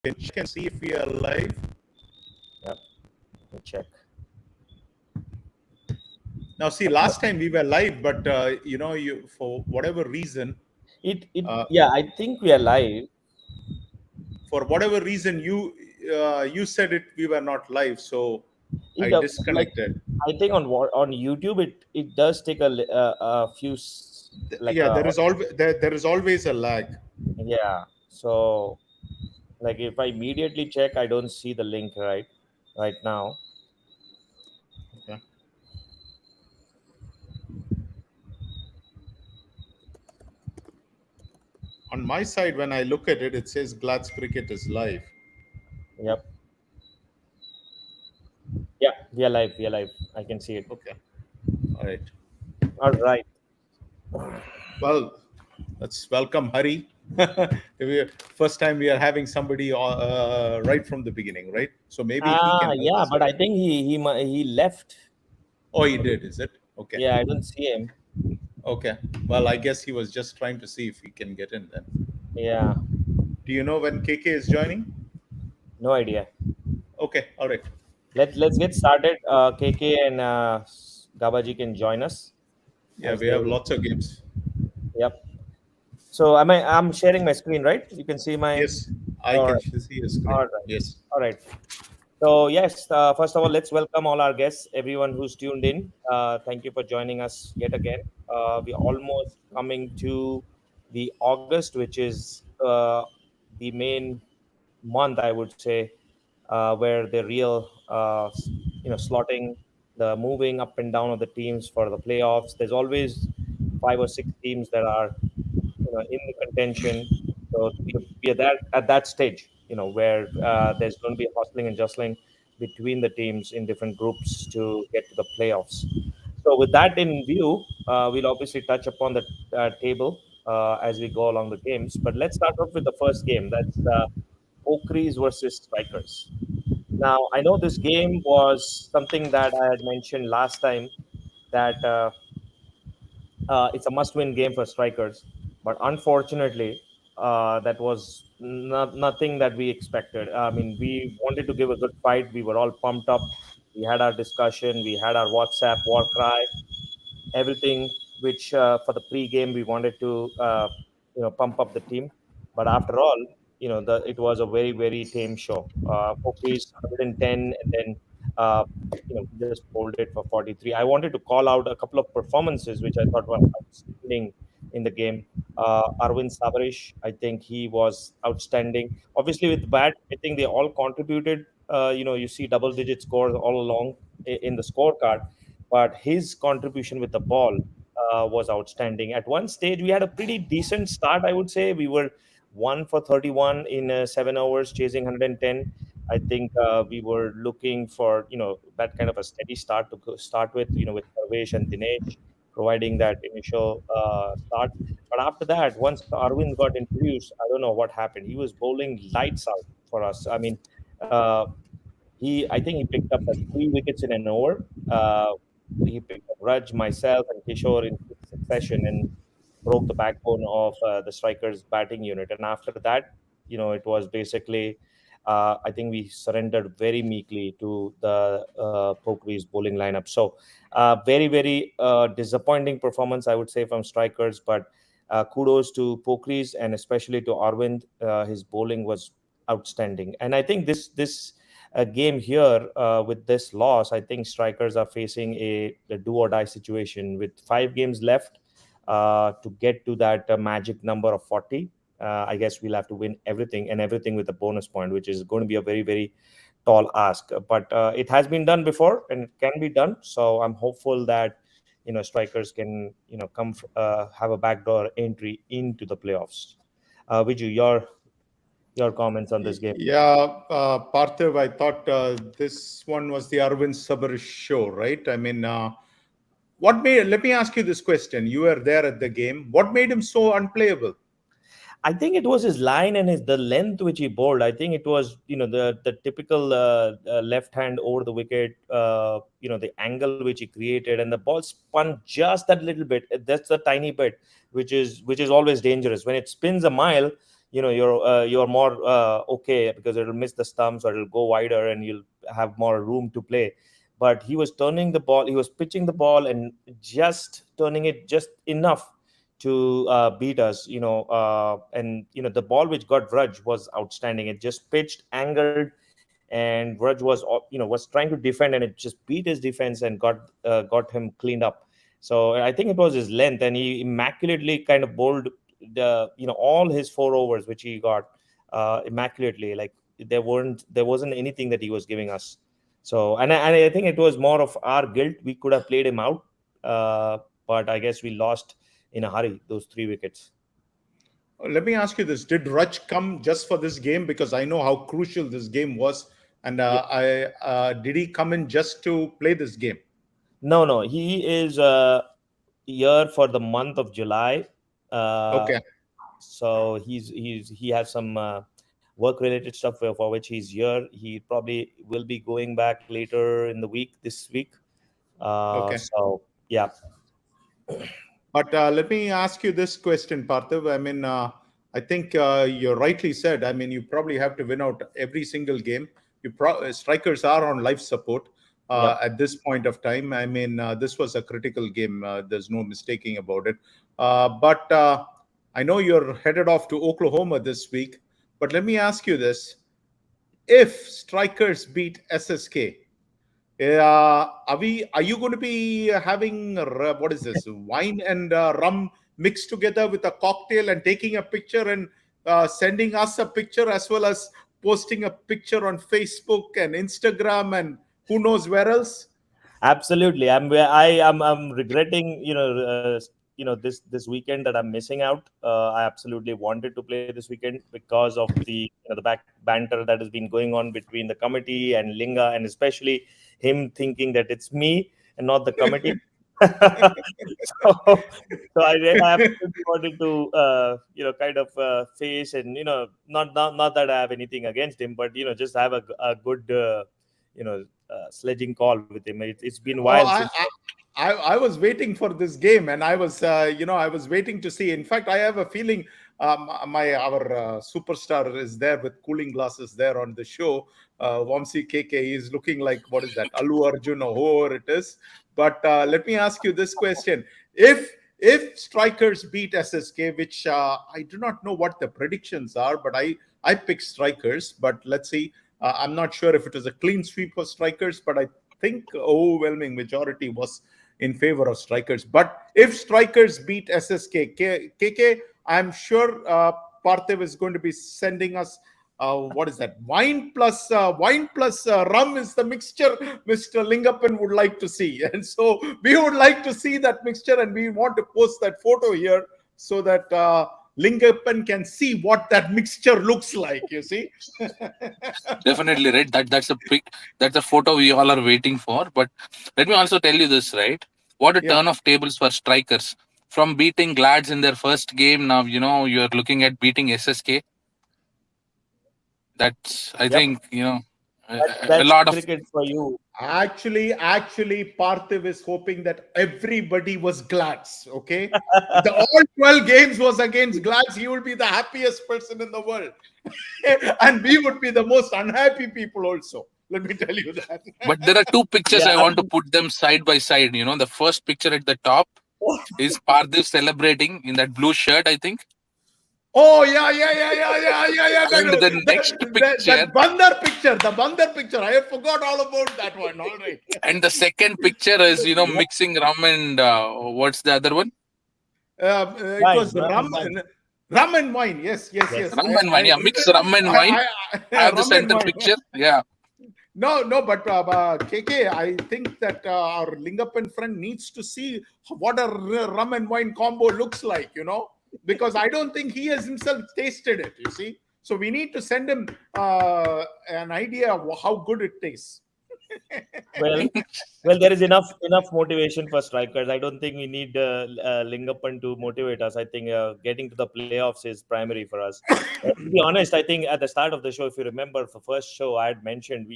can check and see if we are live. Yep. We'll check. Now, see, last time we were live, but you for whatever reason, Yeah, I think we are live. for whatever reason, you said it. We were not live, so I Like disconnected. I think on YouTube it does take a few There is always a lag. yeah. So like if I immediately check, I don't see the link right now. Okay. On my side, when I look at it, it says Glad's Cricket is live. Yep. Yeah, we are live. We are live. I can see it. Okay. All right. All right. Well, let's welcome Hari. First time we are having somebody right from the beginning, right? So maybe he can help Yeah, us. but I think he left. Oh, he did, is it? Okay. Yeah, I don't see him. Okay. Well, I guess he was just trying to see if he can get in then. Yeah. Do you know when KK is joining? No idea. Okay. All right. Let's get started. KK and Gabaji can join us. Yeah, we have lots of games. Yep. So I'm sharing my screen, right? You can see my. Yes, I can see your screen. All right. Yes. All right. So yes, first of all, let's welcome all our guests, everyone who's tuned in. Thank you for joining us yet again. We're almost coming to the August, which is the main month, I would say, where the real, slotting, the moving up and down of the teams for the playoffs. There's always 5 or 6 teams that are, in the contention. So we are there at that stage, where there's going to be hustling and jostling between the teams in different groups to get to the playoffs. So with that in view, we'll obviously touch upon the table as we go along the games. But let's start off with the first game. That's Okris versus Strikers. Now, I know this game was something that I had mentioned last time that it's a must-win game for Strikers, but unfortunately, that was nothing that we expected. I mean, we wanted to give a good fight. We were all pumped up. We had our discussion. We had our WhatsApp war cry, everything. Which for the pre-game we wanted to pump up the team, but after all, it was a very very tame show. Pokies 110, and then we just folded for 43. I wanted to call out a couple of performances which I thought were outstanding in the game. Arvind Sabarish, I think he was outstanding. Obviously, with bat, I think they all contributed. You see double-digit scores all along in the scorecard, but his contribution with the ball was outstanding. At one stage, we had a pretty decent start, I would say. We were 1 for 31 in 7 hours, chasing 110. I think we were looking for that kind of a steady start to start with, with Parvesh and Dinesh providing that initial start. But after that, once Arvind got introduced, I don't know what happened. He was bowling lights out for us. I mean, uh, I think he picked up 3 wickets in an over. He picked up Raj, myself, and Kishore in quick succession and broke the backbone of the strikers' batting unit. And after that, it was basically, I think we surrendered very meekly to the Pokies bowling lineup. So, very, very disappointing performance, I would say, from strikers. But kudos to Pokies and especially to Arvind. His bowling was outstanding. And I think this game here with this loss, I think strikers are facing a do or die situation with 5 games left to get to that magic number of 40. I guess we'll have to win everything and everything with a bonus point, which is going to be a very, very tall ask. But it has been done before and it can be done. So I'm hopeful that strikers can come have a backdoor entry into the playoffs. Viju, your comments on this game? Yeah, Parthiv, I thought this one was the Arvind Sabarish show, right? I mean, let me ask you this question. You were there at the game. What made him so unplayable? I think it was his line and the length which he bowled. I think it was the typical left hand over the wicket, the angle which he created, and the ball spun just that little bit. That's the tiny bit which is always dangerous. When it spins a mile, you're more okay, because it'll miss the stumps or it'll go wider and you'll have more room to play. But he was turning the ball, he was pitching the ball and just turning it just enough to beat us. And the ball which got Vraj was outstanding. It just pitched, angled, and Vraj was trying to defend, and it just beat his defense and got him cleaned up. So I think it was his length, and he immaculately kind of bowled all his 4 overs which he got immaculately. Like there wasn't anything that he was giving us. So and I think it was more of our guilt. We could have played him out, but I guess we lost in a hurry those 3 wickets. Let me ask you this: did Raj come just for this game? Because I know how crucial this game was, and Yeah. I did he come in just to play this game? No, he is here for the month of July. Uh, Okay, so he has some work related stuff for which he's here. He probably will be going back later in the week, this week. okay. So yeah. But let me ask you this question, Parthiv. I mean, I think you rightly said. I mean, you probably have to win out every single game. Strikers are on life support Yep. at this point of time. I mean, this was a critical game. There's no mistaking about it. But I know you're headed off to Oklahoma this week. But let me ask you this: if Strikers beat SSK, are you going to be having what is this, wine and rum mixed together with a cocktail and taking a picture and sending us a picture, as well as posting a picture on Facebook and Instagram and who knows where else? Absolutely. I'm regretting, this weekend that I'm missing out. I absolutely wanted to play this weekend because of the back banter that has been going on between the committee and Linga, and especially him thinking that it's me and not the committee. So I absolutely wanted to kind of face, and not that I have anything against him, but just have a good sledging call with him. It's been a Oh, while since. I was waiting for this game, and I was I was waiting to see. In fact, I have a feeling our superstar is there with cooling glasses there on the show. Vamsi KK is looking like, what is that, Allu Arjun or whoever it is. But let me ask you this question: if Strikers beat SSK, which I do not know what the predictions are, but I pick Strikers. But let's see. I'm not sure if it was a clean sweep for Strikers, but I think overwhelming majority was in favor of Strikers. But if Strikers beat SSK, KK, I'm sure Parthiv is going to be sending us what is that? Wine plus rum is the mixture Mr. Lingappan would like to see, and so we would like to see that mixture, and we want to post that photo here so that Lingappan can see what that mixture looks like. You see. Definitely, right? That's a photo we all are waiting for. But let me also tell you this, right? What a Yeah. turn of tables for Strikers. From beating Glads in their first game, now you're looking at beating SSK. That's, I Yep, think, a that's lot of. cricket for you. Actually, Parthiv is hoping that everybody was Glads. Okay, the all 12 games was against Glads. He would be the happiest person in the world, and we would be the most unhappy people also. Let me tell you that. But there are two pictures Yeah, I I want to mean, put them side by side. The first picture at the top is Parthiv celebrating in that blue shirt, I think. Oh yeah. And the next picture, That Bandar picture, the Bandar picture. I forgot all about that one. All right. and the second picture is, mixing rum and what's the other one? It was rum and wine. rum and wine. Yes. Yes. Rum and wine. Yeah, mix rum and wine. I have the Rum and center wine. picture. Yeah. No, but KK, I think that our Lingappan friend needs to see what a rum and wine combo looks like, because I don't think he has himself tasted it, you see. So we need to send him an idea of how good it tastes. Well, there is enough motivation for Strikers. I don't think we need Lingappan to motivate us. I think getting to the playoffs is primary for us. To be honest, I think at the start of the show, if you remember, the first show I had mentioned,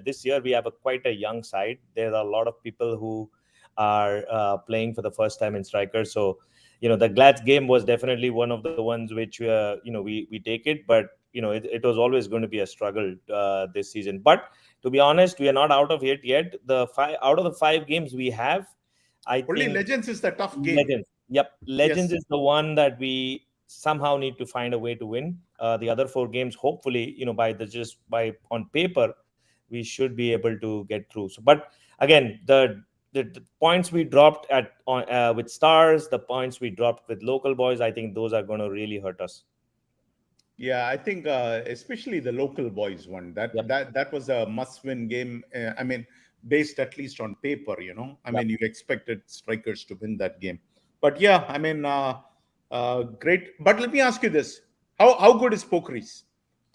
this year we have quite a young side. There are a lot of people who are playing for the first time in Strikers. So the Glad's game was definitely one of the ones which we take it, but it was always going to be a struggle this season. But to be honest, we are not out of it yet. Out of the 5 games we have, I Only think Legends is the tough game. Legends. Yep, Legends Yes. is the one that we somehow need to find a way to win. The other 4 games, hopefully, by on paper, we should be able to get through. So, but again, the points we dropped with Stars, the points we dropped with local boys, I think those are going to really hurt us. Yeah, I think especially the local boys one, Yep. that was a must-win game. I mean, based at least on paper, I mean, you expected Strikers to win that game. But yeah, I mean, great. But let me ask you this: how good is Pokies?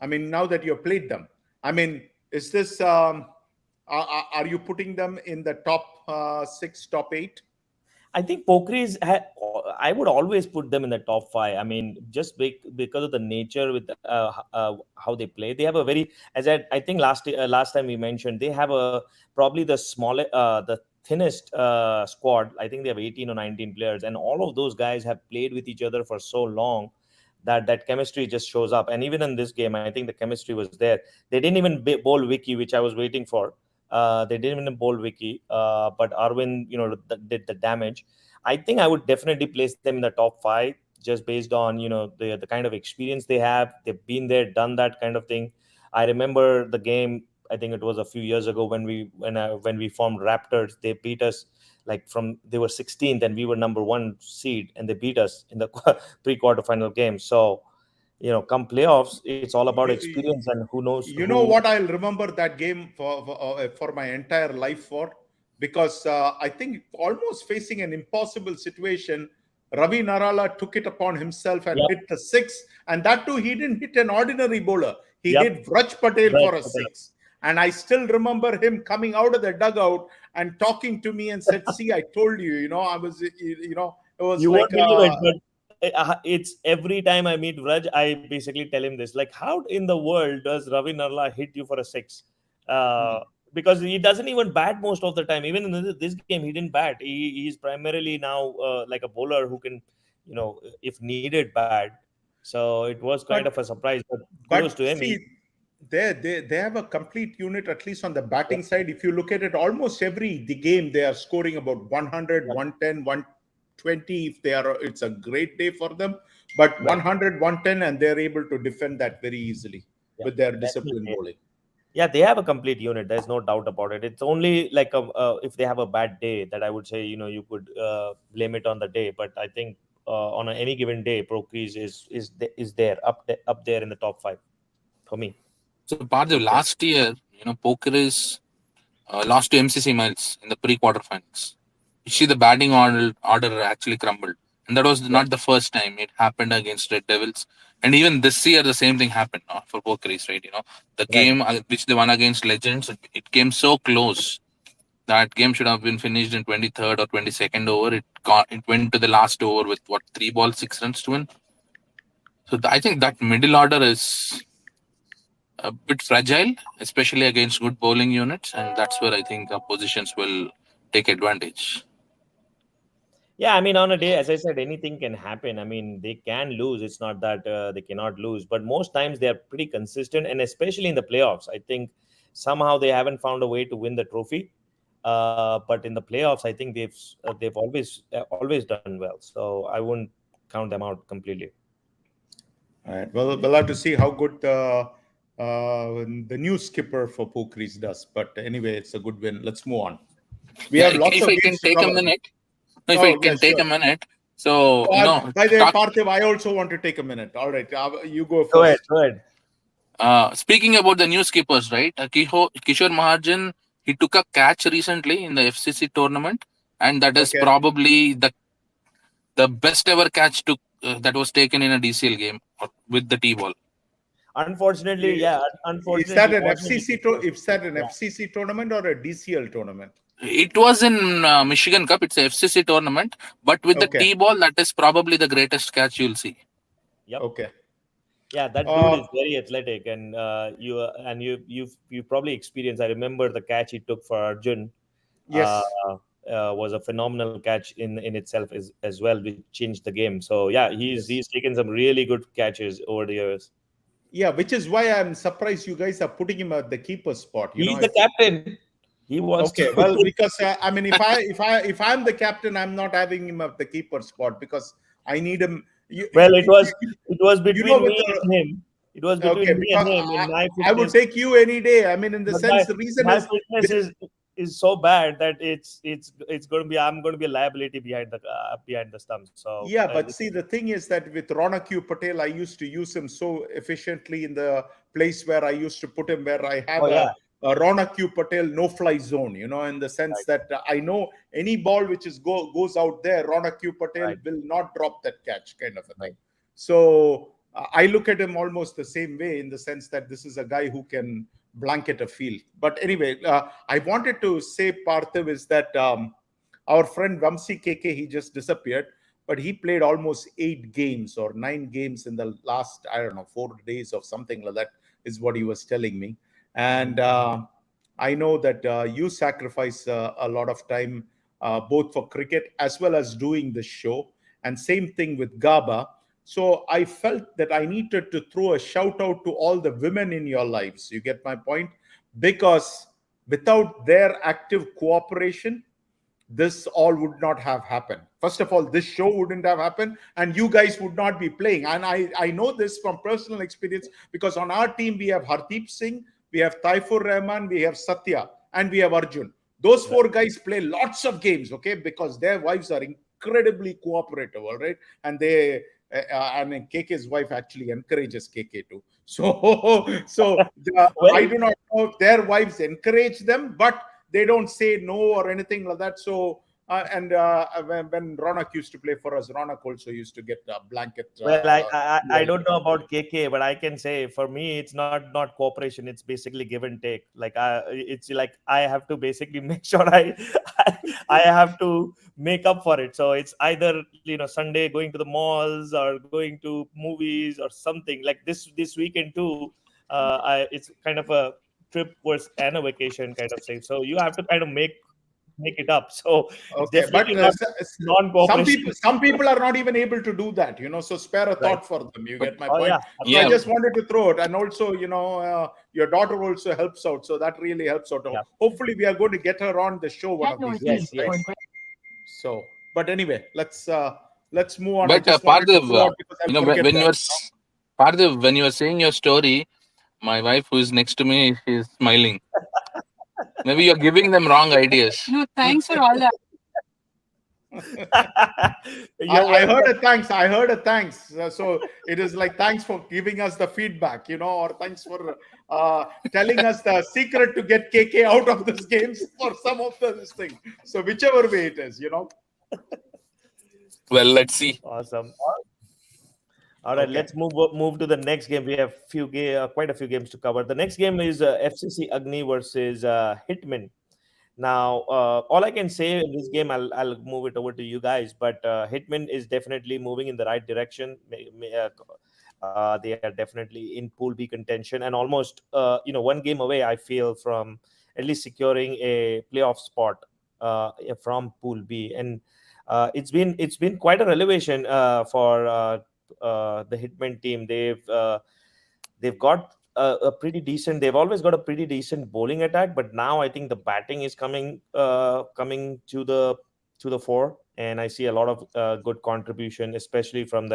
I mean, now that you've played them, I mean, is this are you putting them in the top 6, top 8? I think Pokies, I would always put them in the top 5. I mean, just because of the nature with how they play. They have a very, I think last time we mentioned, they have probably the smallest, the thinnest squad. I think they have 18 or 19 players, and all of those guys have played with each other for so long that chemistry just shows up. And even in this game, I think the chemistry was there. They didn't even bowl Vicky, which I was waiting for. They didn't even bowl Vicky, but Arvind, did the damage. I think I would definitely place them in the top 5, just based on the kind of experience they have. They've been there, done that kind of thing. I remember the game. I think it was a few years ago when we formed Raptors. They beat us they were 16th and we were number 1 seed, and they beat us in the pre-quarterfinal game. So come playoffs, it's all about experience, and who knows. You know what I'll remember that game for my entire life for? Because I think almost facing an impossible situation, Ravi Narala took it upon himself and hit the 6. And that too, he didn't hit an ordinary bowler. He hit Vraj Patel for a 6. And I still remember him coming out of the dugout and talking to me and said, "See, I told you, I was, it was you like..." won't believe it, but it's every time I meet Vraj, I basically tell him this, like, how in the world does Ravi Narla hit you for a 6? Because he doesn't even bat most of the time. Even in this game, he didn't bat. He's primarily now like a bowler who can, if needed, bat. So it was kind of a surprise, but kudos to him. See, they have a complete unit, at least on the batting side. If you look at it, almost the game they are scoring about 100, 110, 120 if it's a great day for them. But 100, 110, and they're able to defend that very easily with their disciplined bowling. Yeah, they have a complete unit. There's no doubt about it. It's only like if they have a bad day that I would say, you could blame it on the day. But I think on any given day, Pokies is there up there in the top 5 for me. So part of last year, Pokies lost to MCC Miles in the pre-quarterfinals. You see, the batting order actually crumbled, and that was not the first time. It happened against Red Devils, and even this year the same thing happened for Pokies, right? The game which they won against Legends, it came so close. That game should have been finished in 23rd or 22nd over. It went to the last over with 3 balls, 6 runs to win. So I think that middle order is a bit fragile, especially against good bowling units, and that's where I think oppositions will take advantage. Yeah, I mean, on a day, as I said, anything can happen. I mean, they can lose. It's not that they cannot lose, but most times they are pretty consistent, and especially in the playoffs, I think somehow they haven't found a way to win the trophy. But in the playoffs, I think they've always done well. So I wouldn't count them out completely. All right. Well, we'll have to see how good the new skipper for Pokies does. But anyway, it's a good win. Let's move on. We have lots of games to cover. If I can take a minute. So, by the way, Parthiv, I also want to take a minute. All right. You go first. Go ahead. Speaking about the new skippers, right? Kishore Mahajan, he took a catch recently in the FCC tournament, and that is probably the best ever catch that was taken in a DCL game with the T-ball. Unfortunately, unfortunately. Is that an FCC tournament or a DCL tournament? It was in Michigan Cup. It's a FCC tournament, but with the T-ball, that is probably the greatest catch you'll see. Yep. Okay. Yeah, that dude is very athletic, and you've probably experienced. I remember the catch he took for Arjun. Yes. was a phenomenal catch in itself as well, which changed the game. So yeah, he's taken some really good catches over the years. Yeah, which is why I'm surprised you guys are putting him at the keeper spot. He's the captain. He wants Okay, to. well, because I mean, if I'm the captain, I'm not having him at the keeper spot because I need him. Well, it was between with me and him. It was between okay, me because and him in my fitness. I would take you any day. I mean, in the But sense, the reason my is fitness is so bad that it's going to be, I'm going to be a liability behind the stumps. So yeah, but see, the thing is that with Ronak Patel, I used to use him so efficiently in the place where I used to put him, where I have a Ronak Patel no-fly zone, in the sense that I know any ball which goes out there, Ronak Patel will not drop that catch, kind of a thing. So I look at him almost the same way, in the sense that this is a guy who can blanket a field. But anyway, I wanted to say, Parthiv, is that our friend Vamsi KK, he just disappeared, but he played almost 8 games or 9 games in the last, 4 days or something like that, is what he was telling me. And I know that you sacrifice a lot of time both for cricket as well as doing the show. And same thing with Gaba. So I felt that I needed to throw a shout out to all the women in your lives. You get my point? Because without their active cooperation, this all would not have happened. First of all, this show wouldn't have happened and you guys would not be playing. And I know this from personal experience, because on our team, we have Hardeep Singh, we have Taifur Rahman, we have Satya, and we have Arjun. Those 4 guys play lots of games, okay, because their wives are incredibly cooperative, all right? And they... and KK's wife actually encourages KK too. I do not know if their wives encourage them, but they don't say no or anything like that. So, when Ronak used to play for us, Ronak also used to get a blanket. Well, I don't know about KK, but I can say for me, it's not cooperation. It's basically give and take. It's like I have to basically make sure I have to make up for it. So it's either Sunday going to the malls or going to movies or something like this weekend too. It's kind of a trip and a vacation kind of thing. So you have to kind of make it up. So okay, but non-cooperation. some people are not even able to do that, so spare a thought for them. You get my point? So I just wanted to throw it. And also, your daughter also helps out, so that really helps out. Hopefully we are going to get her on the show one of these days. Yes. So, but anyway, let's move on. But Parthiv, when you were saying your story, my wife, who is next to me, is smiling. Maybe you're giving them wrong ideas. No, thanks for all that. I heard a thanks. So it is like, thanks for giving us the feedback, or thanks for telling us the secret to get KK out of these games for some of this thing. So whichever way it is, Well, let's see. Awesome. All right, let's move to the next game. We have quite a few games to cover. The next game is FCC Agni versus Hitman. Now, all I can say in this game, I'll move it over to you guys. But Hitman is definitely moving in the right direction. They are definitely in Pool B contention and almost 1 game away, I feel, from at least securing a playoff spot from Pool B. And it's been quite a revelation for the Hitman team. They've got a pretty decent. They've always got a pretty decent bowling attack, but now I think the batting is coming to the fore, and I see a lot of good contribution, especially from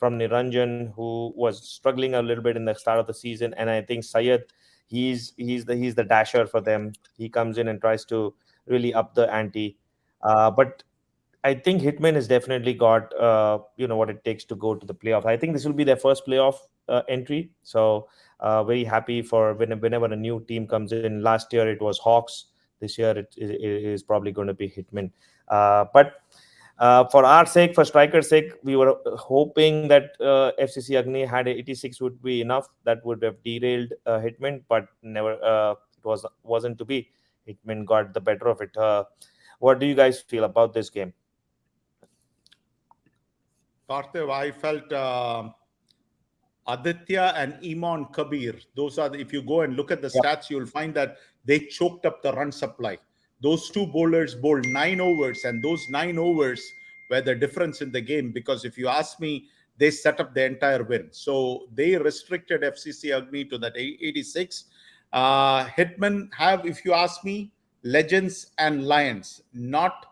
Niranjan, who was struggling a little bit in the start of the season, and I think Syed, he's the dasher for them. He comes in and tries to really up the ante, but I think Hitman has definitely got what it takes to go to the playoff. I think this will be their first playoff entry. So very happy for whenever a new team comes in. Last year it was Hawks. This year it is probably going to be Hitman. But for our sake, for striker's sake, we were hoping that FCC Agni had 86 would be enough. That would have derailed Hitman, but never. It wasn't to be. Hitman got the better of it. What do you guys feel about this game? Parthiv, I felt Aditya and Iman Kabir. Those are if you go and look at the stats, you'll find that they choked up the run supply. those two bowlers bowled 9 overs, and those 9 overs were the difference in the game. Because if you ask me, they set up the entire win. So they restricted FCC Agni to that 86. Hitman have, if you ask me, Legends and Lions, not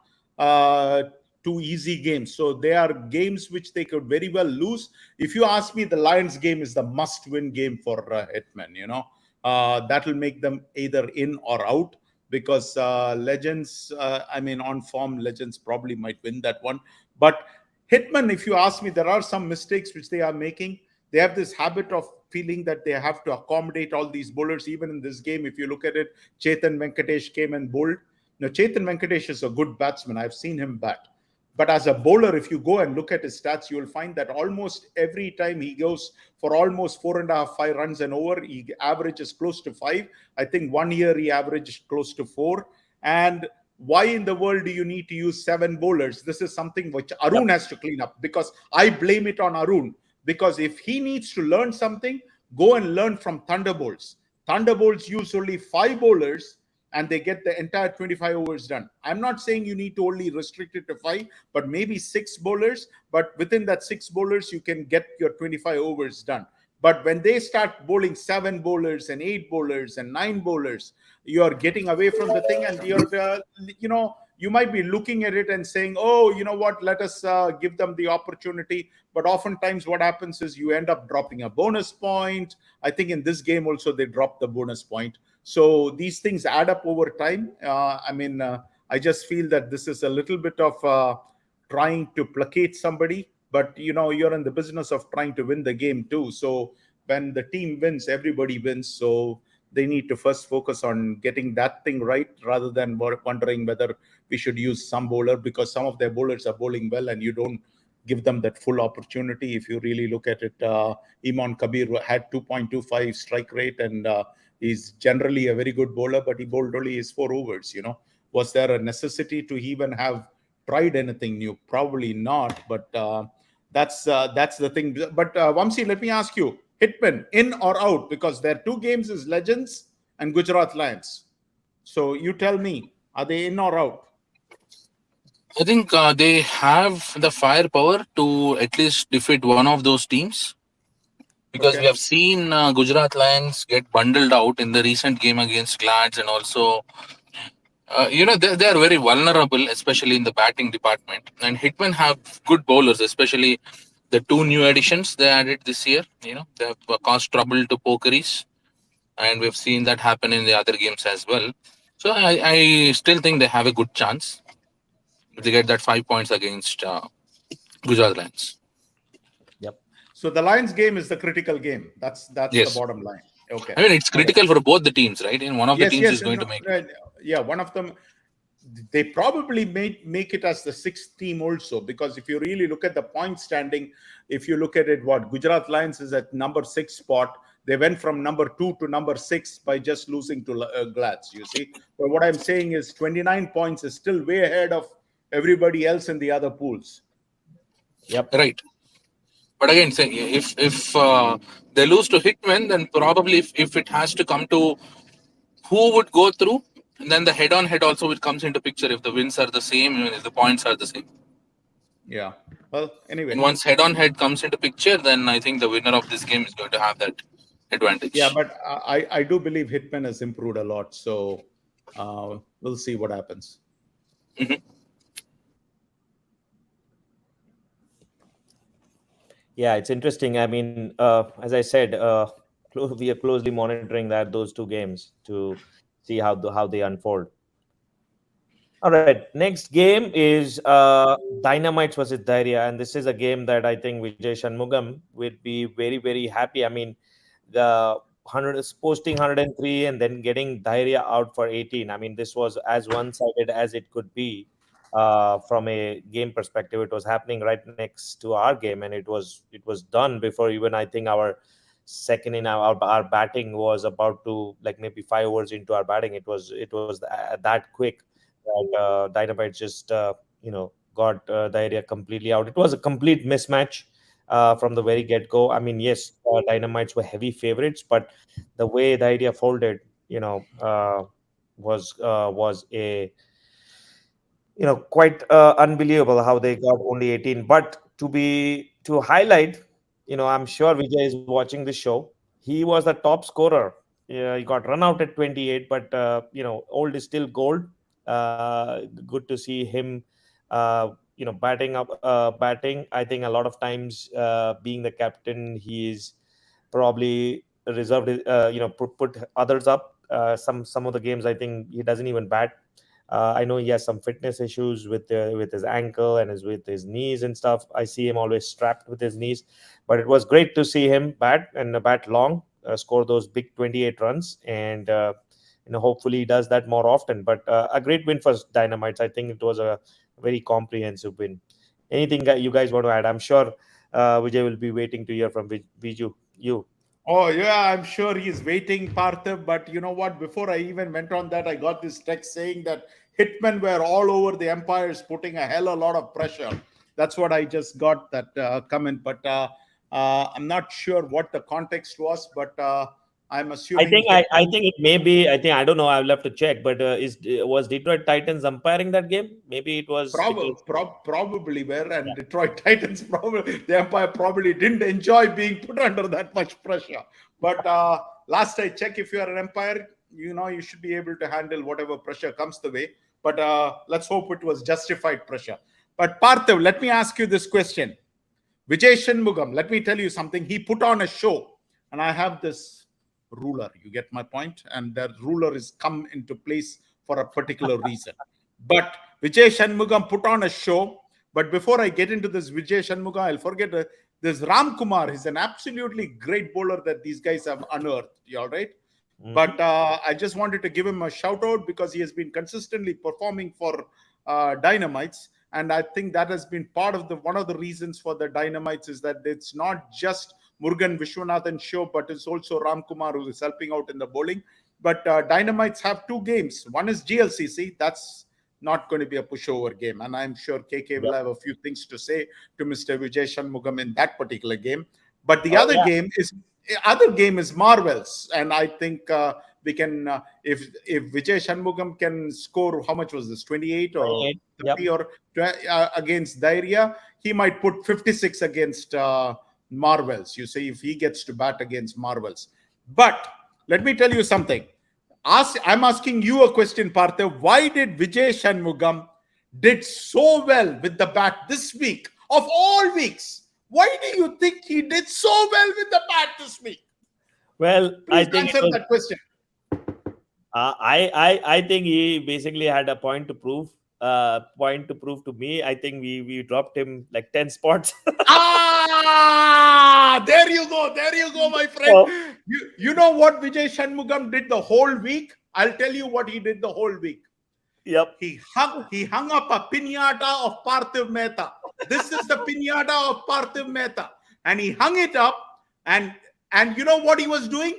two easy games. So they are games which they could very well lose. If you ask me, the Lions game is the must-win game for Hitman. That will make them either in or out, because Legends, on form, Legends probably might win that one. But Hitman, if you ask me, there are some mistakes which they are making. They have this habit of feeling that they have to accommodate all these bowlers. Even in this game, if you look at it, Chetan Venkatesh came and bowled. Now, Chetan Venkatesh is a good batsman. I've seen him bat. But as a bowler, if you go and look at his stats, you will find that almost every time he goes for almost 4.5, 5 runs and over, he averages close to 5. I think 1 year he averaged close to 4. And why in the world do you need to use 7 bowlers? This is something which Arun has to clean up, because I blame it on Arun. Because if he needs to learn something, go and learn from Thunderbolts. Thunderbolts use only 5 bowlers and they get the entire 25 overs done. I'm not saying you need to only restrict it to 5, but maybe 6 bowlers. But within that 6 bowlers, you can get your 25 overs done. But when they start bowling 7 bowlers and 8 bowlers and 9 bowlers, you are getting away from the thing, and you're, you might be looking at it and saying, oh, you know what, let us give them the opportunity. But oftentimes what happens is you end up dropping a bonus point. I think in this game also they dropped the bonus point. So these things add up over time. I just feel that this is a little bit of trying to placate somebody. But, you're in the business of trying to win the game too. So when the team wins, everybody wins. So they need to first focus on getting that thing right, rather than wondering whether we should use some bowler, because some of their bowlers are bowling well and you don't give them that full opportunity. If you really look at it, Iman Kabir had 2.25 strike rate, and he's generally a very good bowler, but he bowled only his 4 overs. Was there a necessity to even have tried anything new? Probably not, but that's the thing. But Vamsi, let me ask you, Hitman, in or out? Because their 2 games is Legends and Gujarat Lions. So you tell me, are they in or out? I think they have the firepower to at least defeat one of those teams, because we have seen Gujarat Lions get bundled out in the recent game against Glads, and also they are very vulnerable, especially in the batting department. And Hitman have good bowlers, especially the 2 new additions they added this year. They have caused trouble to Pokies, and we've seen that happen in the other games as well. So I still think they have a good chance if they get that 5 points against Gujarat Lions. Yep. So the Lions game is the critical game. That's the bottom line. Okay. It's critical for both the teams, right? And one of the teams is going to make it. Yeah, one of them. They probably make it as the 6th team also, because if you really look at the point standing, if you look at it, Gujarat Lions is at number 6 spot. They went from number 2 to number 6 by just losing to Glads, you see. But what I'm saying is 29 points is still way ahead of everybody else in the other pools. Yep. Right. But again, say if they lose to Hitman, then probably if it has to come to who would go through, and then the head-on-head also it comes into picture if the wins are the same, even if the points are the same. Yeah. Well, anyway. And once head-on-head comes into picture, then I think the winner of this game is going to have that advantage. Yeah, but I do believe Hitman has improved a lot. So we'll see what happens. Mm-hmm. Yeah, it's interesting. As I said, we are closely monitoring those 2 games to see how they unfold. All right, next game is Dynamite versus Daria, and this is a game that I think Vijay Shanmugam would be very, very happy. The 100 is posting 103 and then getting Daria out for 18. This was as one-sided as it could be. From a game perspective, it was happening right next to our game, and it was done before even I think our second in our batting was about to, like, maybe 5 overs into our batting. It was that quick that Dynamite just got Daria completely out. It was a complete mismatch from the very get-go. Yes, Dynamites were heavy favorites, but the way Daria folded, was a quite unbelievable how they got only 18. But to highlight, I'm sure Vijay is watching this show. He was the top scorer. Yeah, he got run out at 28, but old is still gold. Good to see him, batting. I think a lot of times, being the captain, he is probably reserved. Put others up. Some of the games, I think he doesn't even bat. I know he has some fitness issues with his ankle and with his knees and stuff. I see him always strapped with his knees, but it was great to see him bat long, score those big 28 runs, and hopefully he does that more often. But a great win for Dynamites. I think it was a very comprehensive win. Anything that you guys want to add? I'm sure Vijay will be waiting to hear from Viju. You. Oh, yeah, I'm sure he's waiting, Partha. But you know what? Before I even went on that, I got this text saying that Hitman were all over the umpires, putting a hell of a lot of pressure. That's what I just got, that comment. But I'm not sure what the context was, but I'm assuming. I think it may be. I don't know. I'll have to check. But was Detroit Titans umpiring that game? Maybe it was. Probably were, and Detroit Titans the umpire probably didn't enjoy being put under that much pressure. But last I checked, if you are an umpire, you should be able to handle whatever pressure comes the way. But let's hope it was justified pressure. But Parthav, let me ask you this question. Vijay Shanmugam, let me tell you something. He put on a show, and I have this ruler. You get my point? And that ruler is come into place for a particular reason. But Vijay Shanmugam put on a show. But before I get into this Vijay Shanmugam, I'll forget this Ram Kumar. He's an absolutely great bowler that these guys have unearthed. You all right? Mm-hmm. But I just wanted to give him a shout out because he has been consistently performing for Dynamites. And I think that has been part of one of the reasons for the Dynamites is that it's not just Murugan Vishwanathan show, but it's also Ram Kumar who is helping out in the bowling. But Dynamites have two games. One is GLCC. That's not going to be a pushover game. And I'm sure KK will have a few things to say to Mr. Vijay Shanmugam in that particular game. But the other game is Marvels. And I think we can, if Vijay Shanmugam can score, how much was this, 28 or 30 or against Daria, he might put 56 against Marvels. You see, if he gets to bat against Marvels. But let me tell you something. I'm asking you a question, Partha. Why did Vijay Shanmugam did so well with the bat this week? Of all weeks, why do you think he did so well with the bat this week? Well, please answer that question. I think he basically had a point to prove to me. I think we dropped him like 10 spots. There you go, my friend. Oh. You know what Vijay Shanmugam did the whole week? I'll tell you what he did the whole week. Yep. He hung up a piñata of Parthiv Mehta. This is the piñata of Parthiv Mehta. And he hung it up, and you know what he was doing?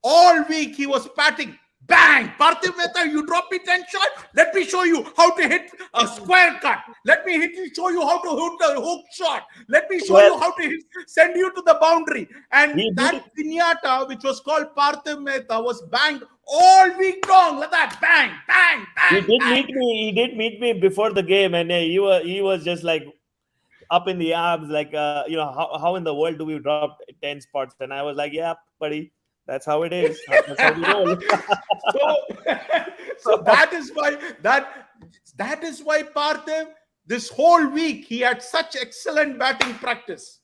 All week he was patting. Bang! Parthiv Mehta, you drop me 10 shots. Let me show you how to hit a square cut. Let me show you how to hit a hook shot. Let me show you how to send you to the boundary. And that piñata, which was called Parthiv Mehta, was banged all week long. Like that. Bang, bang, bang. He did meet me before the game, and he was just like up in the arms, like how in the world do we drop 10 spots? And I was like, yeah, buddy. That's how it is. That's how we roll. so that is why Parthiv, this whole week he had such excellent batting practice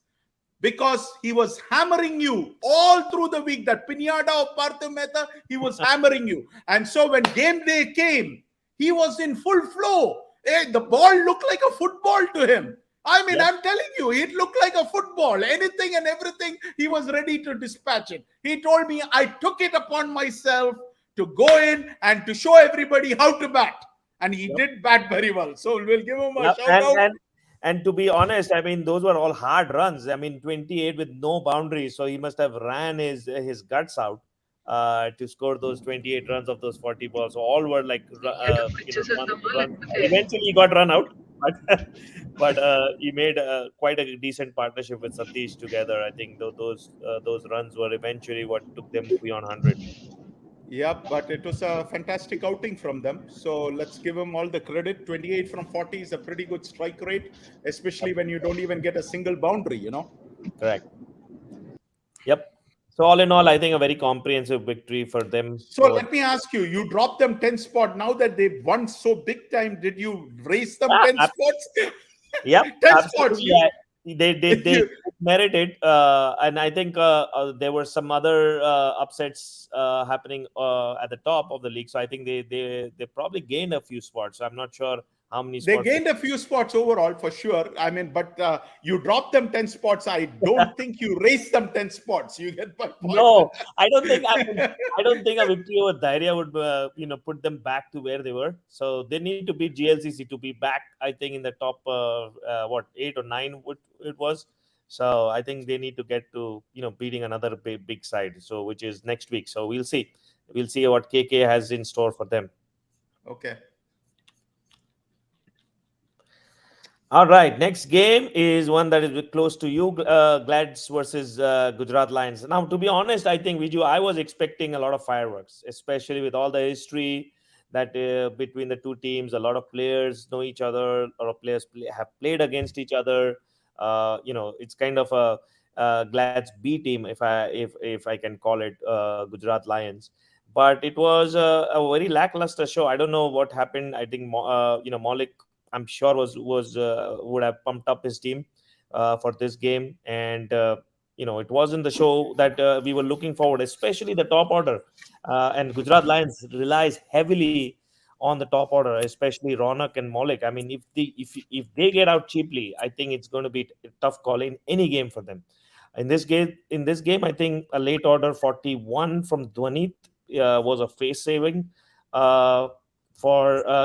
because he was hammering you all through the week. That piñata of Parthiv Mehta, he was hammering you. And so when game day came, he was in full flow. The ball looked like a football to him. I mean, I'm telling you, it looked like a football. Anything and everything, he was ready to dispatch it. He told me, I took it upon myself to go in and to show everybody how to bat. And he did bat very well. So we'll give him a shout out. And to be honest, I mean, those were all hard runs. I mean, 28 with no boundaries. So he must have ran his guts out to score those 28 runs of those 40 balls. So all were like run. Eventually he got run out. But he made quite a decent partnership with Satish together. I think those runs were eventually what took them beyond 100. Yeah, but it was a fantastic outing from them. So let's give them all the credit. 28 from 40 is a pretty good strike rate, especially when you don't even get a single boundary. Correct. Yep. So all in all, I think a very comprehensive victory for them. So let me ask you, you dropped them 10 spot. Now that they've won so big time, did you raise them 10 spots? Yep, 10 spots. Yeah. They merit it, and I think there were some other upsets happening at the top of the league. So I think they probably gained a few spots. I'm not sure how many They spots. gained a few spots overall for sure. I mean, but you dropped them 10 spots. I don't think you raised them 10 spots. You get my point. No, I don't think a victory over Daria would put them back to where they were. So they need to beat GLCC to be back. I think in the top 8 or 9 it was. So I think they need to get to beating another big side. So which is next week. So we'll see what KK has in store for them. Okay. All right, next game is one that is close to you, Glads versus Gujarat Lions. Now, to be honest, I think, Viju, I was expecting a lot of fireworks, especially with all the history that between the two teams. A lot of players know each other. A lot of players have played against each other. It's kind of a Glads B team, if I can call it, Gujarat Lions. But it was a very lackluster show. I don't know what happened. I think Maulik, I'm sure would have pumped up his team for this game, and it wasn't the show that we were looking forward, especially the top order. And Gujarat Lions relies heavily on the top order, especially Ronak and Maulik. I mean, if they get out cheaply, I think it's going to be a tough call in any game for them. In this game, I think a late order 41 from Dhwanit was a face saving for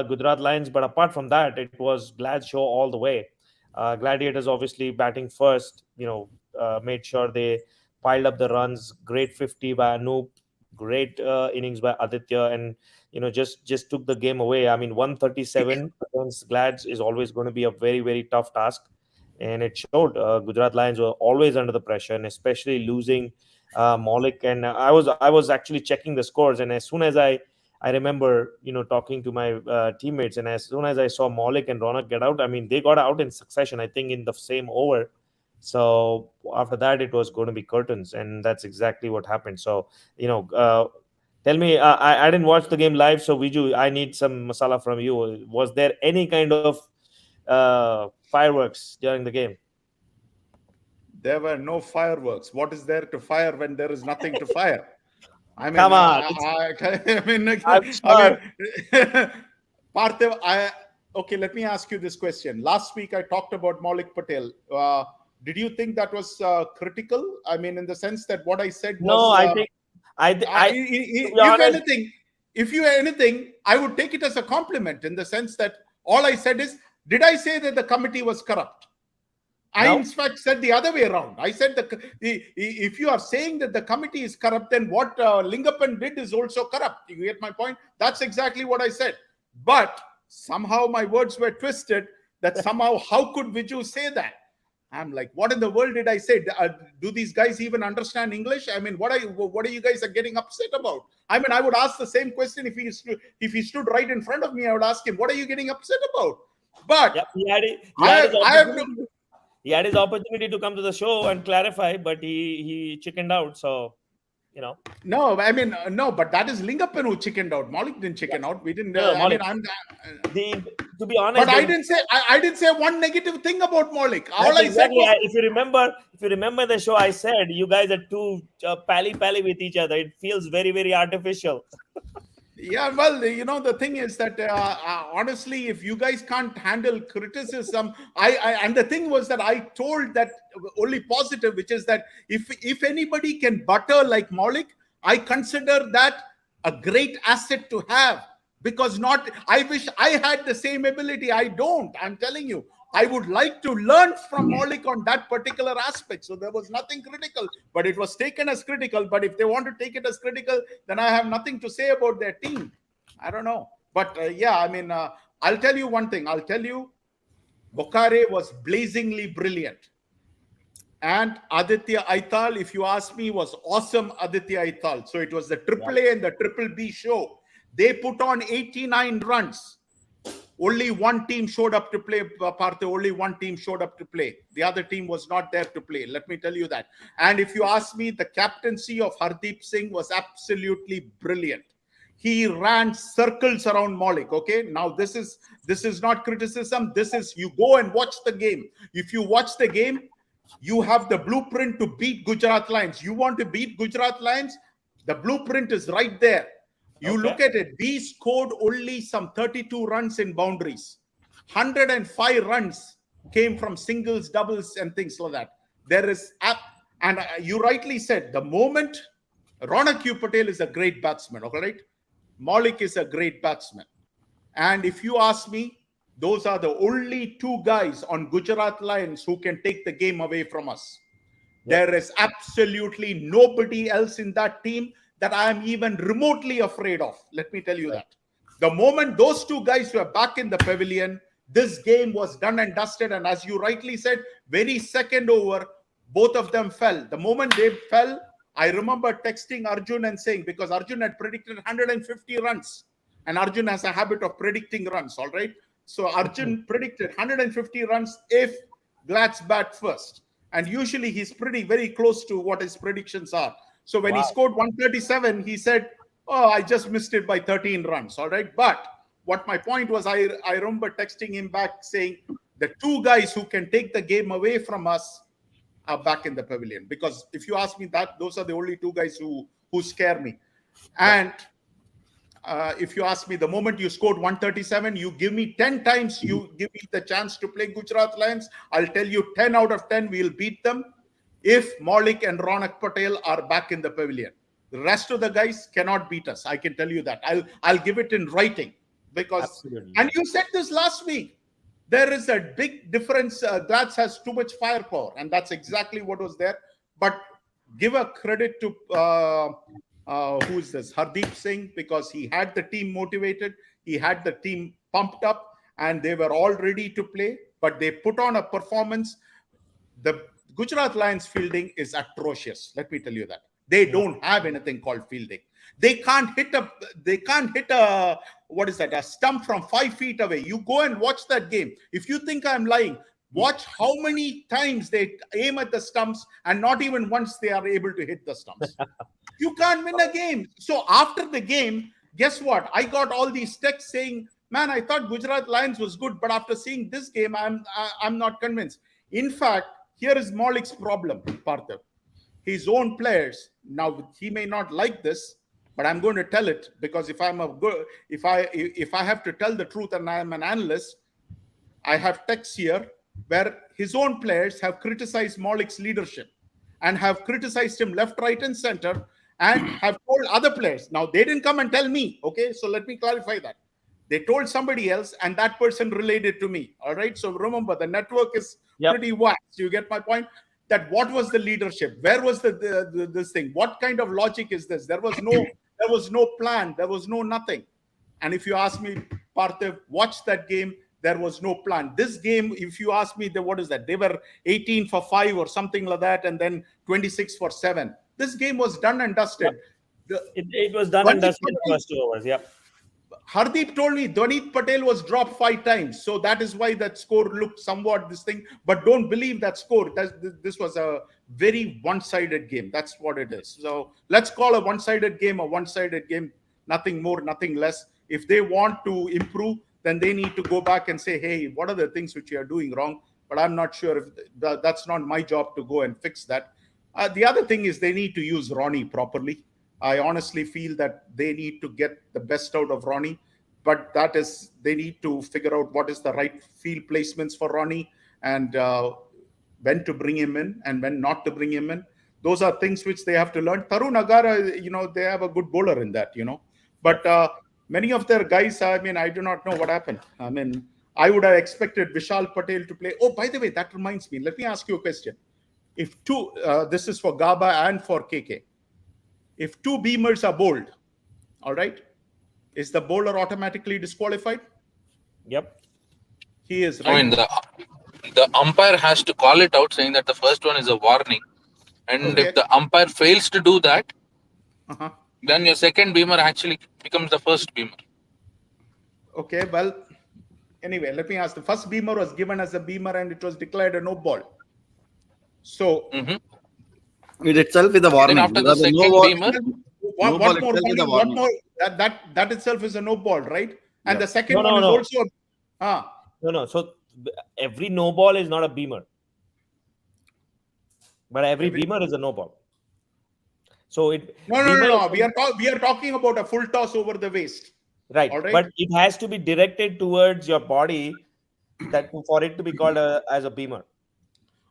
Gujarat Lions. But apart from that, it was Glad show all the way. Gladiators obviously batting first, made sure they piled up the runs. Great 50 by Anoop, great innings by Aditya, and just took the game away. I mean, 137 against Glads is always going to be a very, very tough task, and it showed. Gujarat Lions were always under the pressure, and especially losing Maulik. And I was actually checking the scores, and as soon as I remember, talking to my teammates, and as soon as I saw Maulik and Ronak get out, I mean, they got out in succession, I think, in the same over. So after that, it was going to be curtains, and that's exactly what happened. So, tell me, I didn't watch the game live, so Viju, I need some masala from you. Was there any kind of fireworks during the game? There were no fireworks. What is there to fire when there is nothing to fire? I mean, Come on. Parthiv, okay, let me ask you this question. Last week, I talked about Maulik Patel. Did you think that was critical? I mean, in the sense that what I said was... No, I think... if anything, I would take it as a compliment, in the sense that all I said is, did I say that the committee was corrupt? I, in fact, said the other way around. I said, if you are saying that the committee is corrupt, then what Lingappan did is also corrupt. You get my point? That's exactly what I said. But somehow my words were twisted, that somehow, how could Viju say that? I'm like, what in the world did I say? Do these guys even understand English? I mean, what are you guys are getting upset about? I mean, I would ask the same question if he stood right in front of me. I would ask him, what are you getting upset about? But he had his opportunity to come to the show and clarify, but he chickened out. So, No, I mean, no, but that is Lingappan who chickened out. Maulik didn't chicken out. We didn't. To be honest, but I didn't say one negative thing about Maulik. All I said was, if you remember the show, I said you guys are too pally with each other. It feels very, very artificial. Yeah, well, the thing is that honestly, if you guys can't handle criticism, and the thing was that I told that only positive, which is that if anybody can butter like Maulik, I consider that a great asset to have, because I wish I had the same ability. I don't. I'm telling you. I would like to learn from Maulik on that particular aspect. So there was nothing critical, but it was taken as critical. But if they want to take it as critical, then I have nothing to say about their team. I don't know. But I mean, I'll tell you one thing. I'll tell you, Bokare was blazingly brilliant. And Aditya Aital, if you ask me, was awesome. Aditya Aital. So it was the AAA and the Triple B show. They put on 89 runs. Only one team showed up to play, Partha. Only one team showed up to play. The other team was not there to play. Let me tell you that. And if you ask me, the captaincy of Hardeep Singh was absolutely brilliant. He ran circles around Maulik. Okay, now this is not criticism. This is, you go and watch the game. If you watch the game, you have the blueprint to beat Gujarat Lions. You want to beat Gujarat Lions? The blueprint is right there. You look at it. We scored only some 32 runs in boundaries. 105 runs came from singles, doubles, and things like that. There is, and you rightly said, the moment Ronak Patel is a great batsman, all right? Maulik is a great batsman. And if you ask me, those are the only two guys on Gujarat Lions who can take the game away from us. There is absolutely nobody else in that team that I am even remotely afraid of. Let me tell you that. The moment those two guys were back in the pavilion, this game was done and dusted. And as you rightly said, very second over, both of them fell. The moment they fell, I remember texting Arjun and saying, because Arjun had predicted 150 runs. And Arjun has a habit of predicting runs, all right? So Arjun predicted 150 runs if Glad's bat first. And usually he's very close to what his predictions are. So when he scored 137, he said, oh, I just missed it by 13 runs, all right? But what my point was, I remember texting him back saying, the two guys who can take the game away from us are back in the pavilion. Because if you ask me that, those are the only two guys who scare me. And if you ask me, the moment you scored 137, you give me 10 times, you give me the chance to play Gujarat Lions, I'll tell you 10 out of 10, we'll beat them if Maulik and Ronak Patel are back in the pavilion. The rest of the guys cannot beat us. I can tell you that. I'll give it in writing. Because, absolutely. And you said this last week, there is a big difference. Glads has too much firepower, and that's exactly what was there. But give a credit to who is this? Hardeep Singh, because he had the team motivated, he had the team pumped up, and they were all ready to play. But they put on a performance. The Gujarat Lions fielding is atrocious. Let me tell you that. They don't have anything called fielding. They can't hit a what is that? A stump from 5 feet away. You go and watch that game. If you think I'm lying, watch how many times they aim at the stumps and not even once they are able to hit the stumps. You can't win a game. So after the game, guess what? I got all these texts saying, man, I thought Gujarat Lions was good, but after seeing this game, I'm not convinced. In fact, here is Maulik's problem, Partha. His own players. Now, he may not like this, but I'm going to tell it, because if I have to tell the truth and I am an analyst, I have texts here where his own players have criticized Maulik's leadership and have criticized him left, right, and center, and have told other players. Now, they didn't come and tell me, okay? So let me clarify that. They told somebody else, and that person relayed it to me, all right? So remember, the network is pretty vast. You get my point? That what was the leadership? Where was this thing? What kind of logic is this? There was no plan. There was no nothing. And if you ask me, Partha, watch that game. There was no plan. This game, if you ask me, what is that? They were 18 for 5 or something like that, and then 26 for 7. This game was done and dusted. It was done and dusted in the first 2 overs. Yep. Hardeep told me Dhwanit Patel was dropped 5 times. So that is why that score looked somewhat this thing. But don't believe that score. This was a very one-sided game. That's what it is. So let's call a one-sided game a one-sided game. Nothing more, nothing less. If they want to improve, then they need to go back and say, hey, what are the things which you are doing wrong? But I'm not sure if that's not my job to go and fix that. The other thing is they need to use Ronnie properly. I honestly feel that they need to get the best out of Ronnie, but that is, they need to figure out what is the right field placements for Ronnie and when to bring him in and when not to bring him in. Those are things which they have to learn. Tarun Agara, they have a good bowler in that, but many of their guys, I do not know what happened. I would have expected Vishal Patel to play. Oh, by the way, that reminds me. Let me ask you a question. If this is for Gaba and for KK. If 2 beamers are bowled, all right, is the bowler automatically disqualified? Yep. He is, right? the umpire has to call it out, saying that the first one is a warning. And Okay. if the umpire fails to do that, Uh-huh. then your second beamer actually becomes the first beamer. Okay, well, anyway, let me ask. The first beamer was given as a beamer and it was declared a no ball. So, It itself is a warning. after the Because second no ball, beamer, no ball what more itself is a warning? What warning. more? That itself is a no ball, right? And the second No, one no, is no. also. No. So every no ball is not a beamer, but every beamer is a no ball. So it No. We are talking about a full toss over the waist. right, All right. but it has to be directed towards your body that for it to be called as a beamer.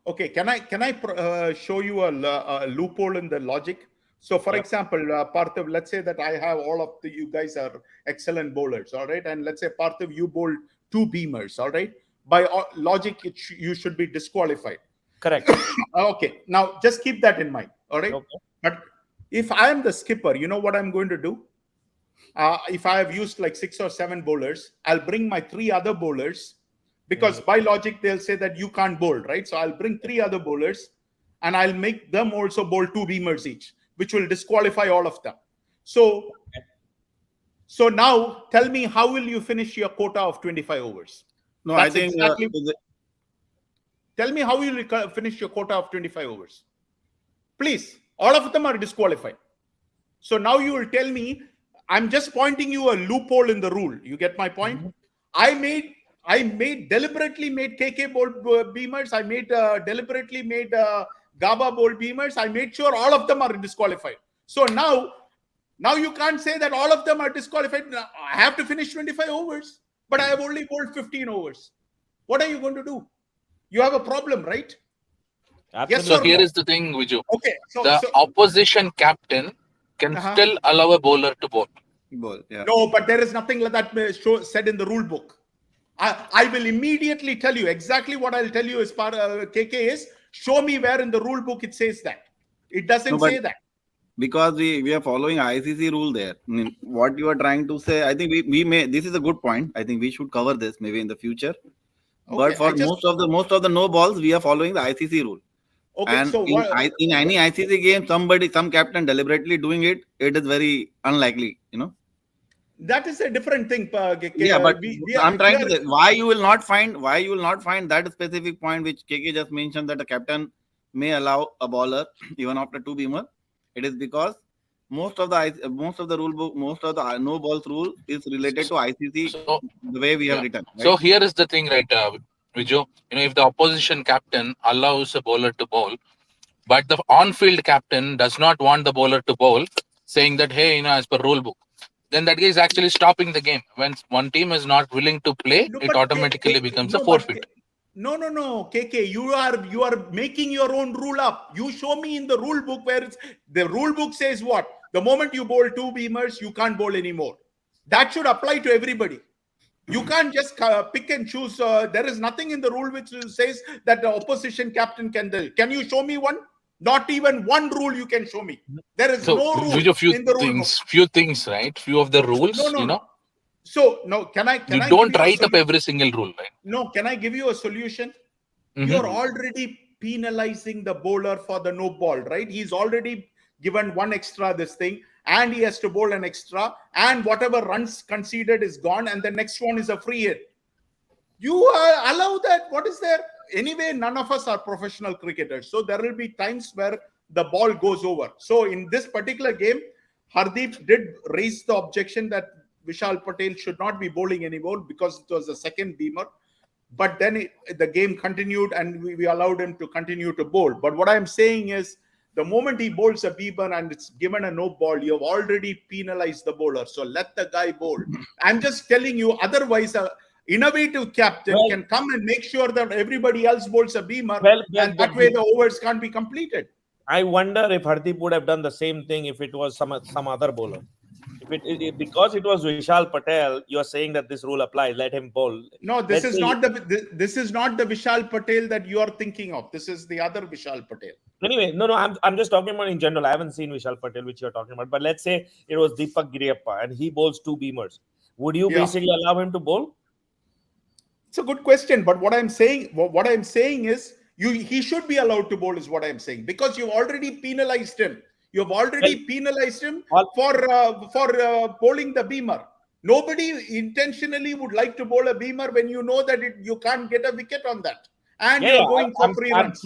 Okay, can I show you a loophole in the logic? So, for example, Parthiv, let's say that I have all of you guys are excellent bowlers, all right? And let's say, Parthiv, you bowled 2 beamers, all right? By logic, you should be disqualified. Correct. Okay, now just keep that in mind, all right? Okay. But if I am the skipper, you know what I'm going to do? If I have used like 6 or 7 bowlers, I'll bring my 3 other bowlers, because by logic, they'll say that you can't bowl, right? So I'll bring 3 other bowlers and I'll make them also bowl 2 beamers each, which will disqualify all of them. So now tell me, how will you finish your quota of 25 overs? No, That's I think exactly. Tell me how you will finish your quota of 25 overs. Please, all of them are disqualified. So now you will tell me, I'm just pointing you a loophole in the rule. You get my point? Mm-hmm. I deliberately made KK bowl beamers. I deliberately made GABA bowl beamers. I made sure all of them are disqualified. So now you can't say that all of them are disqualified. I have to finish 25 overs, but I have only bowled 15 overs. What are you going to do? You have a problem, right? Absolutely. so here is the thing, Viju. Okay. The opposition captain can still allow a bowler to bowl. yeah. No, but there is nothing like that said in the rule book. I will immediately tell you exactly what I'll tell you as part of KK is, show me where in the rule book it says that. It doesn't say that. Because we are following ICC rule there. I mean, what you are trying to say, I think we may, this is a good point. I think we should cover this maybe in the future. Okay, But for most of the no balls, we are following the ICC rule. Okay, and so in any ICC game, some captain deliberately doing it, it is very unlikely, that is a different thing. Yeah, but I'm trying to say why you will not find that specific point which KK just mentioned, that a captain may allow a bowler even after 2 beamer. It is because most of the rule book, most of the no balls rule is related to ICC, the way we have written. Right? So here is the thing, right, Viju? If the opposition captain allows a bowler to bowl, but the on-field captain does not want the bowler to bowl, saying that, hey, as per rule book, then that guy is actually stopping the game. When one team is not willing to play, it automatically becomes a forfeit. No, KK, you are making your own rule up. You show me in the rule book where the rule book says what? The moment you bowl 2 beamers, you can't bowl anymore. That should apply to everybody. You can't just pick and choose. There is nothing in the rule which says that the opposition captain can do. Can you show me one? Not even one rule you can show me. There is no rule in the rule book. Few things, right? Few of the rules, So, no, can I don't write up every single rule, right? No, can I give you a solution? You're already penalizing the bowler for the no ball, right? He's already given 1 extra this thing, and he has to bowl an extra, and whatever runs conceded is gone, and the next one is a free hit. You allow that? What is there? Anyway, none of us are professional cricketers, so there will be times where the ball goes over. So in this particular game, Hardeep did raise the objection that Vishal Patel should not be bowling anymore because it was the second beamer. But then the game continued and we allowed him to continue to bowl. But what I'm saying is, the moment he bowls a beamer and it's given a no ball, you have already penalized the bowler. So let the guy bowl. I'm just telling you, otherwise, innovative captain can come and make sure that everybody else bowls a beamer, and that way the overs can't be completed. I wonder if Hardeep would have done the same thing if it was some other bowler. Because it was Vishal Patel, you are saying that this rule applies. Let him bowl. No, this is not the Vishal Patel that you are thinking of. This is the other Vishal Patel. Anyway, no, I'm just talking about in general. I haven't seen Vishal Patel, which you're talking about. But let's say it was Deepak Giriyappa and he bowls 2 beamers. Would you basically allow him to bowl? It's a good question, but what I'm saying is he should be allowed to bowl is what I'm saying, because you've already penalized him. You've already penalized him for bowling the beamer. Nobody intentionally would like to bowl a beamer when you know that you can't get a wicket on that, and you're going for free runs.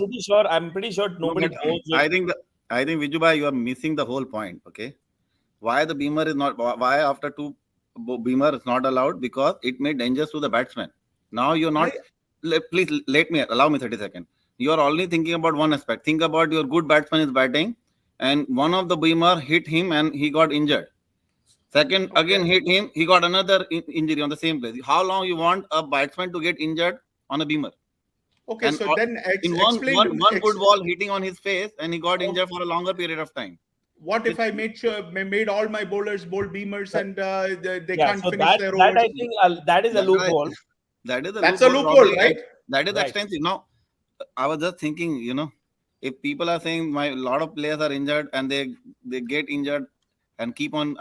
I'm pretty sure nobody bowls it. I think Vijubhai, you are missing the whole point. Okay, why the beamer is not? Why after 2 beamer is not allowed? Because it made dangers to the batsman. Now you're not. Please allow me 30 seconds. You are only thinking about one aspect. Think about your good batsman is batting, and one of the beamer hit him and he got injured. Second, again hit him, he got another injury on the same place. How long you want a batsman to get injured on a beamer? Okay, and so then in one good ball hitting on his face, and he got injured for a longer period of time. What if I made all my bowlers bowl beamers and they can't finish their overs? That I think that is a loophole. That's a loophole, right? That is extensive. Now, I was just thinking, if people are saying a lot of players are injured and they get injured and keep on,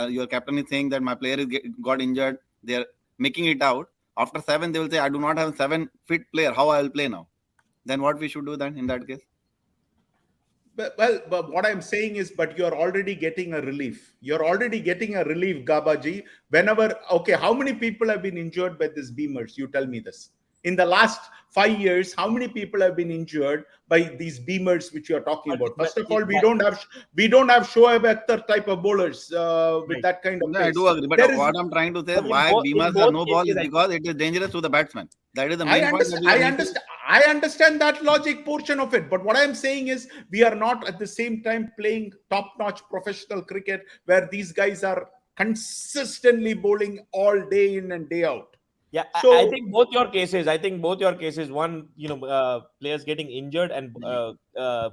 your captain is saying that my player got injured, they're making it out. After 7, they will say, I do not have 7 fit player. How I will play now? Then what we should do then in that case? But what I'm saying is, but you're already getting a relief. You're already getting a relief, Gabaji. How many people have been injured by these beamers? You tell me this. In the last 5 years, how many people have been injured by these beamers which you're talking about? First of all, we don't have Shoaib Akhtar type of bowlers with that kind of pace. I do agree, but what I'm trying to say, why beamers are no ball is because it is dangerous to the batsman. That is the main point. I understand that logic portion of it, but what I'm saying is we are not at the same time playing top-notch professional cricket where these guys are consistently bowling all day in and day out. Yeah, so, I think both your cases. One, players getting injured and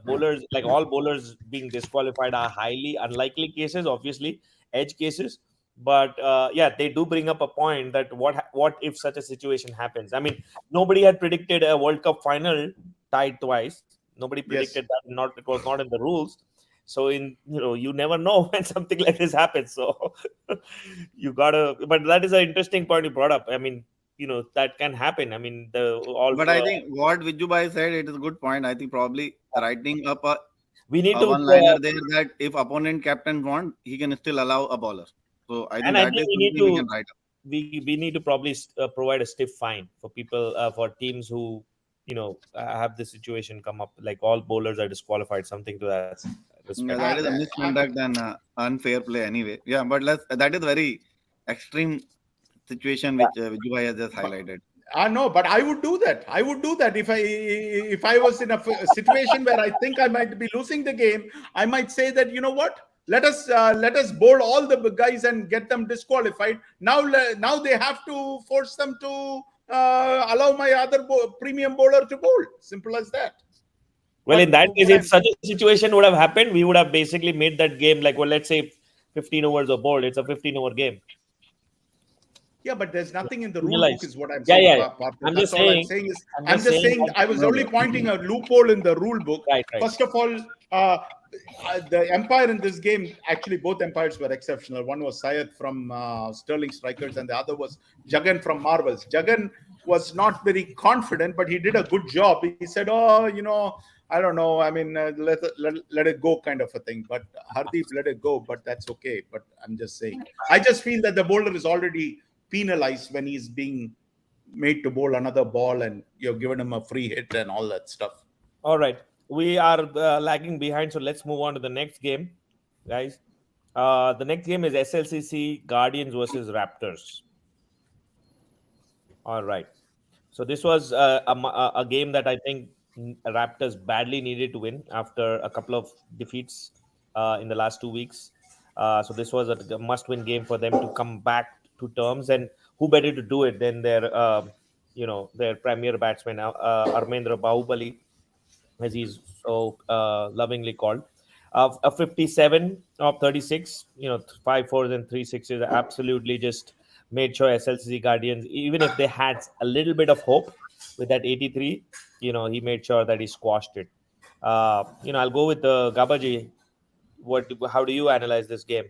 bowlers, like all bowlers being disqualified, are highly unlikely cases. Obviously, edge cases. But they do bring up a point that what if such a situation happens? I mean, nobody had predicted a World Cup final tied twice. Nobody predicted that. It was not in the rules. So you never know when something like this happens. So you gotta. But that is an interesting point you brought up. I mean, that can happen. I mean, I think what Vijubhai said, it is a good point. I think probably writing up we need to one-liner there that if opponent captain want, he can still allow a bowler. So I think we can write up. We need to probably provide a stiff fine for people for teams who have this situation come up, like all bowlers are disqualified, something to that respect. Yeah, that is a misconduct and unfair play anyway. Yeah, but that is very extreme situation which Vijubhai has just highlighted. No, but I would do that. I would do that if I was in a situation where I think I might be losing the game. I might say that, you know what? Let us bowl all the guys and get them disqualified. Now they have to force them to allow my other premium bowler to bowl. Simple as that. Well, in that case, if such a situation would have happened, we would have basically made that game let's say 15 overs of bowled. It's a 15-over game. Yeah, but there's nothing in the rule book is what I'm saying. Yeah. I'm just saying I was only pointing a loophole in the rule book. Right. First of all, the umpire in this game, actually both umpires were exceptional. One was Syed from Sterling Strikers and the other was Jagan from Marvels. Jagan was not very confident, but he did a good job. He said, I don't know. I mean, let it go kind of a thing. But Hardeep let it go, but that's okay. But I'm just saying. I just feel that the bowler is already penalized when he's being made to bowl another ball and you've given him a free hit and all that stuff. All right. We are lagging behind, so let's move on to the next game, guys. The next game is SLCC Guardians versus Raptors. All right. So this was a game that I think Raptors badly needed to win after a couple of defeats in the last 2 weeks. So this was a must-win game for them to come back to terms, and who better to do it than their premier batsman Armendra Bahubali, as he's so lovingly called. A 57 of 36, 5 4s and 3 6s, absolutely just made sure SLCC Guardians, even if they had a little bit of hope with that 83, he made sure that he squashed it. I'll go with Gabaji. How do you analyze this game?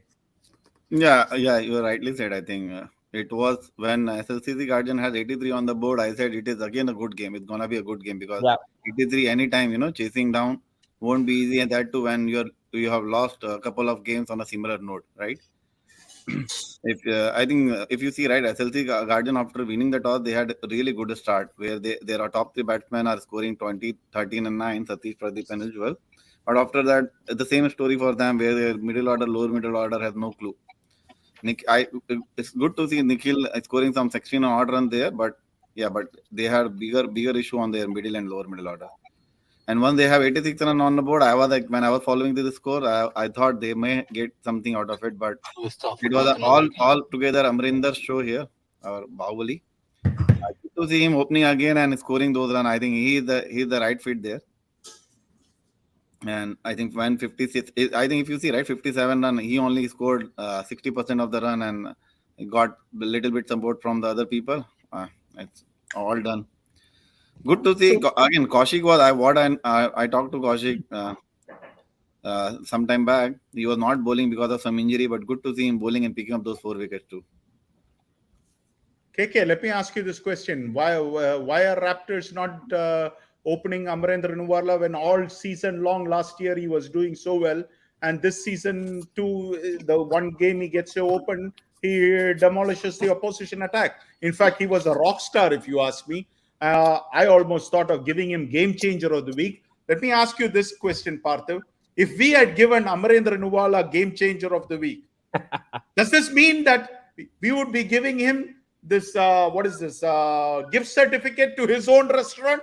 Yeah, you rightly said. I think It was when SLCC Guardian has 83 on the board. I said it is again a good game. It's gonna be a good game because Yeah. 83 anytime, chasing down won't be easy, and that too when you have lost a couple of games on a similar note, right? If I think if you see right, SLC Guardian after winning the toss, they had a really good start where their top three batsmen are scoring 20, 13, and 9, Satish, Pradeep, and Ujjwal. But after that, the same story for them where their middle order, lower middle order has no clue. It's good to see Nikhil scoring some 16 odd run there, but they had bigger issue on their middle and lower middle order. And once they have 86 run on the board, I was like, when I was following the score, I thought they may get something out of it, but it was all together Amrinder's show here, or Bahubali. To see him opening again and scoring those runs, I think he's the right fit there. And I think when 56, I think if you see right, 57 run, he only scored 60% of the run and got a little bit support from the other people. It's all done. Good to see. Again, Kaushik was I talked to Kaushik some time back. He was not bowling because of some injury, but good to see him bowling and picking up those 4 wickets too. KK, let me ask you this question: Why are Raptors not opening Amarendra Nuwala when all season long last year he was doing so well, and this season too, the one game he gets to open, he demolishes the opposition attack. In fact, he was a rock star, if you ask me. I almost thought of giving him game changer of the week. Let me ask you this question, Parthiv. If we had given Amarendra Nuwala game changer of the week, does this mean that we would be giving him this gift certificate to his own restaurant,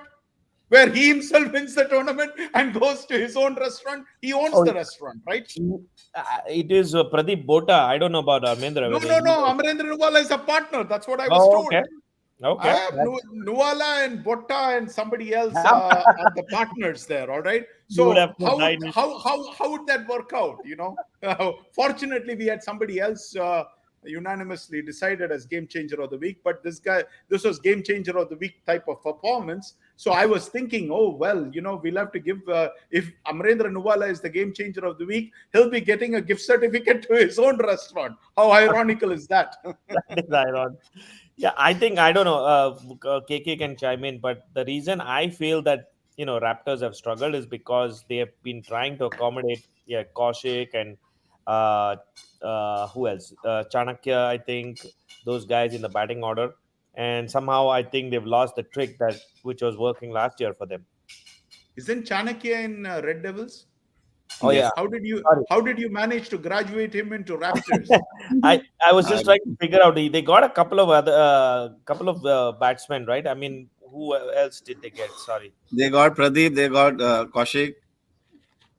where he himself wins the tournament and goes to his own restaurant? He owns the restaurant, right? It is Pradeep Bota. I don't know about Armendra. No. Amarendra Nuwala is a partner. That's what I was told. Okay. I have Nuwala and Botta and somebody else are the partners there. All right. So how would that work out? Fortunately, we had somebody else unanimously decided as game changer of the week, but this was game changer of the week type of performance. So I was thinking, we'll have to give, if Amarendra Nuwala is the game changer of the week, he'll be getting a gift certificate to his own restaurant. How ironical is that? That is ironic. Yeah, I think, I don't know, KK can chime in, but the reason I feel that, Raptors have struggled is because they have been trying to accommodate, Kaushik and who else? Chanakya, I think, those guys in the batting order. And somehow I think they've lost the trick which was working last year for them. Isn't Chanakya in Red Devils? Oh yes. How did you manage to graduate him into Raptors? I was just trying to figure out. They got a couple of batsmen, right? I mean, who else did they get? Sorry, they got Pradeep. They got Kaushik.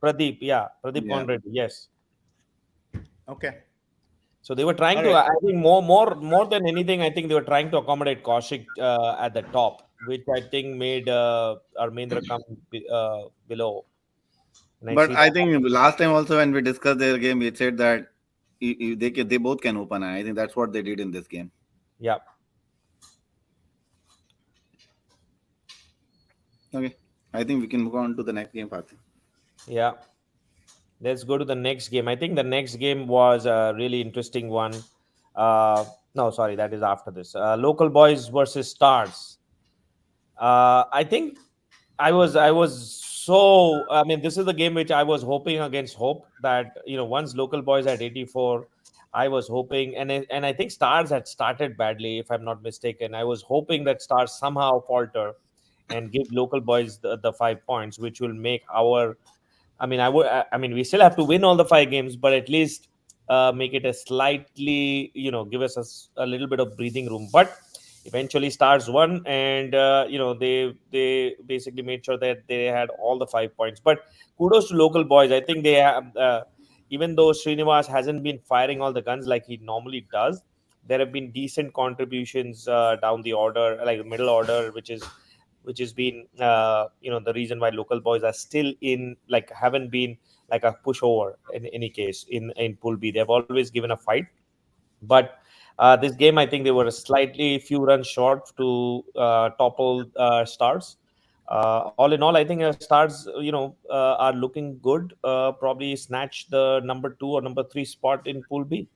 Pradeep Conrad. Yes. Okay. So they were trying to. I think more than anything, I think they were trying to accommodate Kaushik at the top, which I think made Armendra come below. But I think last time also when we discussed their game, we said that they both can open, and I think that's what they did in this game. Yeah. Okay, I think we can move on to the next game, Parthiv. Yeah. Let's go to the next game. I think the next game was a really interesting one. No, sorry, that is after this. Local Boys versus Stars. I think I was so. I mean, this is the game which I was hoping against hope that once Local Boys at 84, I was hoping, and I think Stars had started badly, if I'm not mistaken. I was hoping that Stars somehow falter and give Local Boys the 5 points, which will make our. I mean, we still have to win all the 5 games, but at least make it a slightly, give us a little bit of breathing room. But eventually, Stars won, and they basically made sure that they had all the 5 points. But kudos to Local Boys. I think they have, even though Srinivas hasn't been firing all the guns like he normally does, there have been decent contributions down the order, like the middle order, which has been the reason why Local Boys are still haven't been like a pushover in any case in Pool B. They've always given a fight, but this game I think they were slightly few runs short to topple Stars. All in all, I think Stars are looking good. Probably snatch the number 2 or number 3 spot in Pool B.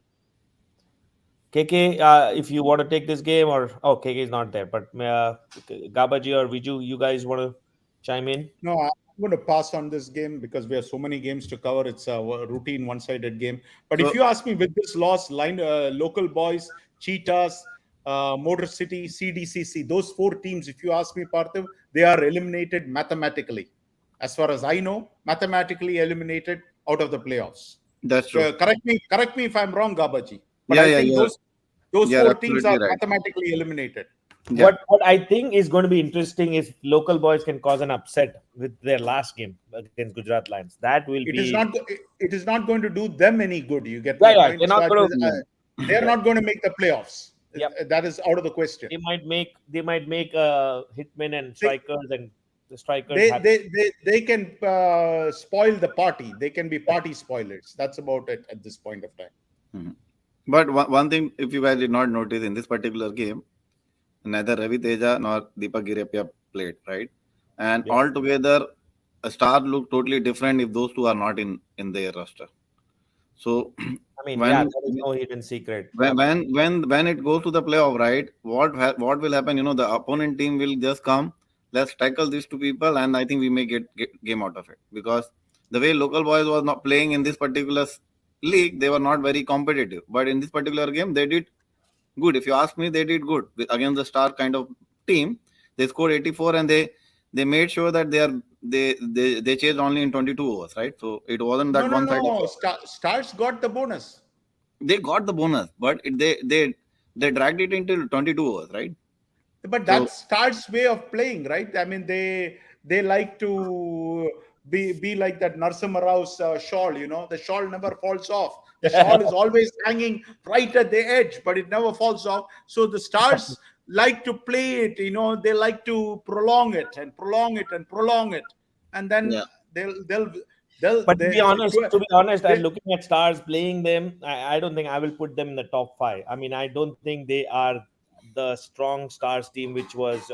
KK, if you want to take this game, or KK is not there, but Gabaji or Viju, you guys want to chime in? No, I'm going to pass on this game because we have so many games to cover. It's a routine one-sided game. But if you ask me, with this loss, local boys, Cheetahs, Motor City, CDCC, those 4 teams, if you ask me, Parthiv, they are eliminated mathematically. As far as I know, mathematically eliminated out of the playoffs. That's true. Correct me if I'm wrong, Gabaji. But I think those 4 teams are mathematically eliminated. Yeah. What I think is going to be interesting is local boys can cause an upset with their last game against Gujarat Lions. That will it is not going to do them any good. You get my point. They're not going to make the playoffs. Yep. That is out of the question. They might make Hitman and strikers and the strikers. They can spoil the party. They can be party spoilers. That's about it at this point of time. Mm-hmm. But one thing, if you guys did not notice in this particular game, neither Ravi Teja nor Deepak Girapia played, right? And altogether, a star look totally different if those two are not in their roster. So, I mean, there is no hidden secret. When it goes to the playoff, right? What will happen? The opponent team will just come. Let's tackle these 2 people, and I think we may get game out of it, because the way local boys was not playing in this particular league, they were not very competitive. But in this particular game, they did good. If you ask me, they did good against the star kind of team. They scored 84, and they made sure that they chased only in 22 overs, right? So it wasn't that one side. No. Stars got the bonus. They got the bonus, but they dragged it into 22 overs, right? But that's Stars' way of playing, right? I mean, they like to be like that Narasimha Rao's shawl. The shawl never falls off. The shawl is always hanging right at the edge, but it never falls off. So the Stars like to play it, they like to prolong it and prolong it and prolong it. And then they'll But to be honest, I'm looking at Stars playing them. I don't think I will put them in the top 5. I mean, I don't think they are the strong Stars team, which was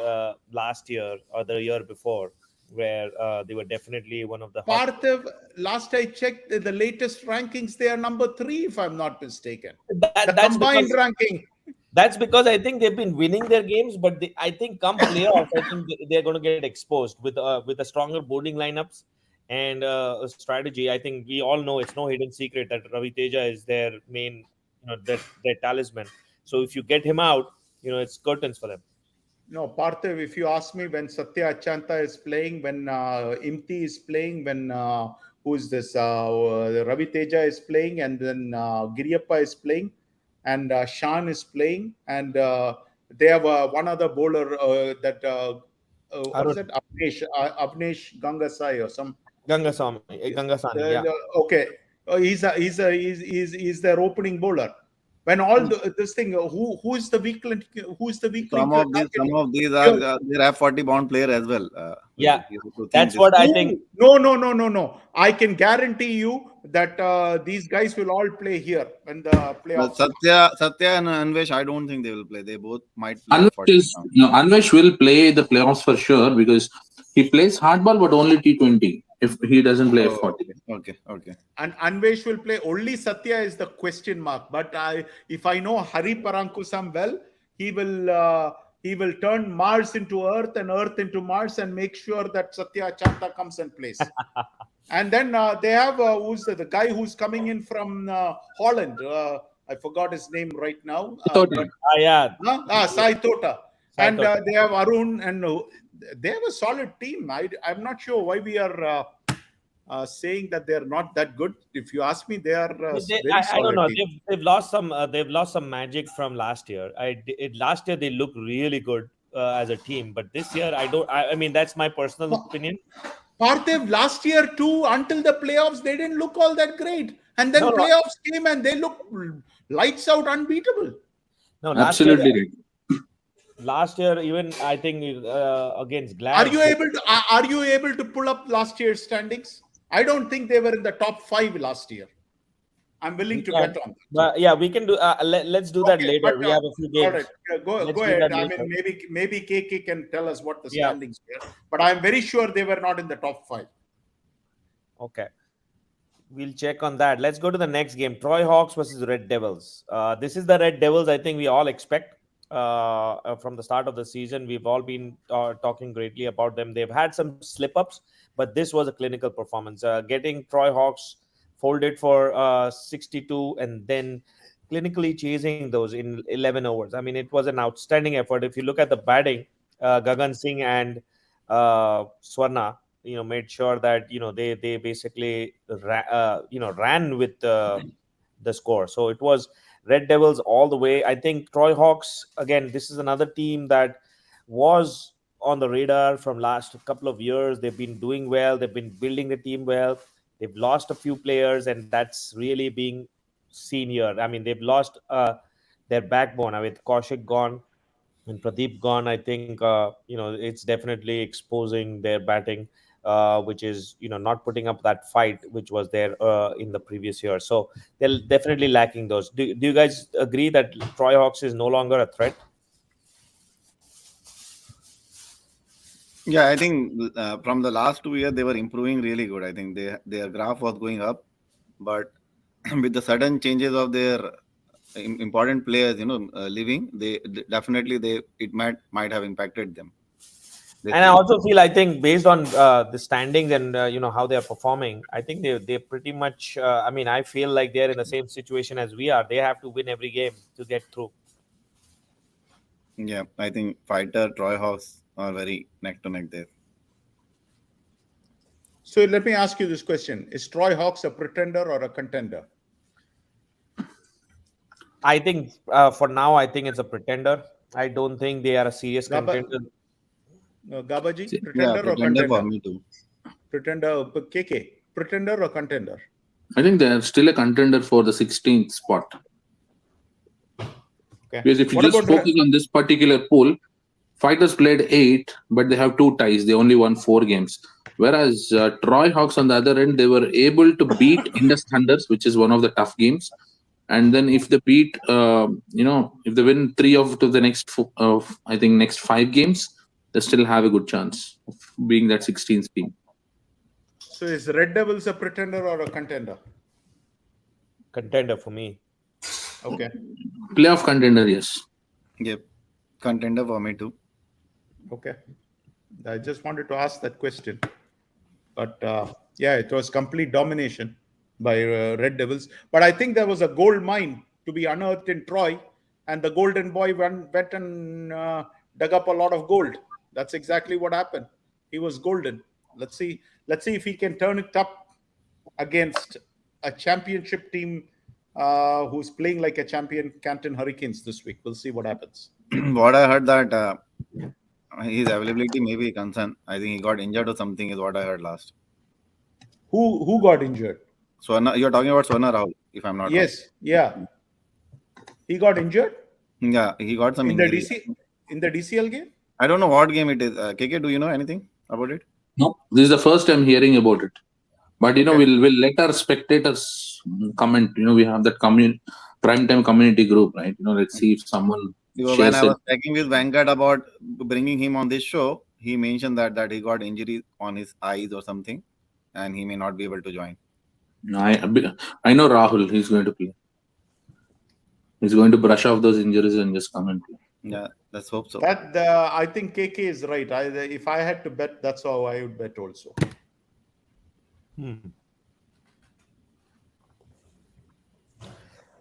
last year or the year before, where they were definitely one of the Parthiv, last I checked the latest rankings, they are number 3, if I'm not mistaken. That's combined ranking. That's because I think they've been winning their games, but I think come playoffs, I think they're going to get exposed with a stronger bowling lineups and a strategy. I think we all know it's no hidden secret that Ravi Teja is their main, their talisman. So if you get him out, it's curtains for them. No, Parthiv, if you ask me, when Satya Achanta is playing, when Imti is playing, when who is this? Ravi Teja is playing, and then Giriyappa is playing, and Shan is playing, and they have one other bowler that what is it? Avnesh Gangasai or some Gangasamy, yeah. Okay, he's their opening bowler. When all this thing, who is the weak link? Who is the weak link? Some of these are their F40 bound player as well. That's what I think. No. I can guarantee you that these guys will all play here when the playoffs. Satya and Anvesh, I don't think they will play. They both might play. Anvesh will play the playoffs for sure, because he plays hardball, but only T20. If he doesn't play F40. Okay. And Anvesh will play. Only Satya is the question mark. But if I know Hari Parankusam well, he will turn Mars into Earth and Earth into Mars and make sure that Satya Achanta comes and plays. And then they have who's the guy who's coming in from Holland. I forgot his name right now. Sai Tota. And they have Arun, and they have a solid team. I'm not sure why we are saying that they're not that good. If you ask me, they are. I don't know. They've lost some magic from last year. Last year they looked really good as a team, but this year I mean, that's my personal opinion. Parthiv, last year too, until the playoffs, they didn't look all that great, and then playoffs came and they looked lights out, unbeatable. No, absolutely. Last year, even I think against Glad. Are you able to pull up last year's standings? I don't think they were in the top 5 last year. I'm willing to bet on that. We can do. Let's do that later. We have a few games. All right, go ahead. I mean, maybe KK can tell us what the standings were, but I'm very sure they were not in the top 5. Okay. We'll check on that. Let's go to the next game. Troy Hawks versus Red Devils. This is the Red Devils I think we all expect from the start of the season. We've all been talking greatly about them. They've had some slip-ups, but this was a clinical performance. Getting Troy Hawks folded for 62 and then clinically chasing those in 11 overs. I mean, it was an outstanding effort. If you look at the batting, Gagan Singh and Swarna, made sure that they basically ran with the score. So it was Red Devils all the way. I think Troy Hawks, again, this is another team that was on the radar from last couple of years. They've been doing well. They've been building the team well. They've lost a few players, and that's really being seen here. I mean, they've lost their backbone. I mean, Kaushik gone and Pradeep gone. I think it's definitely exposing their batting, which is not putting up that fight which was there in the previous year. So they're definitely lacking those. Do you guys agree that Troy Hawks is no longer a threat? Yeah, I think from the last 2 years they were improving really good. I think their graph was going up, but with the sudden changes of their important players, leaving, it might have impacted them. And I also feel, I think, based on the standings and how they are performing, I think they pretty much. I mean, I feel like they're in the same situation as we are. They have to win every game to get through. Yeah, I think Fighter, Troy Hawks are very neck to neck there. So let me ask you this question: is Troy Hawks a pretender or a contender? I think for now, I think it's a pretender. I don't think they are a serious contender. Gabaji, pretender or contender? For me too. Pretender, KK, pretender or contender? I think they are still a contender for the 16th spot. Okay. Because if you just focus on this particular pool, Fighters played 8, but they have 2 ties. They only won 4 games. Whereas Troy Hawks on the other end, they were able to beat Indus Thunders, which is one of the tough games. And then if they beat, if they win 3 of the next, next 5 games, they still have a good chance of being that 16th team. So is Red Devils a pretender or a contender? Contender for me. Okay. Playoff contender, yes. Yep. Contender for me too. Okay. I just wanted to ask that question. But it was complete domination by Red Devils. But I think there was a gold mine to be unearthed in Troy, and the Golden Boy went and dug up a lot of gold. That's exactly what happened. He was golden. Let's see if he can turn it up against a championship team who's playing like a champion, Canton Hurricanes, this week. We'll see what happens. What I heard that his availability may be a concern. I think he got injured or something is what I heard last. Who got injured? Swarna, you're talking about Swarna Rahul, if I'm not wrong. Yeah. He got injured? Yeah, he got some injury. In the DCL game? I don't know what game it is. KK, do you know anything about it? No, this is the first time hearing about it. But we'll let our spectators comment. We have that primetime community group, right? Let's see if someone. When I was checking with Venkat about bringing him on this show, he mentioned that he got injury on his eyes or something, and he may not be able to join. I know Rahul. He's going to play. He's going to brush off those injuries and just come and play. Yeah, let's hope so. I think KK is right. If I had to bet, that's how I would bet also.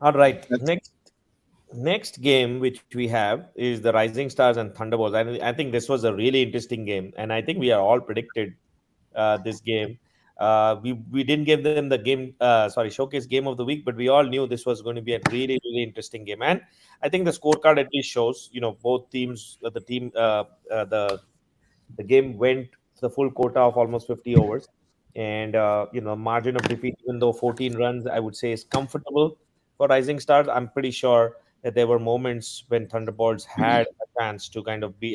All right. Next game which we have is the Rising Stars and Thunderbolts. I think this was a really interesting game, and I think we are all predicted this game. We didn't give them the game, showcase game of the week, but we all knew this was going to be a really, really interesting game. And I think the scorecard at least shows, both teams, the game went the full quota of almost 50 overs. And, margin of defeat, even though 14 runs, I would say is comfortable for Rising Stars. I'm pretty sure that there were moments when Thunderbolts had a chance to kind of be,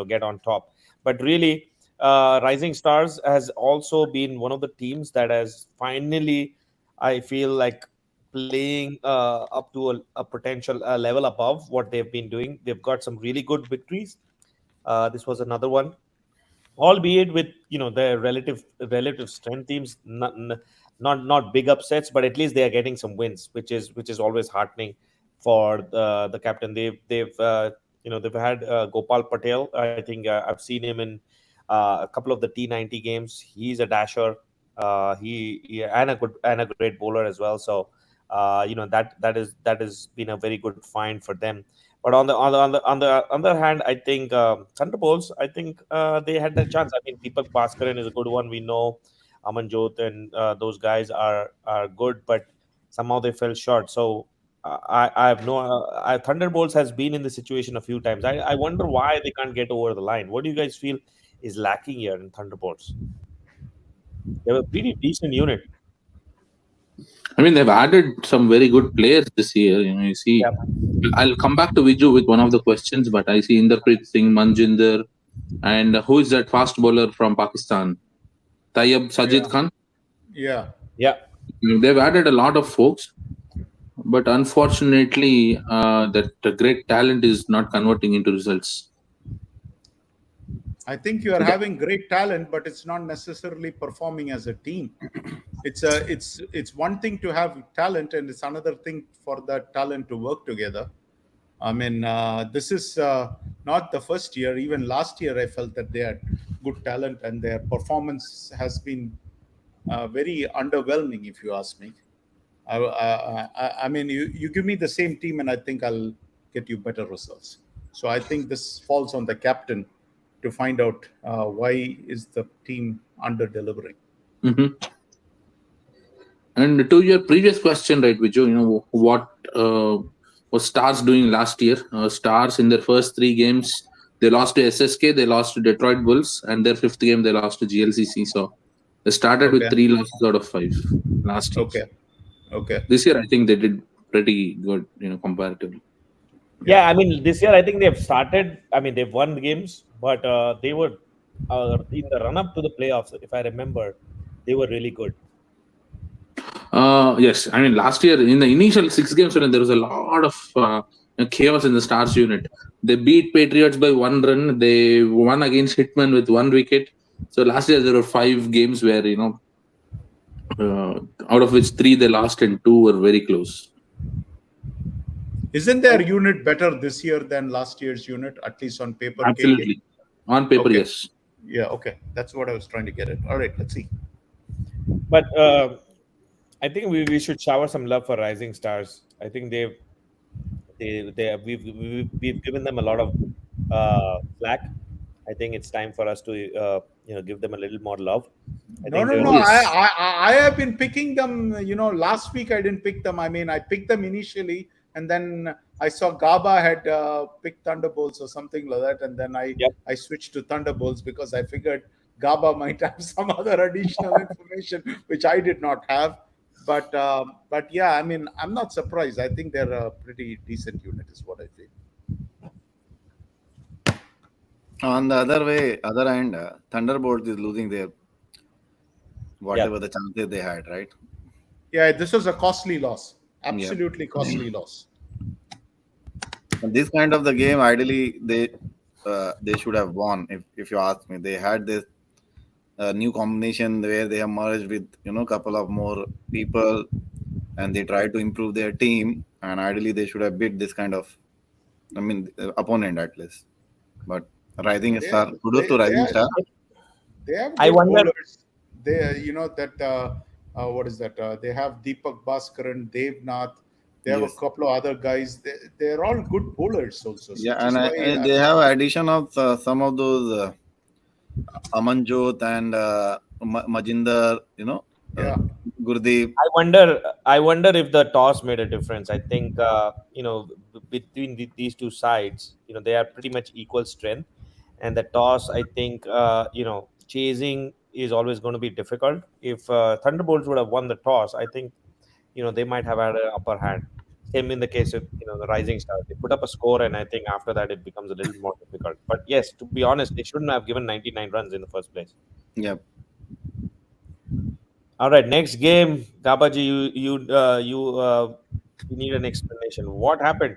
get on top. But really, Rising Stars has also been one of the teams that has finally, I feel like, playing up to a potential level above what they've been doing. They've got some really good victories. This was another one, albeit with their relative strength teams. not big upsets, but at least they are getting some wins, which is always heartening for the captain. They've they've had Gopal Patel. I think I've seen him in a couple of the T90 games. He's a dasher. He and a great bowler as well. So that has been a very good find for them. But on the other hand, I think Thunderbolts. I think they had their chance. I mean, Deepak Bhaskaran is a good one. We know Amanjot and those guys are good, but somehow they fell short. So I have no. Thunderbolts has been in the situation a few times. I wonder why they can't get over the line. What do you guys feel is lacking here in Thunderbolts? They have a pretty decent unit. I mean, they've added some very good players this year. You see, Yeah. I'll come back to Viju with one of the questions, but I see Inderpreet Singh, Manjinder, and who is that fast bowler from Pakistan? Tayyab Sajid Khan. Yeah. They've added a lot of folks, but unfortunately, that great talent is not converting into results. I think you are having great talent, but it's not necessarily performing as a team. It's one thing to have talent, and it's another thing for that talent to work together. I mean, this is not the first year. Even last year, I felt that they had good talent, and their performance has been very underwhelming, if you ask me. I mean, you give me the same team, and I think I'll get you better results. So I think this falls on the captain to find out why is the team under delivering. Mm-hmm. And to your previous question, right, Viju, what was Stars doing last year? Stars in their first 3 games, they lost to SSK, they lost to Detroit Bulls, and their 5th game they lost to GLCC. So they started with 3 losses out of 5 last year. Okay. This year, I think they did pretty good, comparatively. Yeah, I mean, this year I think they've started. I mean, they've won games, but they were in the run-up to the playoffs. If I remember, they were really good. Yes, I mean, last year in the initial 6 games, there was a lot of chaos in the Stars unit. They beat Patriots by 1 run. They won against Hitman with 1 wicket. So last year there were 5 games where out of which 3 they lost and 2 were very close. Isn't their unit better this year than last year's unit, at least on paper? Absolutely. On paper, Okay. yes. Yeah, okay. That's what I was trying to get at. All right, let's see. But I think we should shower some love for Rising Stars. I think we've given them a lot of slack. I think it's time for us to give them a little more love. No. I have been picking them. Last week I didn't pick them. I mean, I picked them initially, and then I saw Gaba had picked Thunderbolts or something like that, and then I switched to Thunderbolts because I figured Gaba might have some other additional information which I did not have. But yeah, I mean, I'm not surprised. I think they're a pretty decent unit, is what I think. On the other end, Thunderbolts is losing their whatever the chances they had, right? Yeah, this was a costly loss. Absolutely costly loss. And this kind of the game, ideally, they should have won. If you ask me, they had this new combination where they have merged with couple of more people, and they try to improve their team. And ideally, they should have beat this kind of, opponent at least. But Rising Star, kudos to Rising Star. They have I wonder. bowlers. They, what is that? They have Deepak Bhaskaran, Devnath. They have a couple of other guys. They're all good bowlers also. So and they have addition of some of those Amanjot and Majinder, Gurdeep. I wonder if the toss made a difference. I think between these two sides, they are pretty much equal strength, and the toss, I think, chasing is always going to be difficult. If Thunderbolts would have won the toss, I think they might have had an upper hand. Same in the case of the Rising Stars. They put up a score, and I think after that it becomes a little more difficult. But yes, to be honest, they shouldn't have given 99 runs in the first place. Yep. All right, next game, Gabaji, you need an explanation. What happened?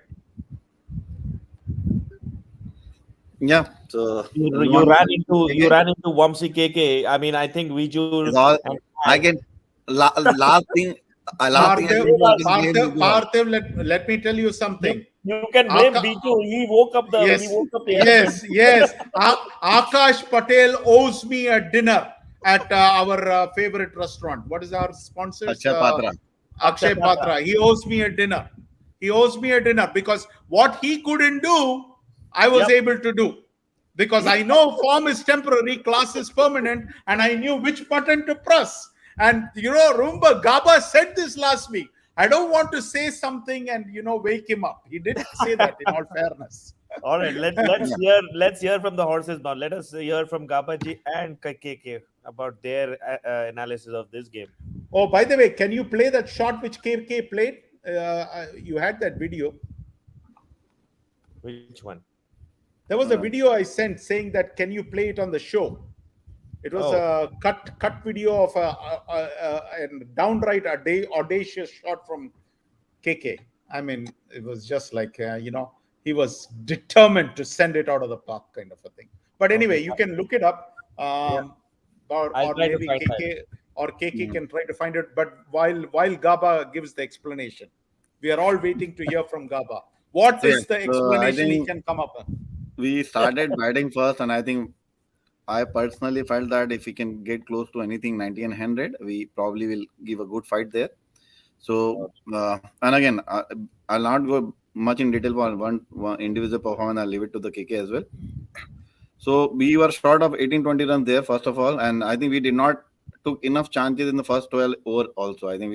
Yeah. So you ran into Vamsi KK. I mean, I think Viju. last thing. Parthiv, let me tell you something. You can blame Aka- B2. He woke up the Yes. Akash Patel owes me a dinner at our favorite restaurant. What is our sponsor? Akshay Patra. Akshay Patra. He owes me a dinner. Because what he couldn't do, I was able to do. Because I know form is temporary, class is permanent, and I knew which button to press. And remember, Gaba said this last week. I don't want to say something and wake him up. He didn't say that, in all fairness. All right, let's hear from the horses now. Let us hear from Gabaji and KK about their analysis of this game. Oh, by the way, can you play that shot which KK played? You had that video. Which one? There was a video I sent saying that can you play it on the show? It was a cut video of a downright audacious shot from KK. I mean, it was just like he was determined to send it out of the park, kind of a thing. But anyway, you can look it up, or maybe KK can try to find it. But while Gaba gives the explanation, we are all waiting to hear from Gaba. What is the explanation he can come up with? We started batting first, and I think I personally felt that if we can get close to anything 90 and 100, we probably will give a good fight there. So, and again, I'll not go much in detail for one individual performance. I'll leave it to the KK as well. So we were short of 18-20 runs there, first of all, and I think we did not took enough chances in the first 12 over also. I think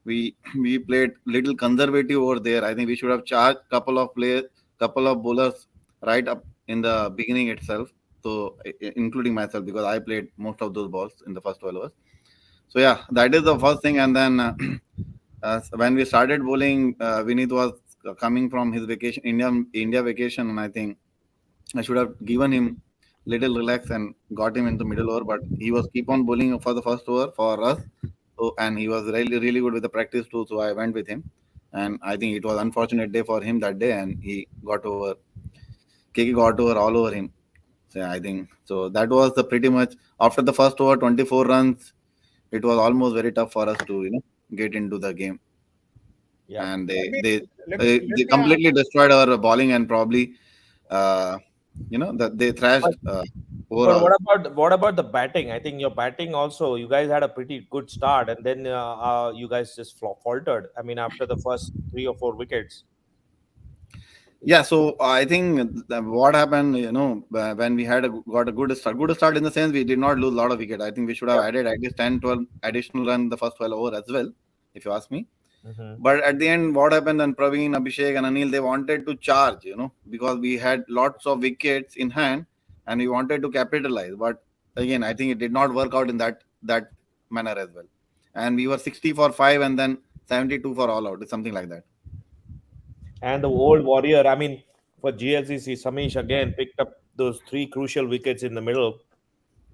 we played little conservative over there. I think we should have charged couple of bowlers right up in the beginning itself. So including myself, because I played most of those balls in the first 12 overs. So yeah, that is the first thing. And then when we started bowling, Vineet was coming from his vacation, India vacation, and I think I should have given him little relax and got him into middle over, but he was keep on bowling for the first over for us. So, and he was really good with the practice too. So I went with him, and I think it was unfortunate day for him that day, and KK got over all over him. So I think so. That was the pretty much after the first over, 24 runs. It was almost very tough for us to get into the game. Yeah. And they completely destroyed our bowling, and probably that they thrashed overall. But what about the batting? I think your batting also, you guys had a pretty good start, and then you guys just faltered. I mean, after the first 3 or 4 wickets. Yeah, so I think what happened, when we got a good start in the sense we did not lose a lot of wickets. I think we should have added at least 10, 12 additional runs in the first 12 over as well, if you ask me. Mm-hmm. But at the end, what happened, and Praveen, Abhishek and Anil, they wanted to charge, because we had lots of wickets in hand and we wanted to capitalize. But again, I think it did not work out in that manner as well. And we were 60 for 5 and then 72 for all out, something like that. And the old warrior, I mean, for GLCC, Samish again picked up those 3 crucial wickets in the middle.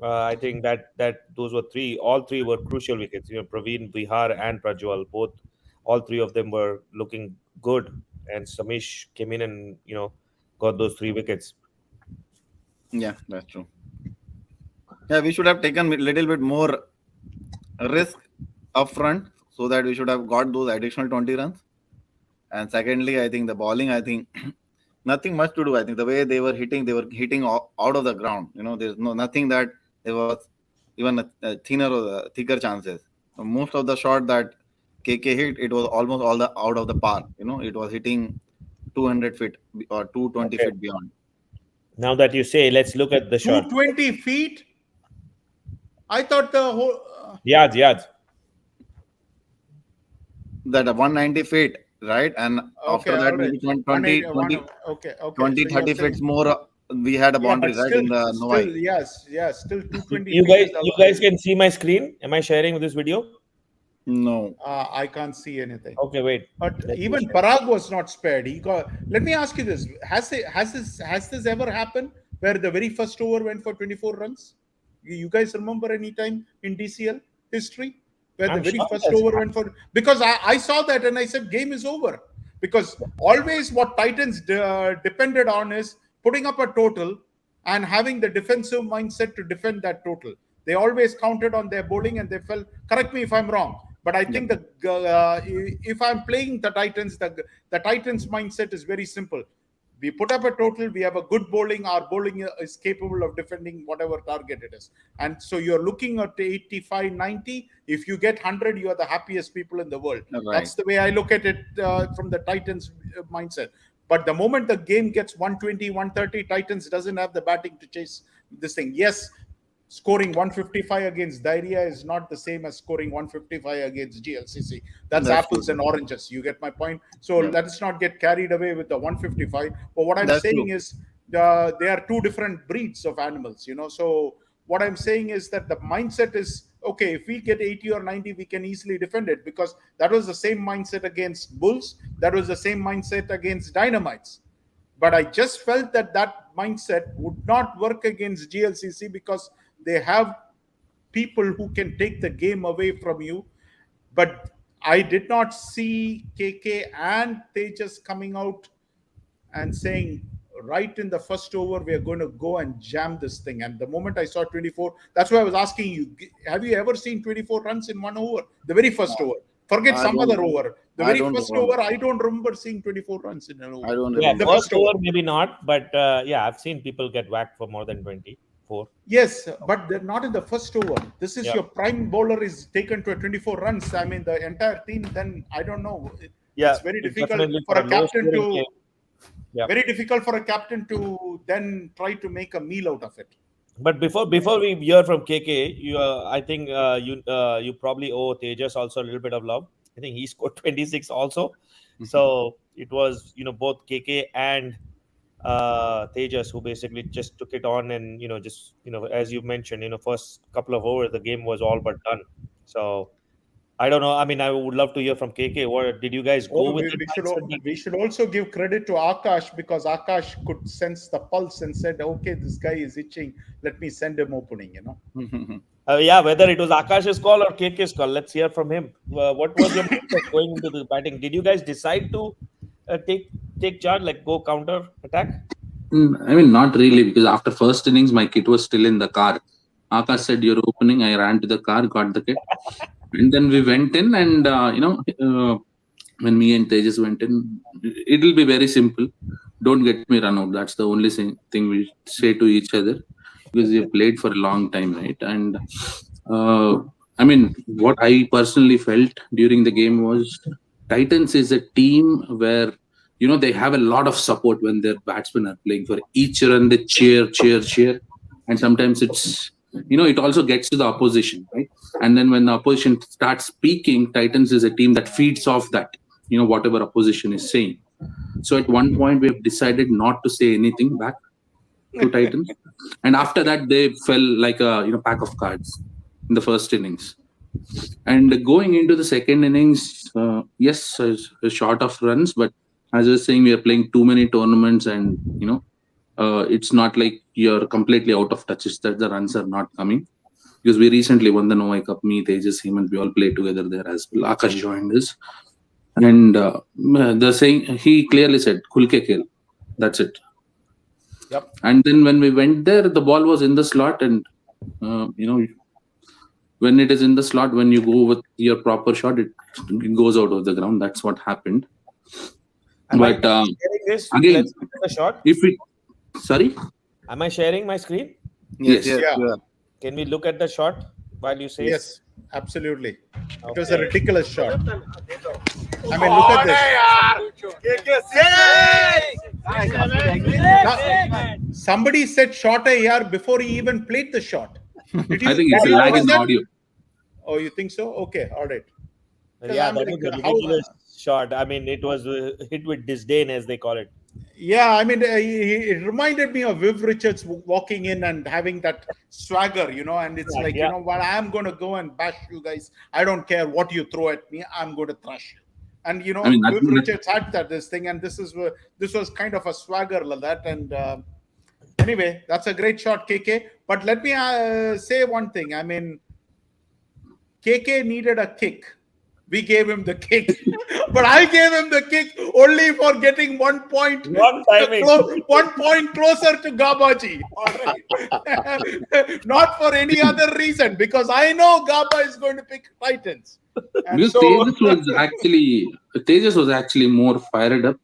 I think that those were all three were crucial wickets. Praveen, Bihar, and Prajwal, all 3 of them were looking good. And Samish came in and, got those 3 wickets. Yeah, that's true. Yeah, we should have taken a little bit more risk up front so that we should have got those additional 20 runs. And secondly, I think the bowling, nothing much to do. I think the way they were hitting out of the ground. There's nothing that there was even a thinner or thicker chances. Most of the shot that KK hit, it was almost all out of the park. It was hitting 200 feet or 220 feet beyond. Now that you say, let's look at the shot. 220 feet? I thought the whole... Yards. That 190 feet. Right, and after that, maybe 20, 30 feet more, we had a boundary, right? In the Novai. Yes, still 220. You guys can see my screen. Am I sharing this video? No, I can't see anything. Okay, wait. But even Parag was not spared. Let me ask you this: Has this ever happened where the very first over went for 24 runs? You guys remember any time in DCL history? Where the very first over went for, because I saw that and I said game is over, because always what Titans depended on is putting up a total and having the defensive mindset to defend that total. They always counted on their bowling, and they felt. Correct me if I'm wrong, but I think if I'm playing the Titans, the Titans mindset is very simple. We put up a total. We have a good bowling. Our bowling is capable of defending whatever target it is. And so you're looking at 85, 90. If you get 100, you are the happiest people in the world. Right. That's the way I look at it from the Titans mindset. But the moment the game gets 120, 130, Titans doesn't have the batting to chase this thing. Yes, scoring 155 against Daria is not the same as scoring 155 against GLCC. That's apples and oranges. You get my point? So let's not get carried away with the 155. But what I'm saying is they are two different breeds of animals, So what I'm saying is that the mindset is, okay, if we get 80 or 90, we can easily defend it, because that was the same mindset against Bulls. That was the same mindset against Dynamites. But I just felt that mindset would not work against GLCC, because they have people who can take the game away from you. But I did not see KK and Tejas coming out and saying, right in the first over, we are going to go and jam this thing. And the moment I saw 24, that's why I was asking you, have you ever seen 24 runs in one over? The very first over. Forget some other over. The very first over, I don't remember seeing 24 runs in an over. I don't Yeah, remember. first over maybe not, but I've seen people get whacked for more than 24. Yes, but they're not in the first over. This is your prime bowler is taken to a 24 runs. I mean, the entire team, then I don't know. It's very difficult for a captain to... Very difficult for a captain to then try to make a meal out of it. But before we hear from KK, I think you probably owe Tejas also a little bit of love. I think he scored 26 also. So it was both KK and Tejas who basically just took it on, and just as you mentioned, first couple of overs the game was all but done. So I don't know. I mean, I would love to hear from KK. What did you guys go with? We should also give credit to Akash, because Akash could sense the pulse and said, okay, this guy is itching. Let me send him opening, Whether it was Akash's call or KK's call, let's hear from him. What was your mindset going into the batting? Did you guys decide to take charge, like go counter attack? I mean, not really, because after first innings, my kit was still in the car. Akash said, "You're opening." I ran to the car, got the kit. And then we went in, and when me and Tejas went in, it'll be very simple. Don't get me run out. That's the only thing we say to each other, because we have played for a long time, right? And I mean, what I personally felt during the game was Titans is a team where they have a lot of support when their batsmen are playing. For each run, they cheer, and sometimes it's it also gets to the opposition, right? And then when the opposition starts speaking, Titans is a team that feeds off that, whatever opposition is saying. So at one point, we have decided not to say anything back to Titans. And after that, they fell like a pack of cards in the first innings. And going into the second innings, yes, a short of runs, but as I was saying, we are playing too many tournaments, and it's not like you're completely out of touch. It's that the runs are not coming, because we recently won the Noai Cup. Me, Tejas, Hemant, we all played together there as well. Akash joined us, and the saying, he clearly said, "Khul ke khel." That's it. Yep. And then when we went there, the ball was in the slot, and when it is in the slot, when you go with your proper shot, it goes out of the ground. That's what happened. Am but I sharing this? again, Let's look at the shot. Sorry? Am I sharing my screen? Yes. Can we look at the shot while you say? Yes, absolutely. It was a ridiculous shot. I mean, look at this. Somebody said shot a yard before he even played the shot. I think it's a lag in the audio. Oh, you think so? Okay, all right. Yeah, that was a ridiculous shot. I mean, it was hit with disdain, as they call it. Yeah, I mean, it reminded me of Viv Richards walking in and having that swagger, and it's well, I'm going to go and bash you guys. I don't care what you throw at me. I'm going to thrash you. And, Viv Richards had this thing, and this was kind of a swagger like that. And anyway, that's a great shot, KK. But let me say one thing. I mean, KK needed a kick we gave him the kick. But I gave him the kick only for getting 1 point. Wrong timing. 1 point closer to Gabaji. All right. Not for any other reason, because I know Gaba is going to pick Titans. And Because so, Tejas was actually more fired up.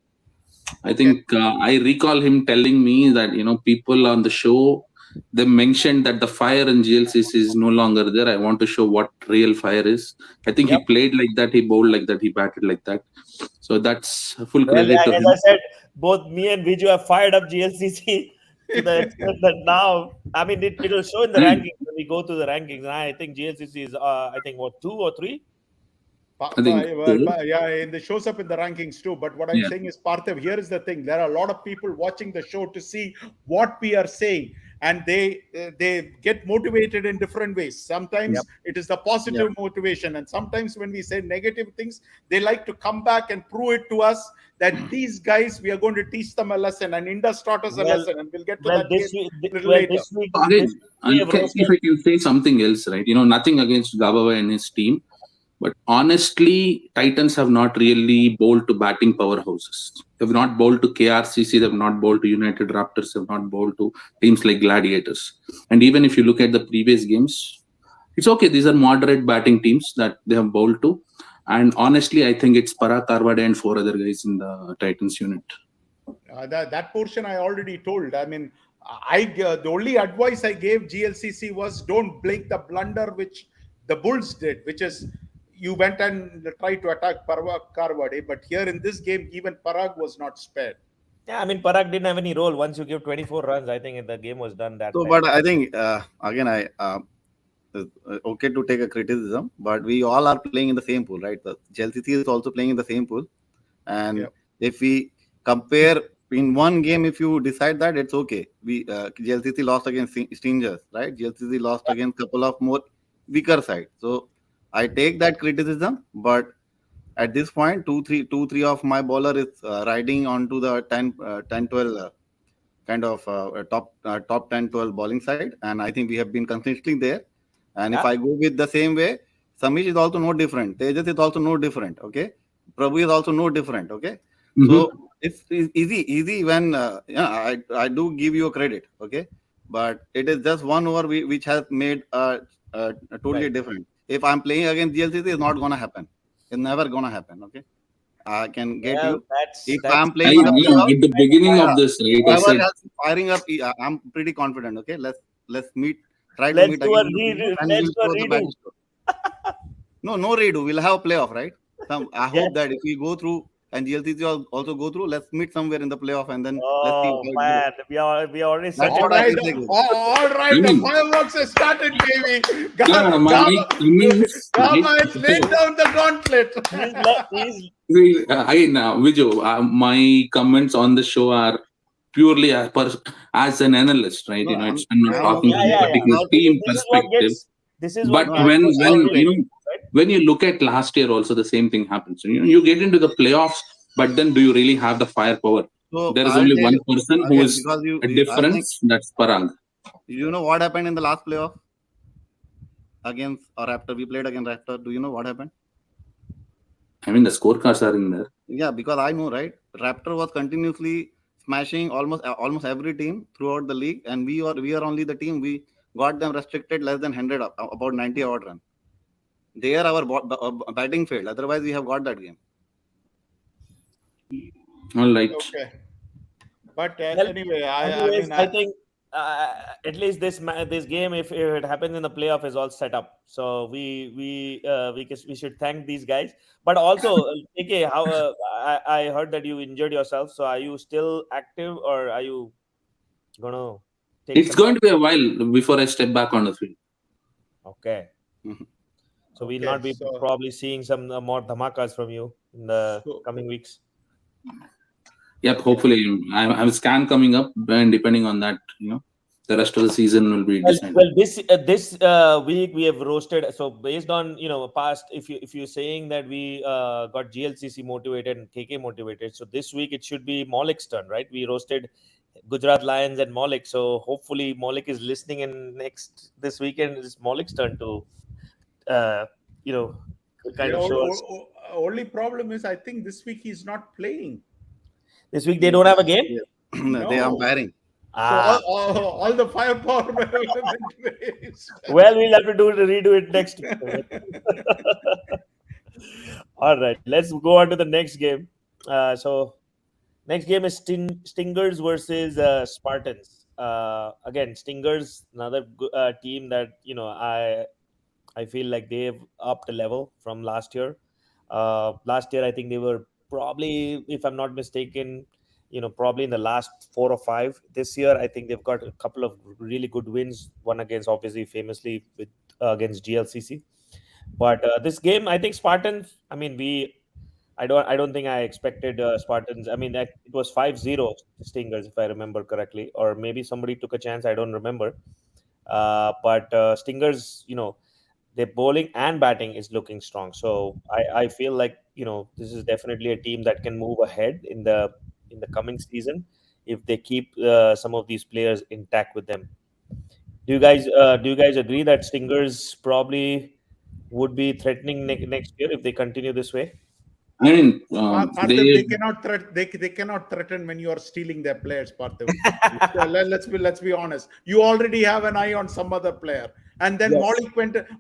I think I recall him telling me that, people on the show, they mentioned that the fire in GLCC is no longer there. I want to show what real fire is. I think he played like that, he bowled like that, he batted like that. So that's full credit to him. As I said, both me and Viju have fired up GLCC to the extent that now, I mean, it will show in the rankings when we go to the rankings. And I think GLCC is, I think, what, 2 or 3? it shows up in the rankings too. But what I'm saying is, Parthiv, here is the thing. There are a lot of people watching the show to see what we are saying. And they get motivated in different ways. Sometimes it is the positive motivation. And sometimes when we say negative things, they like to come back and prove it to us that these guys, we are going to teach them a lesson. And Indus taught us a lesson. And we'll get to that little later. If I can say something else, right? Nothing against Gabava and his team. But honestly, Titans have not really bowled to batting powerhouses. They have not bowled to KRCC, they have not bowled to United Raptors, they have not bowled to teams like Gladiators. And even if you look at the previous games, it's okay. These are moderate batting teams that they have bowled to. And honestly, I think it's Parag, Karwade and 4 other guys in the Titans unit. That portion I already told. I mean, the only advice I gave GLCC was don't blink the blunder which the Bulls did, which is you went and tried to attack Parag Karwade, but here in this game, even Parag was not spared. Yeah, I mean, Parag didn't have any role. Once you give 24 runs, I think the game was done that time. But I think, again, okay to take a criticism, but we all are playing in the same pool, right? The GLCC is also playing in the same pool. And if we compare in one game, if you decide that, it's okay. GLCC lost against Stingers, right? GLCC lost against a couple of more weaker sides. So I take that criticism, but at this point, 2-3 of my bowler is riding onto the 10-12 kind of top 10-12 bowling side, and I think we have been consistently there. And if I go with the same way, Samish is also no different. Tejas is also no different. Okay, Prabhu is also no different. Okay, so it's easy when I do give you a credit. Okay, but it is just one over which has made totally different. If I'm playing against GLCC, it's not going to happen. It's never going to happen. Okay. I can get you. If I'm playing at the beginning of this, right? I said, firing up, I'm pretty confident. Okay. Let's meet. Let's do a redo. No redo. We'll have a playoff, right? I hope that if we go through and GLCC also go through, let's meet somewhere in the playoff and then let's see. Man, we are already set. All right, the fireworks have started, baby. Gama has laid down the gauntlet. Viju, my comments on the show are purely as an analyst, right? I'm not talking from a particular team perspective. But when you look at last year, also the same thing happens. You get into the playoffs, but then do you really have the firepower? So there is only one person who is a difference. That's Parag. You know what happened in the last playoff against a Raptor? We played against Raptor. Do you know what happened? I mean, the scorecards are in there. Yeah, because I know, right? Raptor was continuously smashing almost every team throughout the league, and we are only the team. We got them restricted less than 100, about 90 odd run. There our batting failed. Otherwise, we have got that game. All right. Okay. But anyway, I think at least this game, if it happens in the playoff, is all set up. So we should thank these guys. But also, AK, how I heard that you injured yourself. So are you still active, or are you gonna? It's going to be a while before I step back on the field. Okay. So we'll not be probably seeing some more dhamakas from you in the coming weeks. Yep, hopefully. I have a scan coming up, and depending on that, the rest of the season will be decided. Well, this week we have roasted. So based on past, if you're saying that we got GLCC motivated and KK motivated, so this week it should be Maulik's turn, right? We roasted Gujarat Lions and Maulik. So hopefully Maulik is listening, and this weekend is Maulik's turn to It kind of shows. Only problem is, I think this week he's not playing. This week they don't have a game? No. They are umpiring. So all the firepower went waste. Well, we'll have to redo it next week. All right, let's go on to the next game. So next game is Stingers versus Spartans. Again, Stingers, another team that I feel like they've upped the level from last year. Last year, I think they were probably, if I'm not mistaken, probably in the last 4 or 5. This year, I think they've got a couple of really good wins. One against, obviously, famously with against GLCC. But this game, I think Spartans. I mean, I don't think I expected Spartans. I mean, it was 5-0 Stingers, if I remember correctly, or maybe somebody took a chance. I don't remember. But Stingers, their bowling and batting is looking strong. So I feel like this is definitely a team that can move ahead in the coming season if they keep some of these players intact with them. Do you guys agree that Stingers probably would be threatening next year if they continue this way? I mean, they cannot they cannot threaten when you are stealing their players, Parthiv. let's be honest. You already have an eye on some other player, and then yes.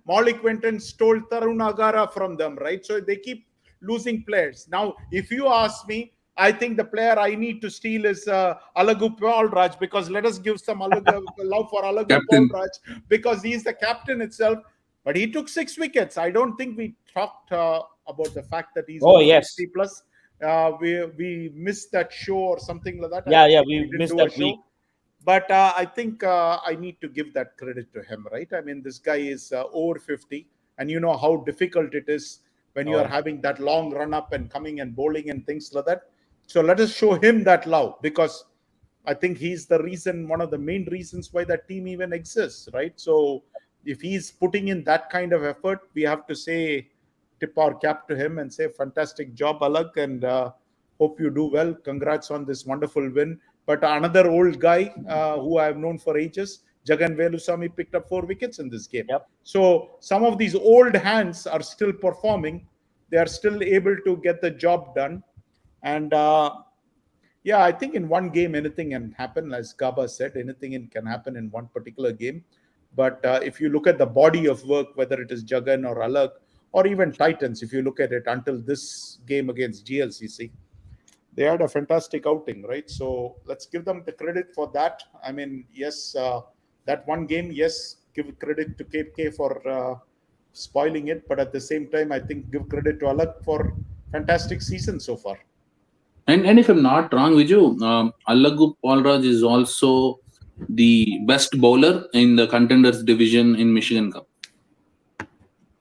Molly Quentin stole Tarun Agara from them, right? So they keep losing players. Now, if you ask me, I think the player I need to steal is Alagu Paulraj, because let us give some love for Alagu Paulraj, because he's the captain itself. But he took 6 wickets. I don't think we talked about the fact that he's 60 plus. We missed that show or something like that. Yeah, we missed that week. But I think I need to give that credit to him, right? I mean, this guy is over 50, and you know how difficult it is when you are having that long run up and coming and bowling and things like that. So let us show him that love, because I think he's the reason, one of the main reasons why that team even exists, right? So if he's putting in that kind of effort, we have to tip our cap to him and say, fantastic job, Alag, and hope you do well. Congrats on this wonderful win. But another old guy who I've known for ages, Jagan Velusamy, picked up 4 wickets in this game. Yep. So some of these old hands are still performing. They are still able to get the job done. And I think in one game, anything can happen. As Gaba said, anything can happen in one particular game. But if you look at the body of work, whether it is Jagan or Alag, or even Titans, if you look at it until this game against GLCC, they had a fantastic outing, right? So let's give them the credit for that. I mean, yes, that one game, yes, give credit to KK for spoiling it. But at the same time, I think give credit to Alag for fantastic season so far. And if I'm not wrong, Viju, Alagu Paulraj is also the best bowler in the contenders division in Michigan Cup.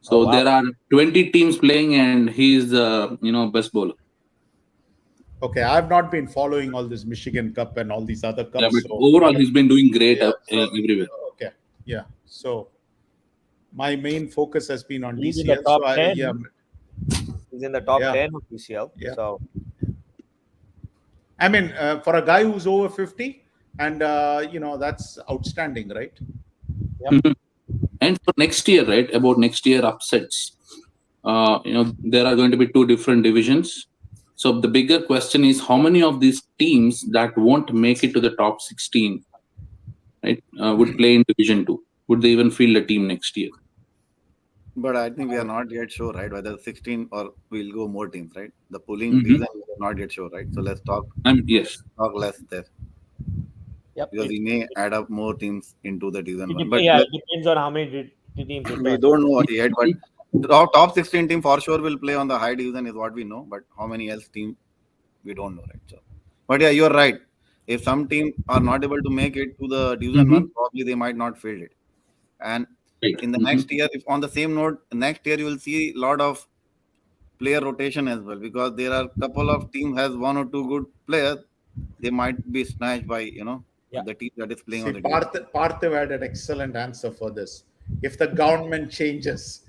So there are 20 teams playing, and he is the best bowler. Okay, I've not been following all this Michigan Cup and all these other cups. Yeah, but overall, he's been doing great everywhere. Okay, yeah. So my main focus has been on he's DCL. In the top 10. Yeah. He's in the top 10 of DCL. Yeah. So I mean, for a guy who's over 50, and that's outstanding, right? Yep. Mm-hmm. And for next year, right? About next year upsets, there are going to be 2 different divisions. So the bigger question is, how many of these teams that won't make it to the top 16, right, would play in Division 2? Would they even field a team next year? But I think we are not yet sure, right? Whether 16 or we'll go more teams, right? The pooling reason we are not yet sure, right? So let's talk. Yes. Talk less there. Yep. Because we may add up more teams into the Division 1. But it depends on how many teams. We don't know yet, but top 16 team for sure will play on the high division is what we know. But how many else team we don't know, right? So, but yeah, you're right. If some team are not able to make it to the Division 1, probably they might not field it. And in the next year, if on the same note, next year you will see a lot of player rotation as well, because there are a couple of teams has 1 or 2 good players. They might be snatched by the team that is playing on the Parthiv had an excellent answer for this. If the government changes,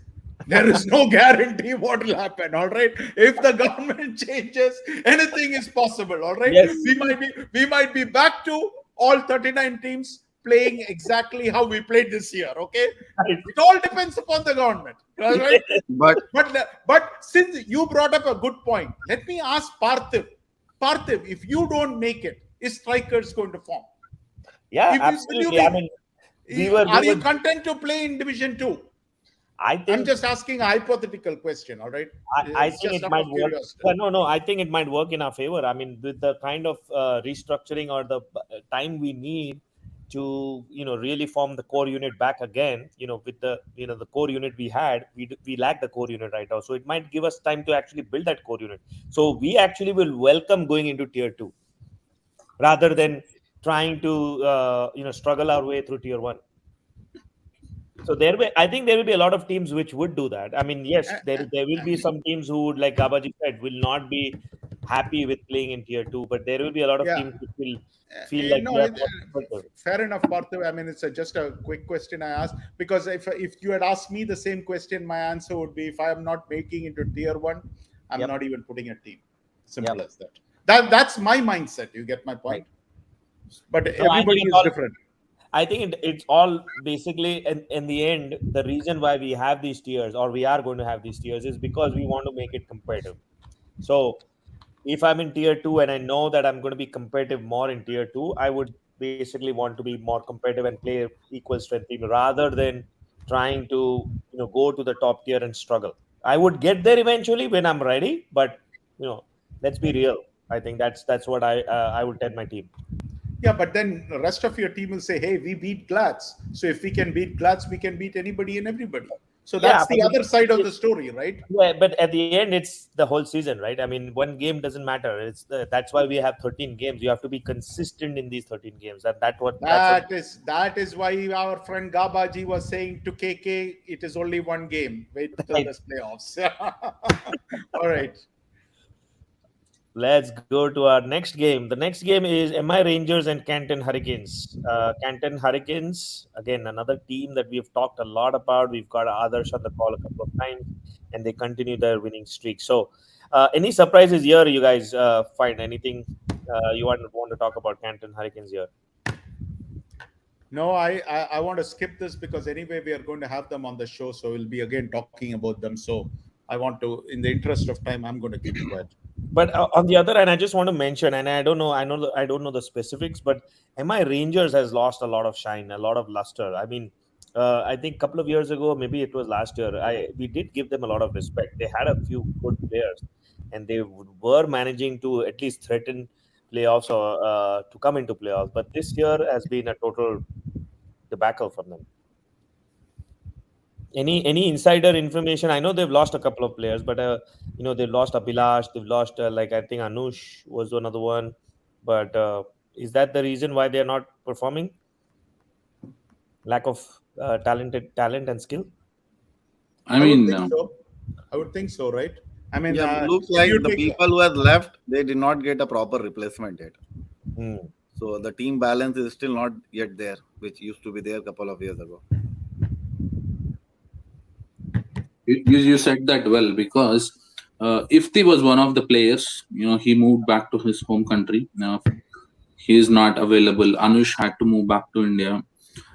there is no guarantee what will happen. All right. If the government changes, anything is possible. All right. Yes. We might be back to all 39 teams playing exactly how we played this year. Okay, it all depends upon the government, right? But since you brought up a good point, let me ask Parthiv. Parthiv, if you don't make it, is strikers going to form? Yeah, If absolutely. You I mean, are you content to play in Division 2? I'm just asking a hypothetical question, all right? I think it might work. No, I think it might work in our favor. I mean, with the kind of restructuring or the time we need to, really form the core unit back again, with the, the core unit we had, we lack the core unit right now. So it might give us time to actually build that core unit. So we actually will welcome going into tier 2 rather than trying to, struggle our way through tier 1. So I think there will be a lot of teams which would do that. I mean, yes, there will be some teams who would, like Gabaji said, will not be happy with playing in tier 2, but there will be a lot of teams which will feel like fair enough, Parthiv. I mean, it's just a quick question I asked, because if you had asked me the same question, my answer would be, if I am not making into tier 1, I'm not even putting a team. Simple as that. That's my mindset. You get my point? But everybody is different. I think it's all basically in the end, the reason why we have these tiers, or we are going to have these tiers, is because we want to make it competitive. So if I'm in tier 2 and I know that I'm going to be competitive more in tier 2, I would basically want to be more competitive and play equal strength team rather than trying to go to the top tier and struggle. I would get there eventually when I'm ready, but let's be real. I think that's what I would tell my team. Yeah, but then the rest of your team will say, hey, we beat Glatz. So if we can beat Glatz, we can beat anybody and everybody. So that's the other side of the story, right? Yeah, but at the end, it's the whole season, right? I mean, one game doesn't matter. That's why we have 13 games. You have to be consistent in these 13 games. And that is why our friend Gabaji was saying to KK, it is only one game. Wait till the playoffs. All right. Let's go to our next game. The next game is MI Rangers and Canton Hurricanes. Canton Hurricanes, again, another team that we've talked a lot about. We've got Adarsh on the call a couple of times, and they continue their winning streak. So, any surprises here, you guys find? Anything you want to talk about Canton Hurricanes here? No, I want to skip this because anyway, we are going to have them on the show. So we'll be again talking about them. So I want to, in the interest of time, I'm going to keep quiet. But on the other hand, I just want to mention, and I don't know the specifics, but MI Rangers has lost a lot of shine, a lot of luster. I mean, I think a couple of years ago, maybe it was last year, we did give them a lot of respect. They had a few good players, and they were managing to at least threaten playoffs or to come into playoffs. But this year has been a total debacle for them. Any insider information? I know they've lost a couple of players, but they've lost Abhilash, they've lost I think Anush was another one. But is that the reason why they're not performing? Lack of talent and skill? I would think so, right? I mean, looks like the people who have left, they did not get a proper replacement yet. So the team balance is still not yet there, which used to be there a couple of years ago. You said that well, because Ifti was one of the players. He moved back to his home country. He is not available. Anush had to move back to India,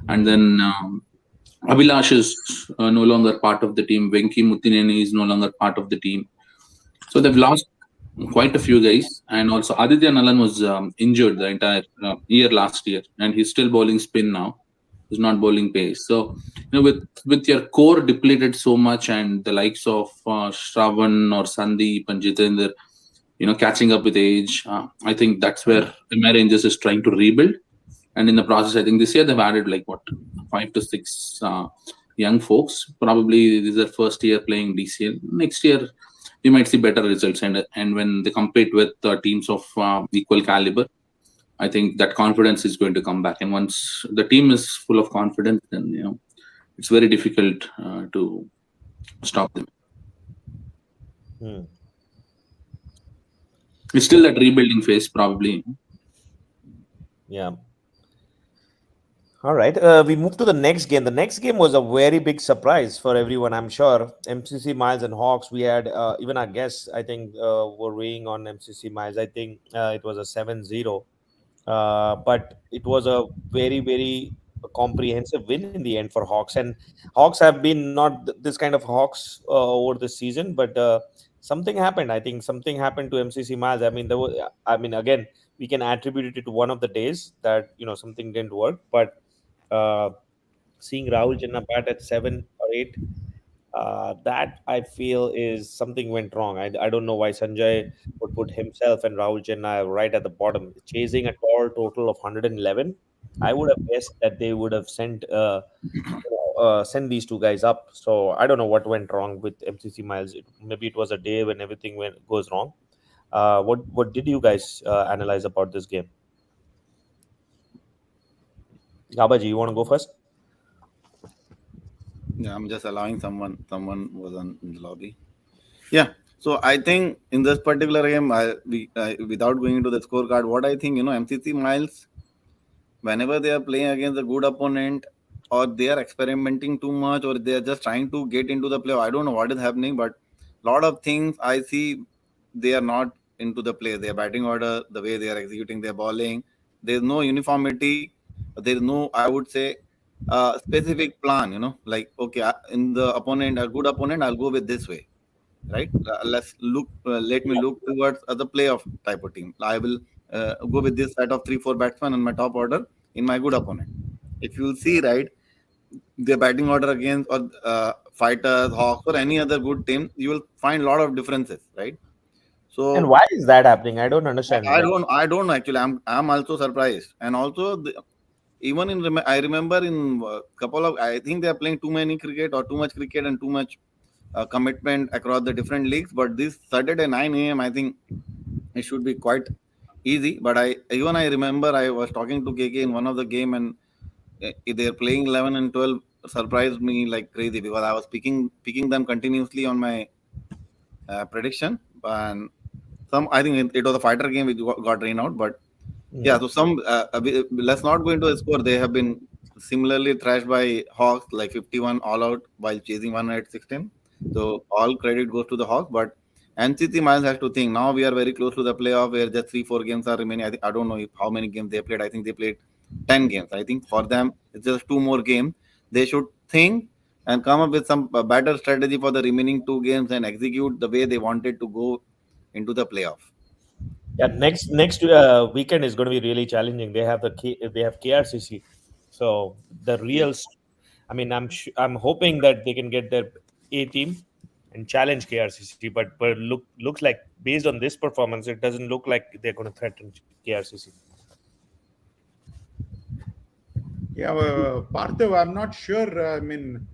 and then Abhilash is no longer part of the team. Venki Mutineni is no longer part of the team. So they've lost quite a few guys, and also Aditya Nalan was injured the entire year last year, and he's still bowling spin now. He's not bowling pace. So, with your core depleted so much, and the likes of Shravan or Sandeep and Jitendra, catching up with age, I think that's where MI Rangers is trying to rebuild. And in the process, I think this year they've added 5 to 6 young folks. Probably this is their first year playing DCL. Next year, you might see better results. And when they compete with teams of equal caliber, I think that confidence is going to come back. And once the team is full of confidence, then it's very difficult to stop them. It's still that rebuilding phase, probably. Yeah. All right. We move to the next game. The next game was a very big surprise for everyone, I'm sure. MCC Miles and Hawks. We had even our guests, I think, were weighing on MCC Miles. I think it was a 7-0. But it was a very, very comprehensive win in the end for Hawks. And Hawks have been not this kind of Hawks over the season, but something happened. I think something happened to MCC Miles. I mean, again, we can attribute it to one of the days that something didn't work. But seeing Rahul Jinnah bat at 7 or 8, that I feel is something went wrong. I don't know why Sanjay would put himself and Rahul Jinnah right at the bottom, chasing a total of 111. I would have guessed that they would have sent these two guys up. So I don't know what went wrong with MCC Miles. Maybe it was a day when everything goes wrong. What did you guys analyze about this game? Gabaji, you want to go first? Yeah, I'm just allowing someone was in the lobby. Yeah. So I think in this particular game, without going into the scorecard, what I think, MCC Miles, whenever they are playing against a good opponent, or they are experimenting too much, or they are just trying to get into the play, I don't know what is happening, but a lot of things I see, they are not into the play. Their batting order, the way they are executing their bowling, there's no uniformity. There's no, I would say, specific plan. Like, okay, in the opponent, a good opponent, I'll go with this way, right? Let's look. Let me look towards the playoff type of team. I will go with this set of 3-4 batsmen in my top order in my good opponent. If you'll see, right, the batting order against or Fighters, Hawks, or any other good team, you will find a lot of differences, right? So, and why is that happening? I don't understand. I don't know actually. I'm also surprised, and also even I remember in a couple of, I think they are playing too many cricket or too much cricket and too much commitment across the different leagues. But this Saturday 9 a.m. I think it should be quite easy. But I remember I was talking to KK in one of the game, and they're playing 11 and 12 surprised me like crazy, because I was picking them continuously on my prediction. And I think it was a fighter game which got rained out, but yeah. So let's not go into the score. They have been similarly thrashed by Hawks, like 51 all out while chasing 116. So all credit goes to the Hawks, but MCC Miles has to think now we are very close to the playoff where just 3-4 games are remaining. I don't know how many games they played. I think they played 10 games. I think for them it's just 2 more games. They should think and come up with some better strategy for the remaining 2 games and execute the way they wanted to go into the playoff. Yeah, next weekend is going to be really challenging. They have KRCC, so the real. I mean, I'm hoping that they can get their A team and challenge KRCC, but looks like based on this performance, it doesn't look like they're going to threaten KRCC. Yeah, Parthav, I'm not sure. I mean,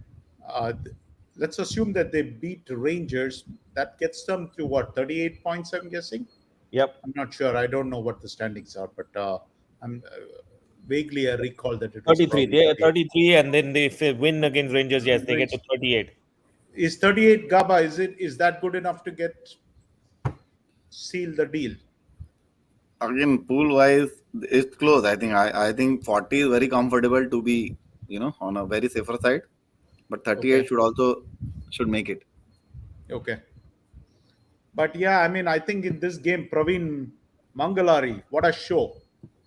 let's assume that they beat Rangers. That gets them to what, 38 points, I'm guessing? Yep. I'm not sure. I don't know what the standings are, but I'm vaguely I recall that it was 33. They are 33, and then if they win against Rangers, yes, they get to 38. Is 38 Gaba? Is that good enough to seal the deal? Again, pool wise, it's close. I think 40 is very comfortable to be, on a very safer side, but 38 should make it. Okay. But yeah, I mean, I think in this game, Praveen Mangalari, what a show.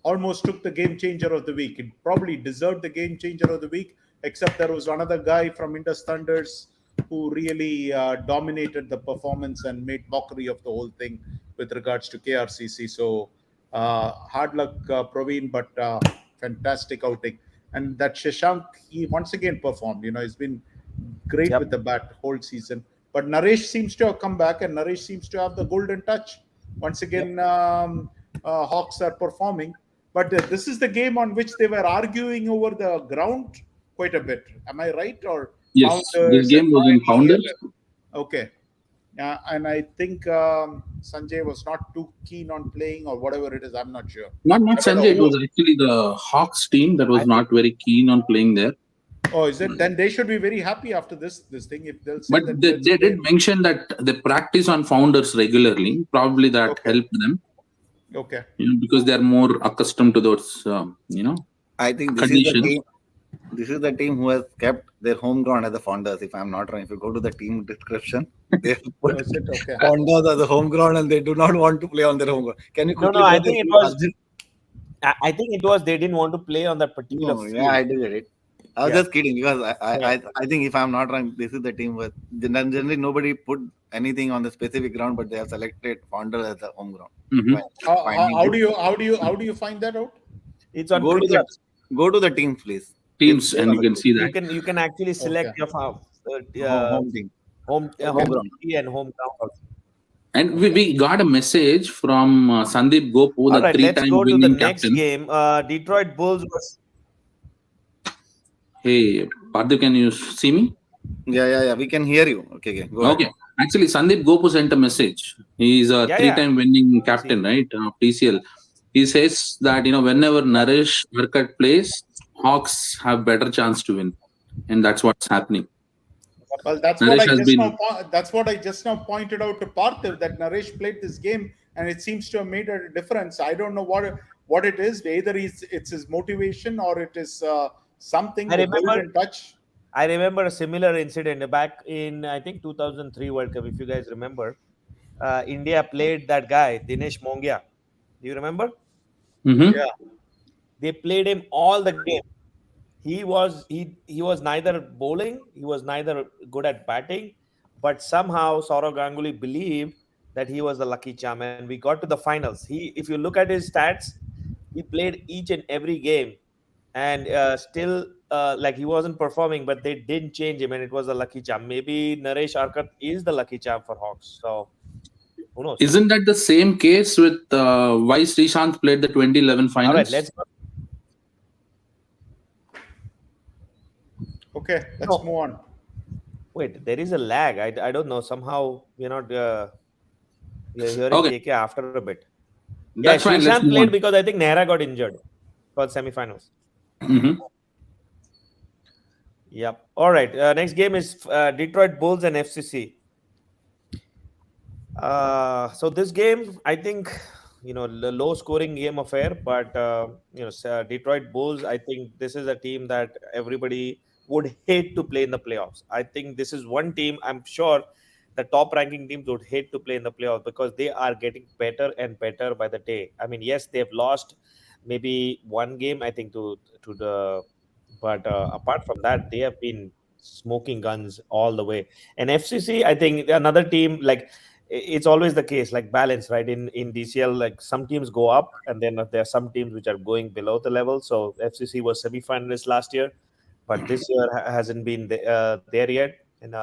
Almost took the game changer of the week. It probably deserved the game changer of the week, except there was another guy from Indus Thunders who really dominated the performance and made mockery of the whole thing with regards to KRCC. So hard luck, Praveen, but fantastic outing. And that Shashank, he once again performed. He's been great with the bat whole season. But Naresh seems to have come back, and Naresh seems to have the golden touch. Once again, Hawks are performing. But this is the game on which they were arguing over the ground quite a bit. Am I right? Or yes, this game was in Founders. Okay. And I think Sanjay was not too keen on playing or whatever it is. I'm not sure. Not Sanjay. It was actually the Hawks team that was not very keen on playing there. Oh, is it? Then they should be very happy after this thing. If they'll say but they did mention that they practice on Founders regularly. Probably that helped them. Okay. Because they are more accustomed to those, I think this is the team who has kept their home ground as the Founders. If I'm not wrong, if you go to the team description, they have put Founders as the home ground, and they do not want to play on their home ground. Can you? No. I think it was. I think it was they didn't want to play on that particular No, field. yeah, I do get it. I was Yeah. just kidding because I think if I'm not wrong, this is the team where generally nobody put anything on the specific ground, but they have selected Founder as the home ground. Mhm. How do you find that out? It's on Go to the Krcc. go to the teams, please. Teams, It's and you can see You that. can actually select Okay. your home team. home ground. city and hometown also. And we got a message from Sandeep Gopu, All the right, let's three-time go to the winning next captain. game. Detroit Bulls was Hey, Parthiv, can you see me? Yeah. We can hear you. Okay. Go ahead. Okay. Actually, Sandeep Gopu sent a message. He's a Yeah, three-time winning captain, right? TCL. He says that whenever Naresh Harkat plays, Hawks have better chance to win, and that's what's happening. Well, that's what I just now pointed out to Parthiv, that Naresh played this game and it seems to have made a difference. I don't know what it is. Either it's his motivation or it is something. I The remember- golden touch. I remember a similar incident back in, I think, 2003 World Cup, if you guys remember. India played that guy, Dinesh Mongia. Do you remember? Mhm. Yeah. They played him all the game. He was neither bowling, he was neither good at batting, but somehow Saurav Ganguly believed that he was the lucky charm, and we got to the finals. If you look at his stats, he played each and every game, and still like he wasn't performing, but they didn't change him, and it was a lucky charm. Maybe Naresh Arkat is the lucky charm for Hawks. So who knows? Isn't that the same case with why Srishant played the 2011 finals? All right, let's go. Okay, let's move on. Wait, there is a lag. I don't know. Somehow we're not we're hearing Okay. KK after a bit. That's fine. Let's Srishant move played on. because I think Nehra got injured for semifinals. Mhm. Yep. All right. Next game is Detroit Bulls and FCC. So this game, I think, the low scoring game affair, but Detroit Bulls, I think this is a team that everybody would hate to play in the playoffs. I think this is one team I'm sure the top ranking teams would hate to play in the playoffs because they are getting better and better by the day. I mean, yes, they've lost maybe one game, I think, to the, but apart from that, they have been smoking guns all the way. And FCC, I think another team, like it's always the case, like balance, right? In DCL, like some teams go up and then there are some teams which are going below the level. So FCC was semi-finalist last year, but this year hasn't been there yet. And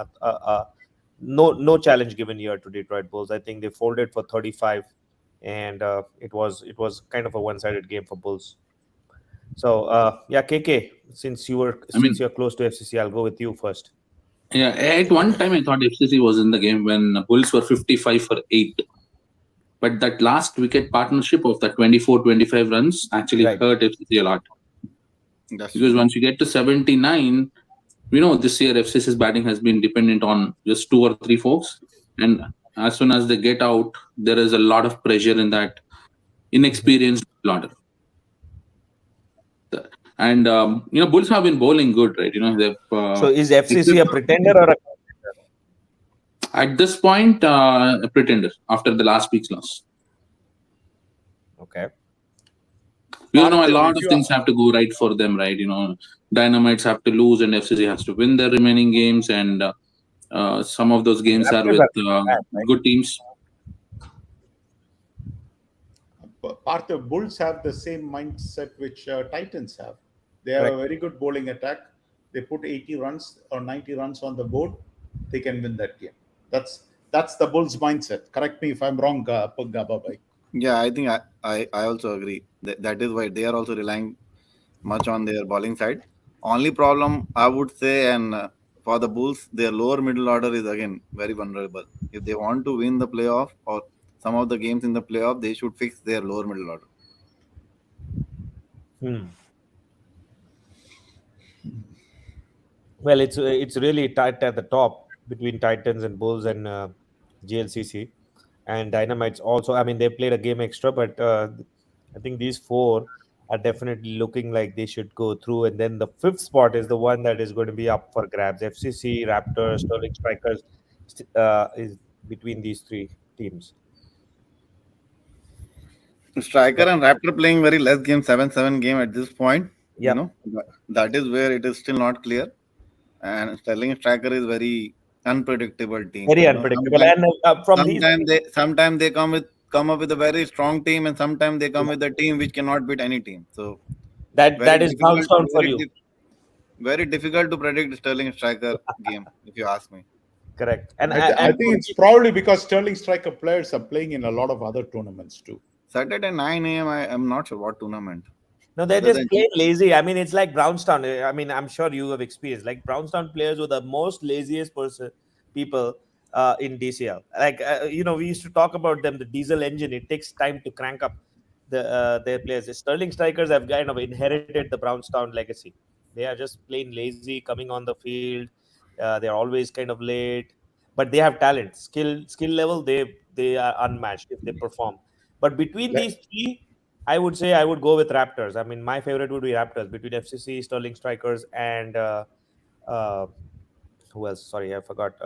no challenge given here to Detroit Bulls. I think they folded for 35, and it was kind of a one-sided game for Bulls. So KK, since you're close to FCC, I'll go with you first. Yeah, at one time I thought FCC was in the game when Bulls were 55 for 8. But that last wicket partnership of the 24-25 runs actually hurt FCC a lot. Because once you get to 79, this year FCC's batting has been dependent on just 2 or 3 folks. And as soon as they get out, there is a lot of pressure in that inexperienced order. And Bulls have been bowling good, right? They've. So is FCC a pretender or a contender? At this point, a pretender after the last week's loss. Okay. A lot of things have to go right for them, right? Dynamites have to lose and FCC has to win their remaining games, and some of those games are with good teams. Part of Bulls have the same mindset which Titans have. They have a very good bowling attack. They put 80 runs or 90 runs on the board, they can win that game. That's the Bulls mindset. Correct me if I'm wrong, Gababai. Yeah, I think I also agree. That is why they are also relying much on their bowling side. Only problem I would say, and for the Bulls, their lower middle order is again very vulnerable. If they want to win the playoff or some of the games in the playoff, they should fix their lower middle order. Well, it's really tight at the top between Titans and Bulls and GLCC and Dynamites also. I mean, they played a game extra, but I think these 4 are definitely looking like they should go through. And then the 5th spot is the one that is going to be up for grabs. FCC, Raptors, Sterling Strikers is between these 3 teams. Striker and Raptor playing very less game, 7-7 game at this point. Yep. You know, that is where it is still not clear. And Sterling Striker is very unpredictable team. Very you know. unpredictable. And from these, Sometimes they come up with a very strong team, and sometimes they come with a team which cannot beat any team. So that is bounce down for you. Very difficult to predict Sterling Striker game, if you ask me. Correct. And I think it's probably because Sterling Striker players are playing in a lot of other tournaments too. Saturday 9 a.m. I'm not sure what tournament. No, they're just plain lazy. I mean, it's like Brownstown. I mean, I'm sure you have experienced like Brownstown players were the most laziest people in DCL. Like we used to talk about them. The diesel engine. It takes time to crank up their players. The Sterling Strikers have kind of inherited the Brownstown legacy. They are just plain lazy coming on the field. They're always kind of late, but they have talent, skill level. They are unmatched if they perform. But between these three, I would say I would go with Raptors. I mean, my favorite would be Raptors between FCC, Sterling Strikers, and who else? Sorry, I forgot.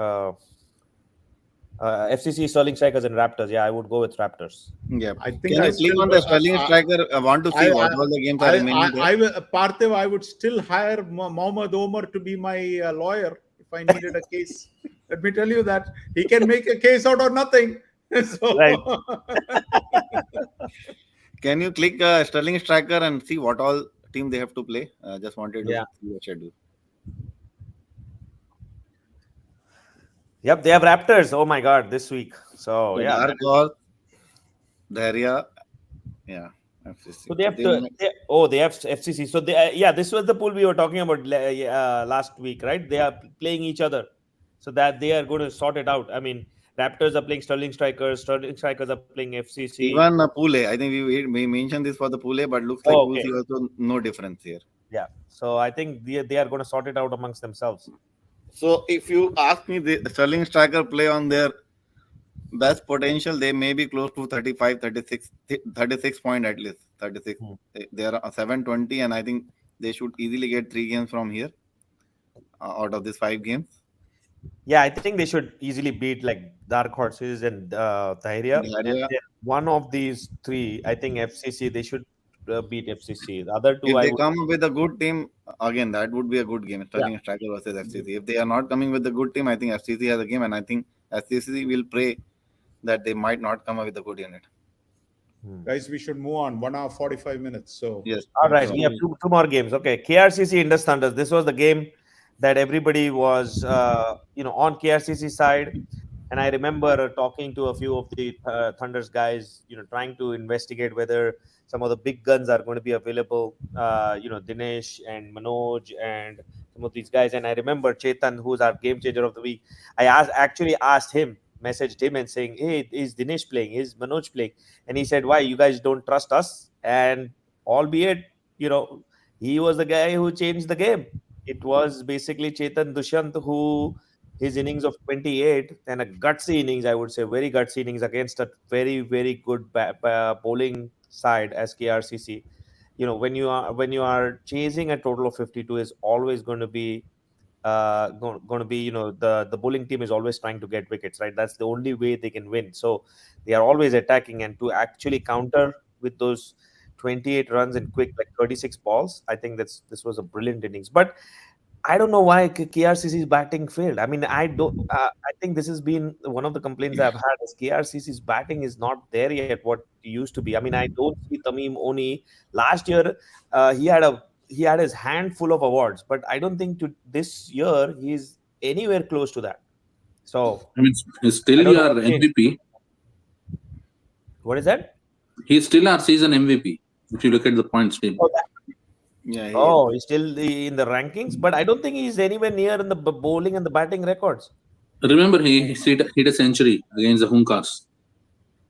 FCC, Sterling Strikers, and Raptors. Yeah, I would go with Raptors. Yeah, I think can you click on the Sterling Striker? I want to see what all the games are remaining. Parthiv, I would still hire Mohammad Omar to be my lawyer if I needed a case. Let me tell you that he can make a case out of nothing. So, Right. Can you click Sterling Striker and see what all team they have to play? Just wanted to see the schedule. Yep, they have Raptors. Oh my God, this week. So yeah, Dark Horse, Daria, yeah. FCC. so they have they have FCC. So this was the pool we were talking about last week, right? They are playing each other, so that they are going to sort it out. I mean, Raptors are playing Sterling Strikers are playing FCC. Even Pool A, I think we mentioned this for the Pool A, but looks like Pool C also no difference here. Yeah, so I think they are going to sort it out amongst themselves. So if you ask me, the Sterling Striker play on their best potential, they may be close to 35, 36 point at least. 36. They are 720, and I think they should easily get 3 games from here out of these 5 games. Yeah, I think they should easily beat like Dark Horses and Daria. One of these 3, I think FCC, they should beat FCC. The other 2, if they come up with a good team, again, that would be a good game. Sterling Striker versus FCC. If they are not coming with a good team, I think FCC has a game, and I think FCC will pray that they might not come up with a good unit. Guys, we should move on. 1 hour 45 minutes. So yes. All right, we have two more games. Okay, KRCC Indus Thunders. This was the game that everybody was on KRCC side, and I remember talking to a few of the Thunders guys, trying to investigate whether some of the big guns are going to be available. Dinesh and Manoj and some of these guys. And I remember Chetan, who's our game changer of the week. I messaged him and saying, "Hey, is Dinesh playing? Is Manoj playing?" And he said, "Why? You guys don't trust us?" And albeit, he was the guy who changed the game. It was basically Chetan Dushyant who, his innings of 28 and a gutsy innings, I would say, very gutsy innings against a very, very good bowling side as KRCC. When you are chasing a total of 52 is always going to be the bowling team is always trying to get wickets, right? That's the only way they can win. So they are always attacking, and to actually counter with those 28 runs in quick, like 36 balls, I think this was a brilliant innings. But I don't know why KRCC's batting failed. I mean, I think this has been one of the complaints I've had is KRCC's batting is not there yet what it used to be. I mean, I don't see Tamim Oni. Last year, he had his hand full of awards, but I don't think this year he's anywhere close to that. So I mean, he's still your MVP. What is that? He's still our season MVP. If you look at the points table. He's still in the rankings, but I don't think he's anywhere near in the bowling and the batting records. Remember, he hit a century against the Hunkas.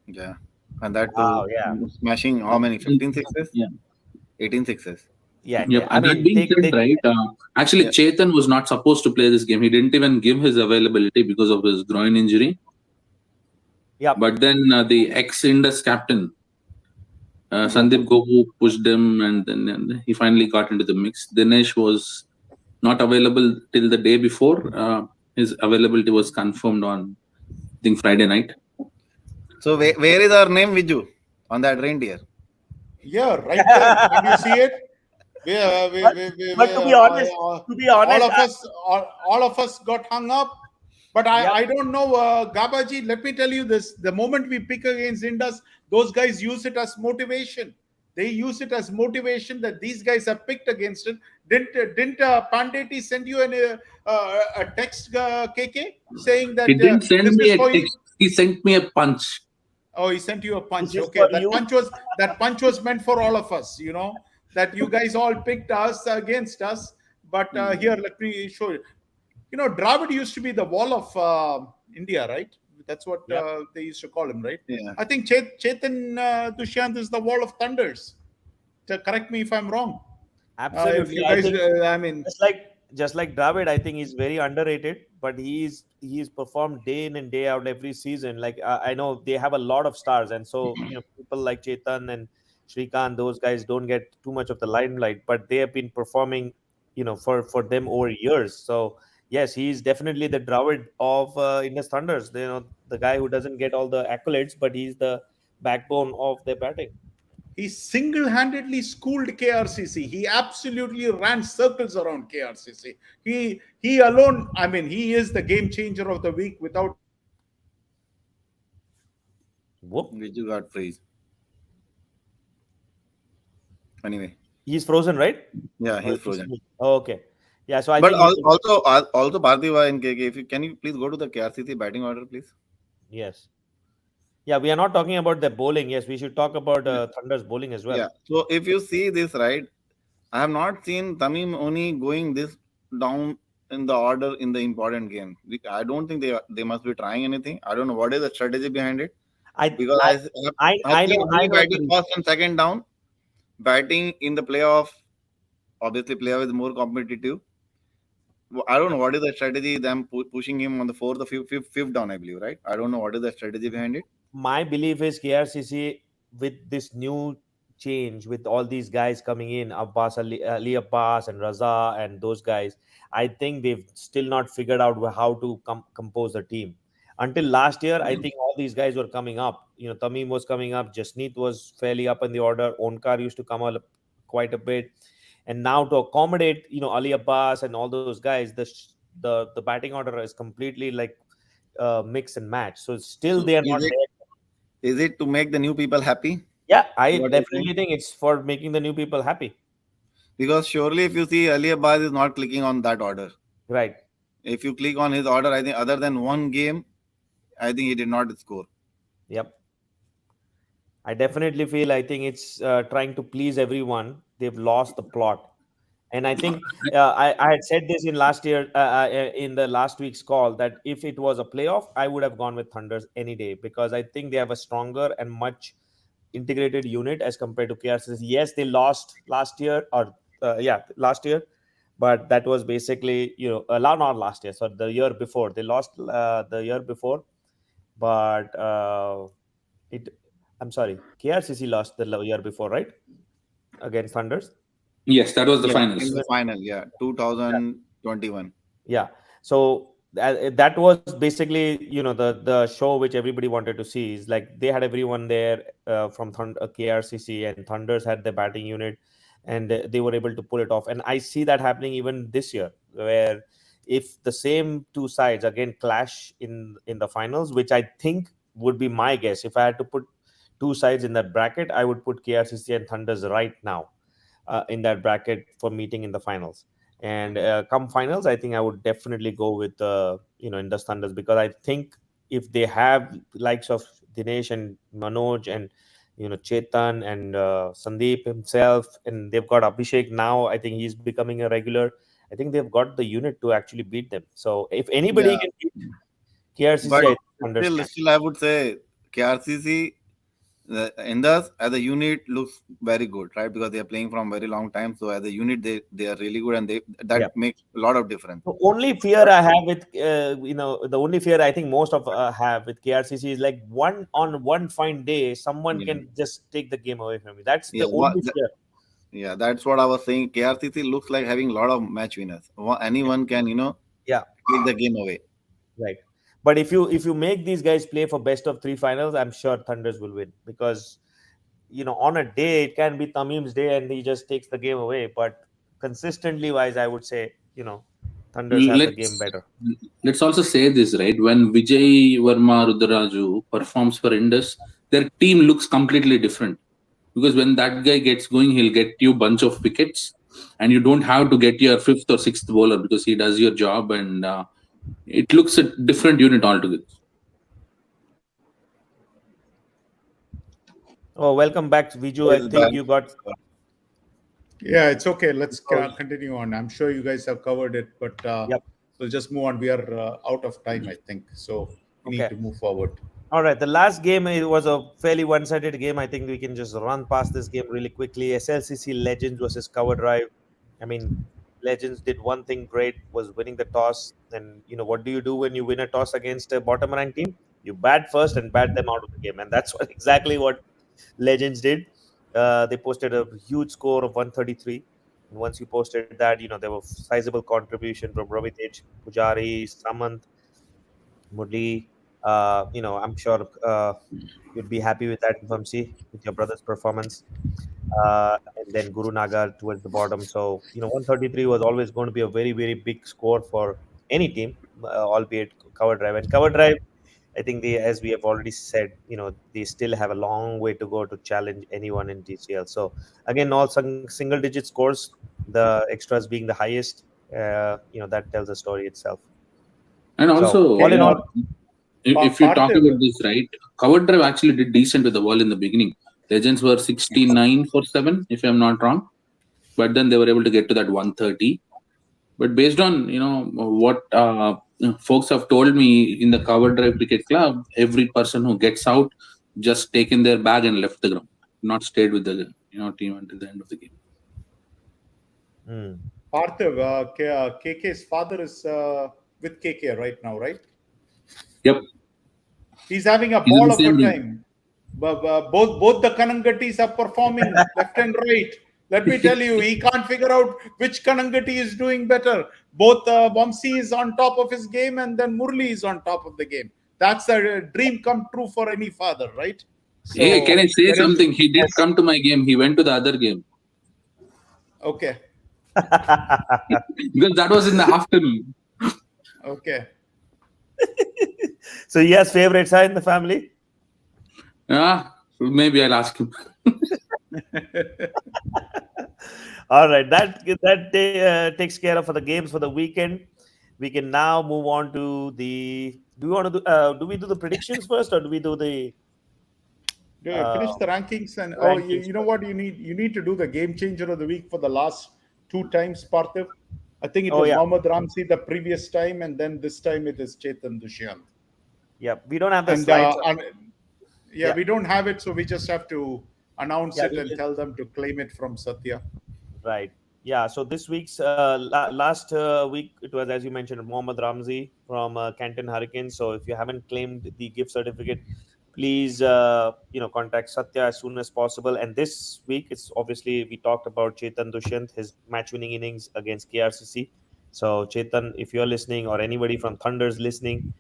Yeah, and that smashing how many? 15 sixes? Yeah, 18 sixes. Yeah. And that being said, right? Actually, Chetan was not supposed to play this game. He didn't even give his availability because of his groin injury. Yeah. But then the ex-Indus captain, Sandeep Gogu, pushed him, and then he finally got into the mix. Dinesh was not available till the day before. His availability was confirmed on, I think, Friday night. So where is our name, Viju? on that reindeer. Yeah, right there. Can you see it? But to be honest, All of us got hung up. But I don't know, Gabaji. Let me tell you this: the moment we pick against Indus, those guys use it as motivation. They use it as motivation that these guys have picked against it. Didn't Pandeti send you a text, KK, saying that He didn't send this me is a for you? text. He sent me a punch. Oh, he sent you a punch. This is Okay, for that you. punch was meant for all of us. You know that you guys all picked us against us. But here, let me show you. You know, Dravid used to be the wall of India, right? That's what they used to call him, right? Yeah. I think Chetan Dushyant is the wall of thunders. Correct me if I'm wrong. Absolutely. If you guys, I think I mean, just like Dravid, I think he's very underrated, but he's performed day in and day out every season. Like I know they have a lot of stars, and so people like Chetan and Shrikant, those guys don't get too much of the limelight, but they have been performing, for them over years. So yes, he's definitely the Dravid of Indus Thunders. The guy who doesn't get all the accolades, but he's the backbone of their batting. he single-handedly schooled KRCC. He absolutely ran circles around KRCC. He alone, I mean, he is the game changer of the week without. Whoop. Viju got freeze. Anyway. He's frozen, right? Yeah, he's frozen. Oh, okay. Yeah, so I But think also Parthiva and KK, can you please go to the KRCC batting order, please? yes. Yeah, we are not talking about the bowling. Yes, we should talk about Thunder's bowling as well. Yeah. So if you see this, right, I have not seen Tamim Oni going this down in the order in the important game. I don't think they must be trying anything. I don't know what is the strategy behind it. I know batting the- first and second down, batting in the playoff. Obviously, playoff is more competitive. I don't know what is the strategy. Them pushing him on the fourth, the fifth down, I believe, right? I don't know what is the strategy behind it. My belief is KRCC with this new change, with all these guys coming in, Ali Abbas and Raza and those guys, I think they've still not figured out how to compose the team. Until last year, I think all these guys were coming up. Tamim was coming up, Jasneet was fairly up in the order, Onkar used to come up quite a bit. And now to accommodate, Ali Abbas and all those guys, the batting order is completely like mix and match. So still they are not there. Is it to make the new people happy? Yeah, I definitely think it's for making the new people happy. Because surely if you see Ali Abbas is not clicking on that order. Right. If you click on his order, I think other than one game, I think he did not score. Yep. I definitely feel I think it's trying to please everyone. They've lost the plot. And I think I had said this in in the last week's call, that if it was a playoff, I would have gone with Thunders any day, because I think they have a stronger and much integrated unit as compared to KRCC. Yes, they lost last year, last year, but that was basically not last year, so the year before they lost the year before, but I'm sorry, KRCC lost the year before, right, against Thunders. Yes, that was the finals. In the final, 2021. Yeah. So that was basically, the show which everybody wanted to see. Is like they had everyone there from KRCC, and Thunders had the batting unit, and they were able to pull it off. And I see that happening even this year, where if the same two sides again clash in the finals, which I think would be my guess. If I had to put two sides in that bracket, I would put KRCC and Thunders right now in that bracket for meeting in the finals. And come finals, I think I would definitely go with Indus Thunders, because I think if they have likes of Dinesh and Manoj and Chetan and Sandeep himself, and they've got Abhishek now, I think he's becoming a regular. I think they've got the unit to actually beat them. So if anybody can beat KRCC, but still, I would say KRCC, Indus as a unit looks very good, right? Because they are playing from very long time. So as a unit, they are really good, and that makes a lot of difference. The only fear I have with the only fear I think most of have with KRCC is like one fine day someone can just take the game away from me. That's the only fear. Yeah, that's what I was saying. KRCC looks like having a lot of match winners. Anyone can take the game away. Right. But if you make these guys play for best of three finals, I'm sure Thunders will win, because on a day it can be Tamim's day and he just takes the game away. But consistently wise, I would say, Thunders have the game better. Let's also say this, right? When Vijay Verma Rudraju performs for Indus, their team looks completely different. Because when that guy gets going, he'll get you a bunch of wickets, and you don't have to get your fifth or sixth bowler because he does your job, and it looks a different unit altogether. Oh, welcome back, Viju. I think you got. Yeah, it's okay. Let's continue on. I'm sure you guys have covered it, but we'll just move on. We are out of time, I think. So we need to move forward. All right. The last game, it was a fairly one-sided game. I think we can just run past this game really quickly. SLCC Legends versus Cover Drive. I mean, Legends did one thing great, was winning the toss. And, what do you do when you win a toss against a bottom-ranked team? You bat first and bat them out of the game. And that's exactly what Legends did. They posted a huge score of 133. And once you posted that, there was sizable contribution from Ravitej, Pujari, Samant, Murli. I'm sure you'd be happy with that, Vamsi, with your brother's performance. And then Guru Nagar towards the bottom. So, 133 was always going to be a very, very big score for any team, albeit Cover Drive. And Cover Drive, I think as we have already said, they still have a long way to go to challenge anyone in DCL. So again, all single-digit scores, the extras being the highest, that tells the story itself. And also, all in all, if you talk about this, right, Cover Drive actually did decent with the ball in the beginning. Legends were 69 for 7, if I'm not wrong, but then they were able to get to that 130. But based on what folks have told me in the Cover Drive Cricket Club, every person who gets out just taken their bag and left the ground, not stayed with the team until the end of the game. Parthiv, KK's father is with KK right now, right? Yep. He's having a ball of a time. Both the Kanangattis are performing left and right. Let me tell you, he can't figure out which Kanangati is doing better. Both Vamsi is on top of his game, and then Murli is on top of the game. That's a dream come true for any father, right? So, hey, can I say something? He did come to my game. He went to the other game. Okay. Because that was in the afternoon. Okay. So he has favorites in the family? Maybe I'll ask him. All right, that takes care of the games for the weekend. We can now move on to the. Do we want to do? Do we do the predictions first, or do we do the? Finish the rankings and you know what you need? You need to do the game changer of the week for the last 2 times, Parthiv. I think it was Mohammad Ramzi the previous time, and then this time it is Chetan Dushyant. Yeah, we don't have the slides. We don't have it, so we just have to announce it and tell them to claim it from Satya. Right. Yeah. So this week's last week, it was, as you mentioned, Mohammad Ramzi from Canton Hurricanes. So if you haven't claimed the gift certificate, please contact Satya as soon as possible. And this week, it's obviously, we talked about Chetan Dushyant, his match-winning innings against Krcc. So Chetan, if you're listening, or anybody from Thunders listening,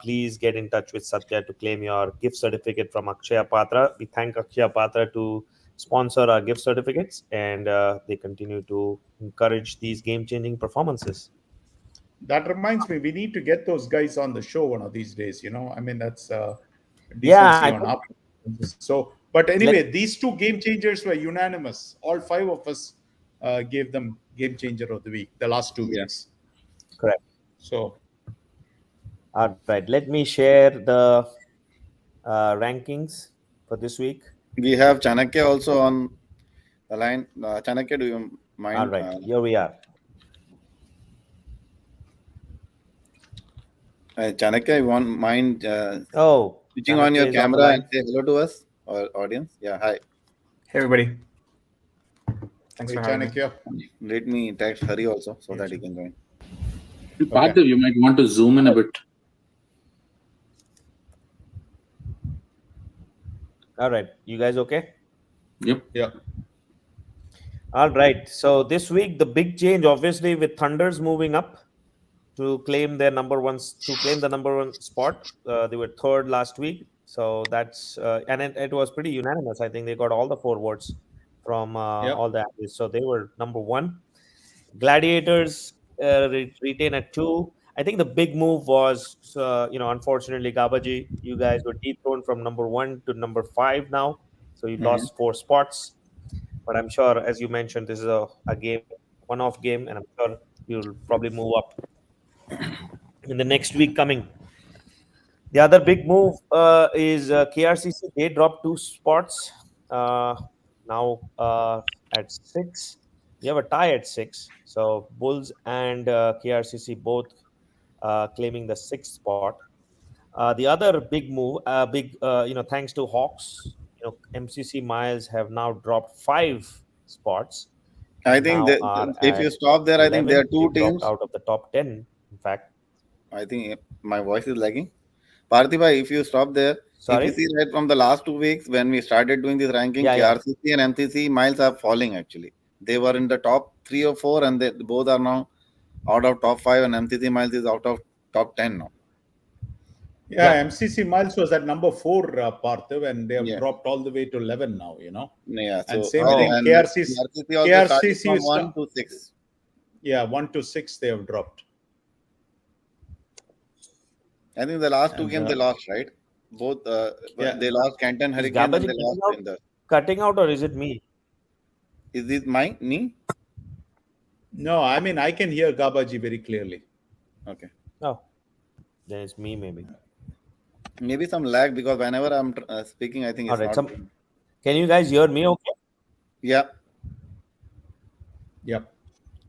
please get in touch with Satya to claim your gift certificate from Akshaya Patra. We thank Akshaya Patra to sponsor our gift certificates, and they continue to encourage these game-changing performances. That reminds me, we need to get those guys on the show one of these days. I mean, that's So, but anyway, these 2 game changers were unanimous. All 5 of us gave them game changer of the week, the last 2 weeks. Correct. So, all right, let me share the rankings for this week. We have Chanakya also on the line. Chanakya, do you mind? All right, here we are. Chanakya, you mind switching Chanakya on your camera and say hello to us or audience? Yeah, hi. Hey, everybody. Thanks for having Chanakya. Let me text Hari also so that he can join. Parthiv, you might want to zoom in a bit. All right, you guys okay? Yep. Yeah. All right. So this week, the big change, obviously, with Thunders moving up to claim the number 1 spot. They were 3rd last week. So that's and it was pretty unanimous. I think they got all the 4 votes from all the analysts. So they were number 1. Gladiators retain at 2. I think the big move was, unfortunately, Gabaji, you guys were dethroned from number 1 to number 5 now. So you lost 4 spots. But I'm sure, as you mentioned, this is a game, one-off game, and I'm sure you'll probably move up in the next week coming. The other big move is KRCC. They dropped 2 spots. Now at 6. We have a tie at 6. So Bulls and KRCC both claiming the 6th spot. The other big move, thanks to Hawks, MCC Miles have now dropped 5 spots. I think that if you stop there, I think there are 2 teams out of the top 10. In fact, I think my voice is lagging. Parthibai, if you stop there, sorry? if you see right from the last 2 weeks when we started doing this ranking, KRCC and MCC Miles are falling actually. They were in the top 3 or 4 and they both are now out of top 5 and MCC Miles is out of top 10 now. Yeah, MCC Miles was at number 4, Parthiv, and they have dropped all the way to 11 now, Yeah, so and same thing, KRCC is 1 to 6. Yeah, 1 to 6 they have dropped. I think the last 2 games they lost, right? Both they lost Canton Hurricanes and they lost Indus. Cutting out, or is it me? Is it me? No, I mean I can hear Gabaji very clearly. Okay. Oh, then it's me maybe. Maybe some lag because whenever I'm speaking, I think it's not. Can you guys hear me okay? Yeah. Yep.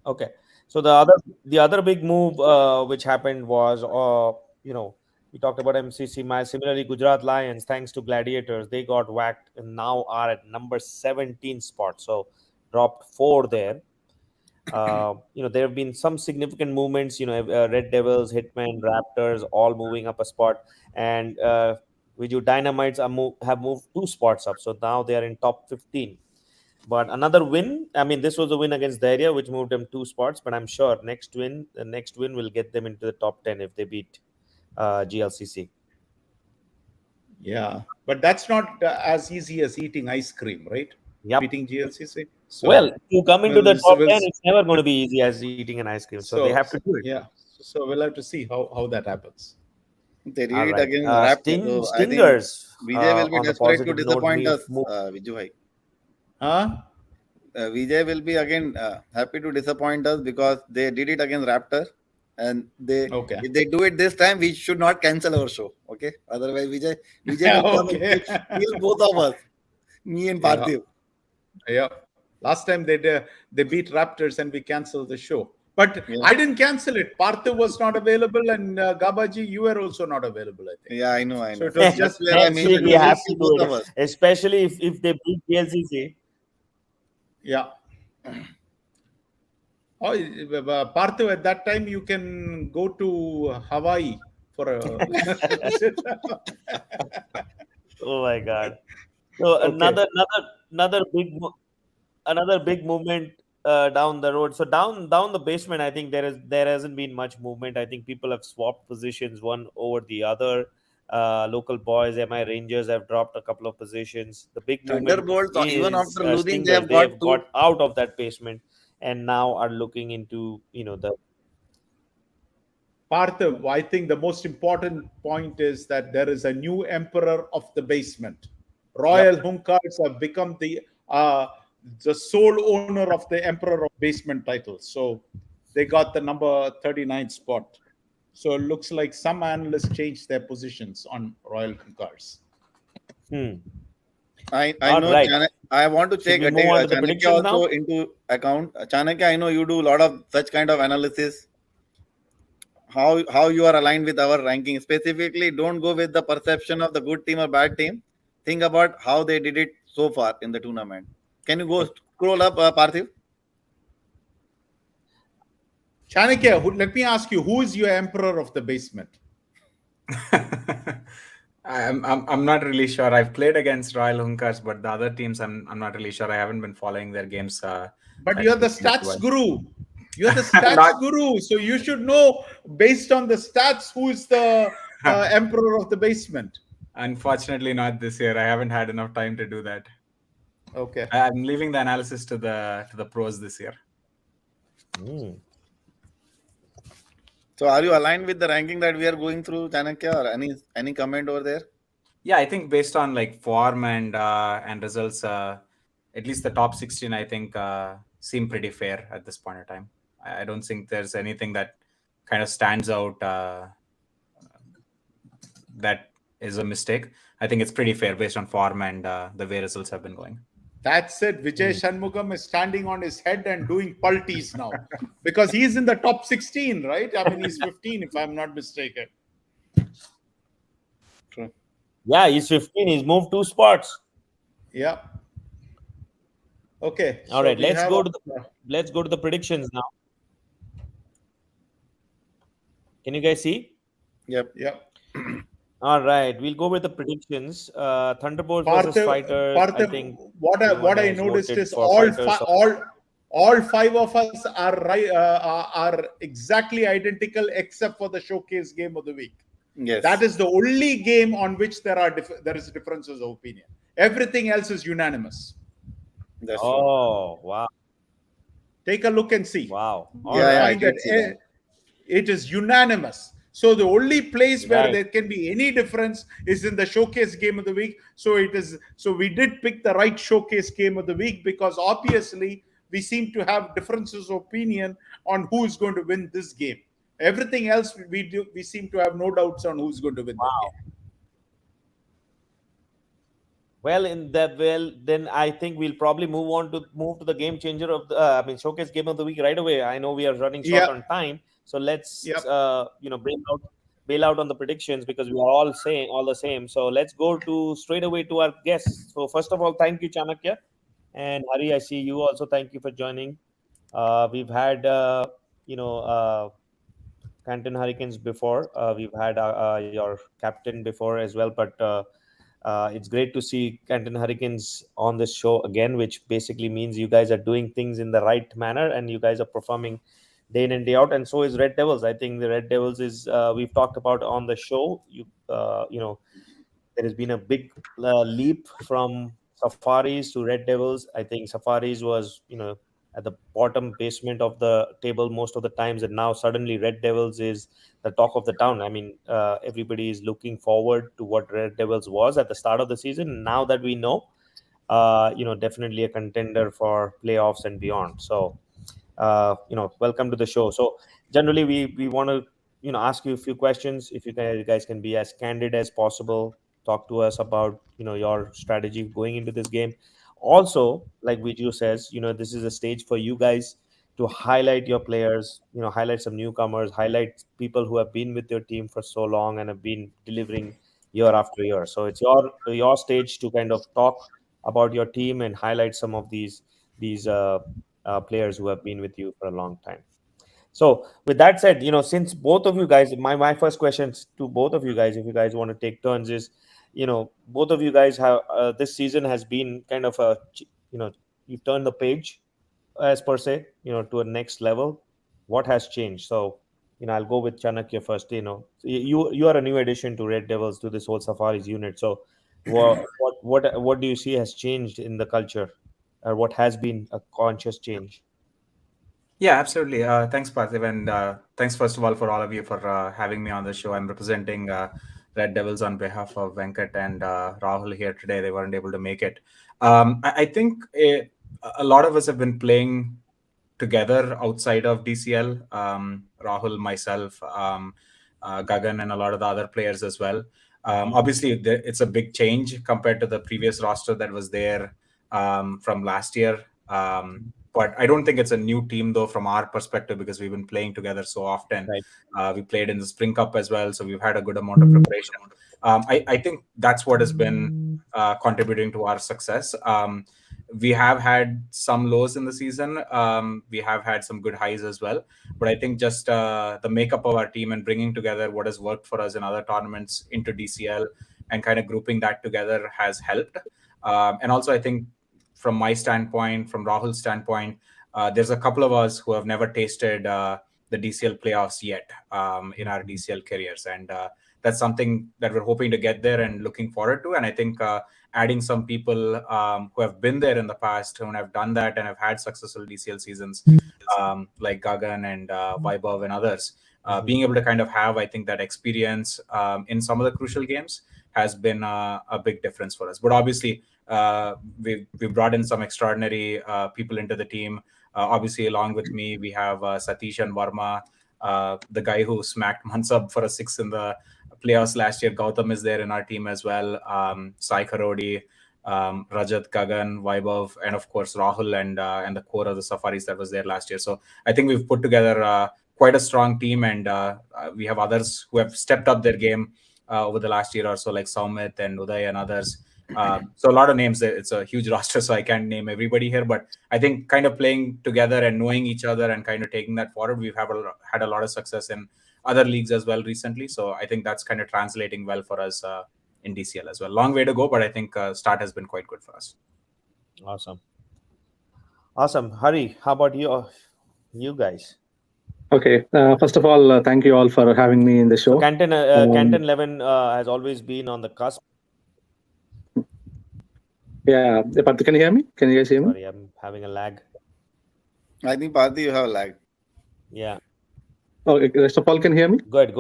Okay. So the other big move which happened was, we talked about MCC Miles. Similarly, Gujarat Lions, thanks to Gladiators, they got whacked and now are at number 17 spot. So dropped 4 there. There have been some significant movements. Red Devils, Hitman, Raptors, all moving up a spot, and Dynamites have moved 2 spots up. So now they are in top 15. But another win. I mean, this was a win against Daria, which moved them 2 spots. But I'm sure the next win will get them into the top 10 if they beat GLCC. Yeah, but that's not as easy as eating ice cream, right? Yep. Beating GLCC. So, to come into the top 10, it's never going to be easy as eating an ice cream. So they have to do it. Yeah. So we'll have to see how that happens. They did it against Raptors. Stingers. Vijay will be desperate to disappoint us, Vijay. Vijay will be again happy to disappoint us because they did it against Raptors. And if they do it this time, we should not cancel our show. Okay. Otherwise, Vijay will come and kill both of us. Me and Parthiv. Yeah. Last time they beat Raptors and we canceled the show. But I didn't cancel it. Parthiv was not available and Gabaji, you were also not available, I think. Yeah, I know. So it was just where I mean, we have to do it, especially if they beat GLCC. Yeah. Oh, Parthiv, at that time you can go to Hawaii for a visit. Oh my God! So another big movement down the road. So down the basement, I think there hasn't been much movement. I think people have swapped positions one over the other. Local boys, MI Rangers have dropped a couple of positions. The big Thunderbolts, even after losing, they have got out of that basement and now are looking into the. Parthiv, I think the most important point is that there is a new emperor of the basement. Royal Hunkars have become the sole owner of the emperor of basement title. So they got the number 39 spot. So it looks like some analysts changed their positions on Royal Hunkars. I know. Right. I want to take Chanakya also into account. Chanakya, I know you do a lot of such kind of analysis. How you are aligned with our ranking. Specifically, don't go with the perception of the good team or bad team. Think about how they did it so far in the tournament. Can you go scroll up, Parthiv? Chanakya, let me ask you, who is your emperor of the basement? I'm not really sure. I've played against Royal Hunkars, but the other teams, I'm not really sure. I haven't been following their games. But you're the stats guru. You're the stats guru, so you should know based on the stats who is the emperor of the basement. Unfortunately, not this year. I haven't had enough time to do that. Okay. I'm leaving the analysis to the pros this year. So are you aligned with the ranking that we are going through, Chanakya, or any comment over there? Yeah, I think based on like form and results, at least the top 16, I think seem pretty fair at this point in time. I don't think there's anything that kind of stands out that is a mistake. I think it's pretty fair based on form and the way results have been going. That's it. Vijay Shanmugam is standing on his head and doing pulties now because he's in the top 16, right? I mean, he's 15, if I'm not mistaken. True. Yeah, he's 15. He's moved 2 spots. Yeah. Okay. All right, let's go to the predictions now. Can you guys see? Yep. All right, we'll go with the predictions. Thunderbolts versus Fighters. I think what I noticed is all 5 of us are right, are exactly identical except for the showcase game of the week. Yes. That is the only game on which there is differences of opinion. Everything else is unanimous. That's true. Oh, wow. Take a look and see. Wow. I did see that. It is unanimous. So the only place where Right. there can be any difference is in the showcase game of the week. So we did pick the right showcase game of the week because obviously we seem to have differences of opinion on who is going to win this game. Everything else we seem to have no doubts on who's going to win the game. Well, then I think we'll probably move to the game changer of the showcase game of the week right away. I know we are running short on time, so let's bail out on the predictions because we are all the same. So let's go straight away to our guests. So first of all, thank you, Chanakya, and Hari. I see you also. Thank you for joining. We've had Canton Hurricanes before. We've had your captain before as well, but it's great to see Canton Hurricanes on this show again, which basically means you guys are doing things in the right manner and you guys are performing day in and day out. And so is Red Devils. I think the Red Devils is we've talked about on the show. There has been a big leap from Safaris to Red Devils. I think Safaris was at the bottom basement of the table most of the times, and now suddenly Red Devils is the talk of the town. I mean, everybody is looking forward to what Red Devils was at the start of the season. Now that we know, definitely a contender for playoffs and beyond. So, welcome to the show. So, generally, we want to ask you a few questions. If you guys can be as candid as possible, talk to us about your strategy going into this game. Also, like Viju says, this is a stage for you guys to highlight your players, highlight some newcomers, highlight people who have been with your team for so long and have been delivering year after year. So it's your stage to kind of talk about your team and highlight some of these players who have been with you for a long time. So with that said, since both of you guys, my first question to both of you guys, if you guys want to take turns, is both of you guys have this season has been kind of you've turned the page as per se, to a next level. What has changed? So I'll go with Chanakya first. You are a new addition to Red Devils, to this whole Safaris unit. So what do you see has changed in the culture, or what has been a conscious change? Yeah, absolutely. Thanks, Parthiv, and thanks first of all for all of you for having me on the show. I'm representing Red Devils on behalf of Venkat and Rahul here today. They weren't able to make it. I think a lot of us have been playing together outside of DCL. Rahul, myself, Gagan, and a lot of the other players as well. Obviously, it's a big change compared to the previous roster that was there from last year. But I don't think it's a new team, though, from our perspective, because we've been playing together so often. Right. We played in the Spring Cup as well, so we've had a good amount of preparation. I think that's what has been contributing to our success. We have had some lows in the season. We have had some good highs as well. But I think just the makeup of our team and bringing together what has worked for us in other tournaments into DCL and kind of grouping that together has helped. And also, I think from my standpoint, from Rahul's standpoint, there's a couple of us who have never tasted the DCL playoffs yet in our DCL careers. And that's something that we're hoping to get there and looking forward to. And I think adding some people who have been there in the past, who have done that and have had successful DCL seasons, like Gagan and Vaibhav and others, being able to kind of have, I think, that experience in some of the crucial games has been a big difference for us. But obviously, we've brought in some extraordinary people into the team. Obviously, along with me, we have Satish and Varma, the guy who smacked Mansab for a 6 in the playoffs last year. Gautam is there in our team as well. Sai Karodi, Rajat, Gagan, Vaibhav, and of course Rahul and the core of the Safaris that was there last year. So I think we've put together quite a strong team, and we have others who have stepped up their game over the last year or so, like Saumit and Uday and others. So a lot of names. It's a huge roster, so I can't name everybody here. But I think kind of playing together and knowing each other and kind of taking that forward, we've had a lot of success in other leagues as well recently. So I think that's kind of translating well for us in DCL as well. Long way to go, but I think start has been quite good for us. Awesome. Hari, how about you guys? Okay. First of all, thank you all for having me in the show. So Canton 11 has always been on the cusp. Yeah, Partha, can you hear me? Can you guys hear me? Sorry, I'm having a lag. I think Partha, you have a lag. Yeah. Oh, rest of all can hear me? Good.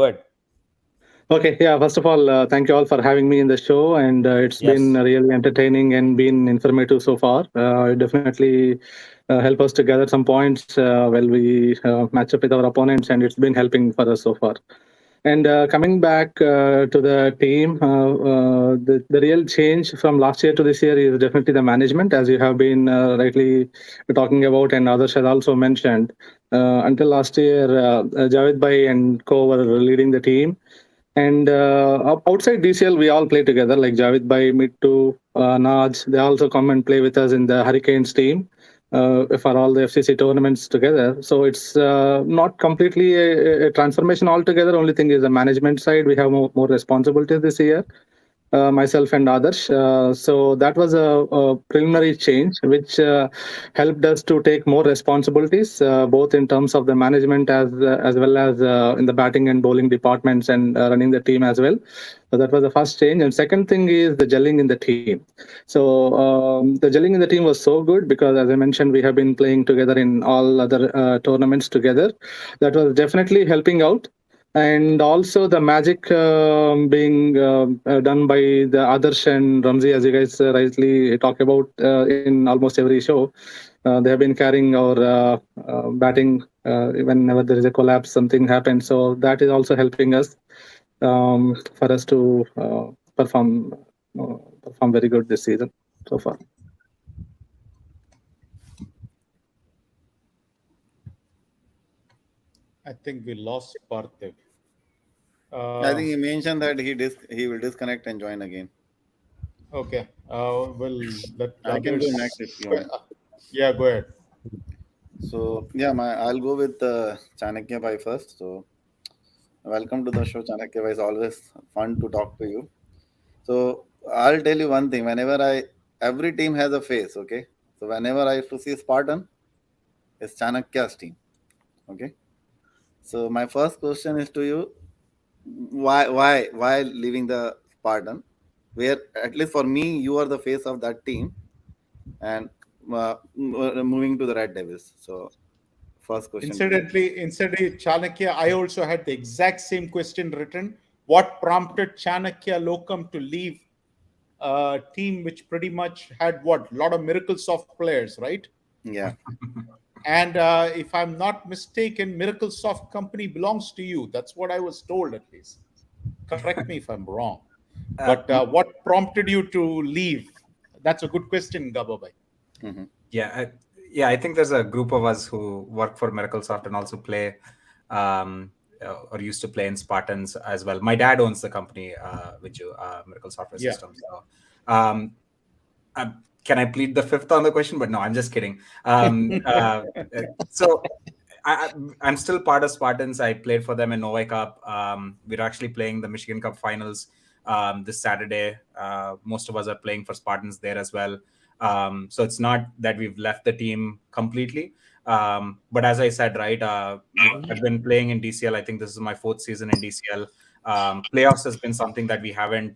Okay, yeah, first of all, thank you all for having me in the show, and it's been really entertaining and been informative so far. Definitely help us to gather some points while we match up with our opponents, and it's been helping for us so far. And coming back to the team, the real change from last year to this year is definitely the management, as you have been rightly talking about, and others had also mentioned. Until last year, Javed Bhai and co were leading the team. And outside DCL, we all play together, like Javed Bhai, Mittu, Naj. They also come and play with us in the Hurricanes team for all the FCC tournaments together. So it's not completely a transformation altogether. Only thing is the management side. We have more responsibilities this year, myself and others. So that was a preliminary change, which helped us to take more responsibilities, both in terms of the management as well as in the batting and bowling departments and running the team as well. So that was the first change. And second thing is the gelling in the team. So the gelling in the team was so good because, as I mentioned, we have been playing together in all other tournaments together. That was definitely helping out. And also the magic being done by the Adarsh and Ramzi, as you guys rightly talk about in almost every show. They have been carrying our batting whenever there is a collapse, something happens. So that is also helping us for us to perform very good this season so far. I think we lost Parthiv. I think he mentioned that he will disconnect and join again. Okay. Well, I can go next if you want. Yeah, go ahead. So yeah, I'll go with Chanakya Bhai first. So welcome to the show, Chanakya Bhai. It's always fun to talk to you. So I'll tell you one thing. Every team has a face. Okay. So whenever I used to see Spartan, it's Chanakya's team. Okay. So my first question is to you: why leaving the Spartan? Where, at least for me, you are the face of that team, and moving to the Red Devils. So first question. Incidentally, Chanakya, I also had the exact same question written. What prompted Chanakya Lokam to leave a team which pretty much had a lot of Miraclesoft players, right? Yeah. And if I'm not mistaken, Miraclesoft company belongs to you. That's what I was told, at least. Correct me if I'm wrong. But what prompted you to leave? That's a good question, Gababhai. Mm-hmm. Yeah, I think there's a group of us who work for Miraclesoft and also play or used to play in Spartans as well. My dad owns the company, Miracle Software Systems. So, can I plead the fifth on the question? But no, I'm just kidding. So I'm still part of Spartans. I played for them in Novi Cup. We're actually playing the Michigan Cup finals this Saturday. Most of us are playing for Spartans there as well. So it's not that we've left the team completely. But as I said, right, I've been playing in DCL. I think this is my 4th season in DCL. Playoffs has been something that we haven't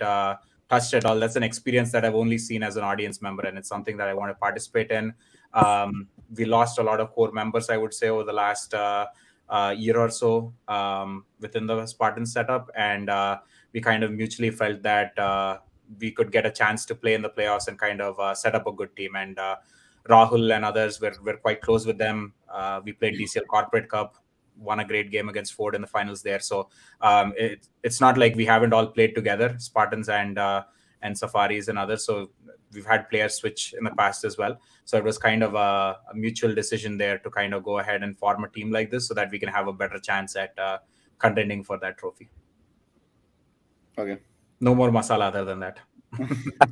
touched at all. That's an experience that I've only seen as an audience member, and it's something that I want to participate in. We lost a lot of core members, I would say, over the last year or so within the Spartan setup, and we kind of mutually felt that we could get a chance to play in the playoffs and kind of set up a good team. And Rahul and others, we're quite close with them. We played DCL Corporate Cup, won a great game against Ford in the finals there. So it's not like we haven't all played together, Spartans and Safaris and others. So we've had players switch in the past as well. So it was kind of a mutual decision there to kind of go ahead and form a team like this so that we can have a better chance at contending for that trophy. Okay. No more masala other than that.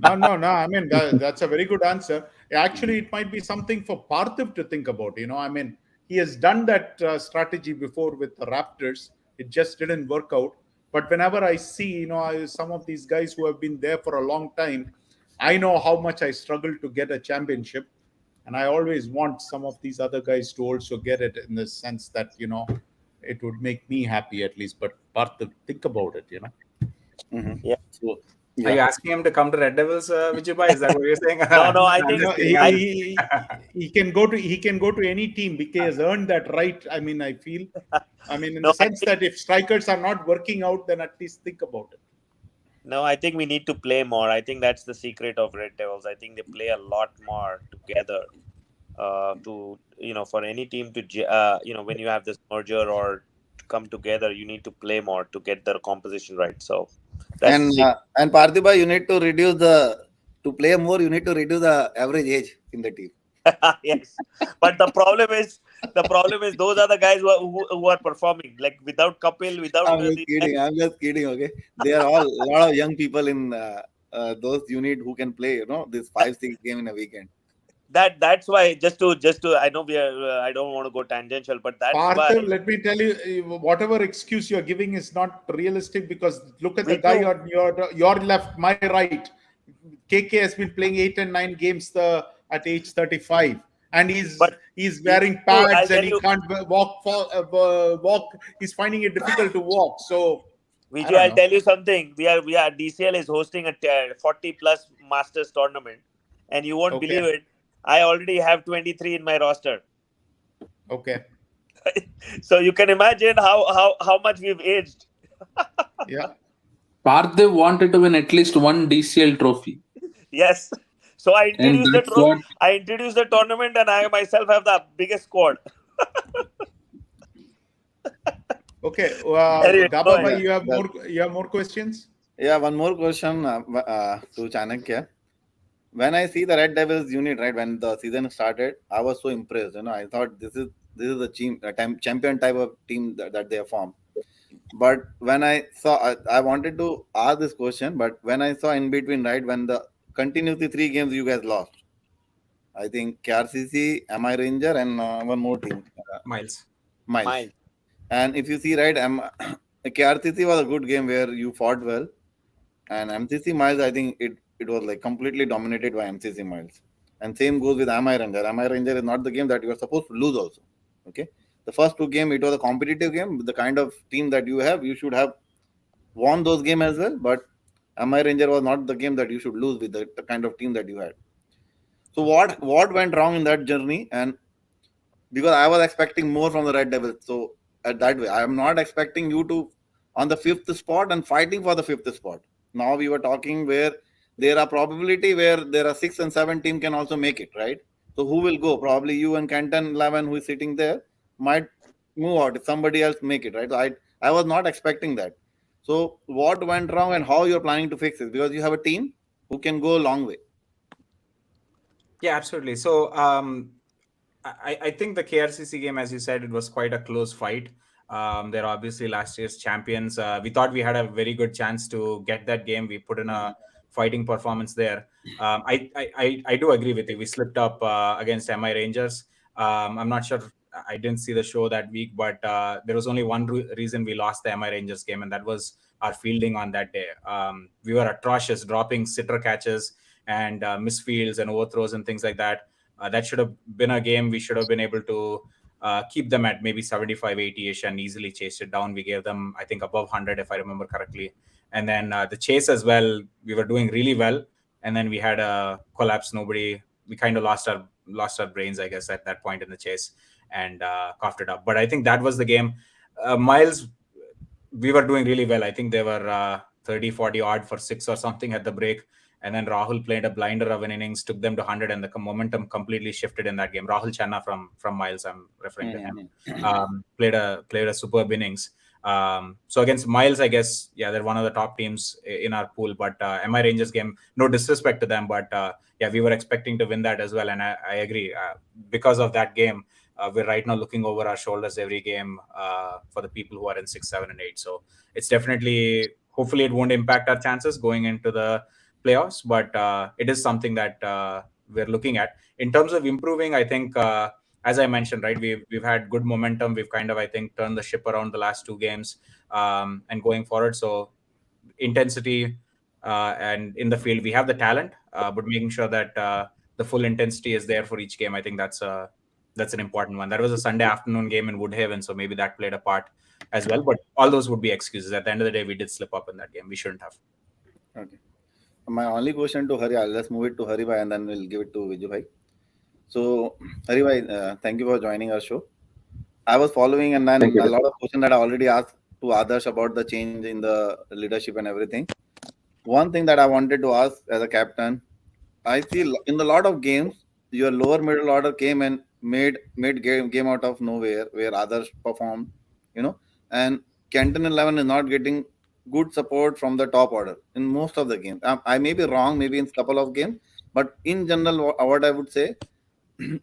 No. I mean, that's a very good answer. Actually, it might be something for Parthiv to think about. I mean, he has done that strategy before with the Raptors. It just didn't work out. But whenever I see, some of these guys who have been there for a long time, I know how much I struggle to get a championship. And I always want some of these other guys to also get it, in the sense that, it would make me happy at least. But Parthiv, think about it, Mm-hmm. Yeah. So, Are you asking him to come to Red Devils, Vijaybai? Is that what you're saying? No, I think he can go to any team because he has earned that right. I mean, I feel, in the sense that if strikers are not working out, then at least think about it. No, I think we need to play more. I think that's the secret of Red Devils. I think they play a lot more together. For any team to, when you have this merger or to come together, you need to play more to get the composition right. So, and Parthiba, you need to play more. You need to reduce the average age in the team. Yes, but the problem is those are the guys who are performing, like without Kapil, without. I'm just kidding. Okay, they are all a lot of young people in those unit who can play. This 5-6 game in a weekend. That's why just to I know we are I don't want to go tangential, but that's Parthiv, why. let me tell you, whatever excuse you're giving is not realistic, because look at the guy on your left, my right. KK has been playing 8 and 9 games at age 35, and he's wearing pads and he can't walk. He's finding it difficult to walk. So Vijay, I'll tell you something. We are DCL is hosting a 40+ Masters tournament, and you won't believe it. I already have 23 in my roster. Okay. So you can imagine how much we've aged. Yeah. Parthiv wanted to win at least one DCL trophy. Yes. So I introduced the trophy. I introduced the tournament, and I myself have the biggest squad. Okay. Anyway, Gaba, you have more questions? Yeah, one more question to Chanakya. When I see the Red Devils unit, right, when the season started, I was so impressed. I thought this is the team, champion type of team that they have formed. But when I saw, I wanted to ask this question, but when I saw in between, right, when the continuously 3 games you guys lost, I think Krcc, MI Ranger, and one more team, Miles. And if you see, right, Krcc was a good game where you fought well, and MCC Miles, I think it was like completely dominated by MCC Miles. And same goes with MI Ranger. MI Ranger is not the game that you are supposed to lose also. Okay. The first 2 games, it was a competitive game. With the kind of team that you have, you should have won those games as well. But MI Ranger was not the game that you should lose with the kind of team that you had. So what went wrong in that journey? And because I was expecting more from the Red Devils. So at that way, I am not expecting you to on the 5th spot and fighting for the 5th spot. Now we were talking where there are probability where there are 6 and 7 team can also make it, right? So who will go? Probably you and Canton 11 who is sitting there might move out if somebody else make it, right? So I was not expecting that. So what went wrong and how you're planning to fix it? Because you have a team who can go a long way. Yeah, absolutely. So I think the KRCC game, as you said, it was quite a close fight. They're obviously last year's champions. We thought we had a very good chance to get that game. We put in a fighting performance there. I do agree with you. We slipped up against MI Rangers. I'm not sure. I didn't see the show that week, but there was only one reason we lost the MI Rangers game, and that was our fielding on that day. We were atrocious, dropping sitter catches and misfields and overthrows and things like that. That should have been a game we should have been able to keep them at maybe 75, 80-ish and easily chased it down. We gave them, I think, above 100, if I remember correctly. And then the chase as well, we were doing really well. And then we had a collapse. We kind of lost our brains, I guess, at that point in the chase and coughed it up. But I think that was the game. Miles, we were doing really well. I think they were 30, 40 odd for 6 or something at the break. And then Rahul played a blinder of an innings, took them to 100, and the momentum completely shifted in that game. Rahul Channa from Miles, I'm referring to him, played a superb innings. So against Miles, I guess, they're one of the top teams in our pool. But MI Rangers game, no disrespect to them, but we were expecting to win that as well. And I agree. Because of that game, we're right now looking over our shoulders every game for the people who are in 6, 7, and 8. So it's definitely, hopefully it won't impact our chances going into the playoffs, but it is something that we're looking at. In terms of improving, I think, as I mentioned, right, we've had good momentum. We've kind of, I think, turned the ship around the last 2 games and going forward. So intensity and in the field, we have the talent, but making sure that the full intensity is there for each game, I think that's an important one. That was a Sunday afternoon game in Woodhaven, so maybe that played a part as well. But all those would be excuses. At the end of the day, we did slip up in that game. We shouldn't have. Okay. My only question to Hari, let's move it to Hari Bhai and then we'll give it to Viju Bhai. So, Hari Bhai, thank you for joining our show. I was following and then a lot of questions that I already asked to Adarsh about the change in the leadership and everything. One thing that I wanted to ask as a captain, I see in a lot of games, your lower middle order came and made game out of nowhere where others performed, and Canton 11 is not getting good support from the top order in most of the games. I may be wrong, maybe in a couple of games, but in general, what I would say,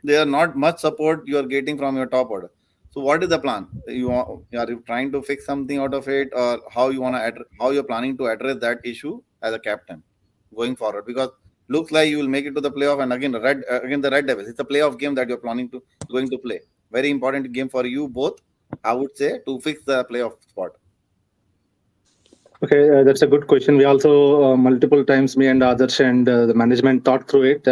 there are not much support you are getting from your top order. So what is the plan? Are you trying to fix something out of it, or how you're planning to address that issue as a captain going forward? Because looks like you will make it to the playoff, and again the Red Devils. It's a playoff game that you're planning to going to play. Very important game for you both, I would say, to fix the playoff spot. Okay, that's a good question. We also multiple times, me and Adarsh and the management thought through it.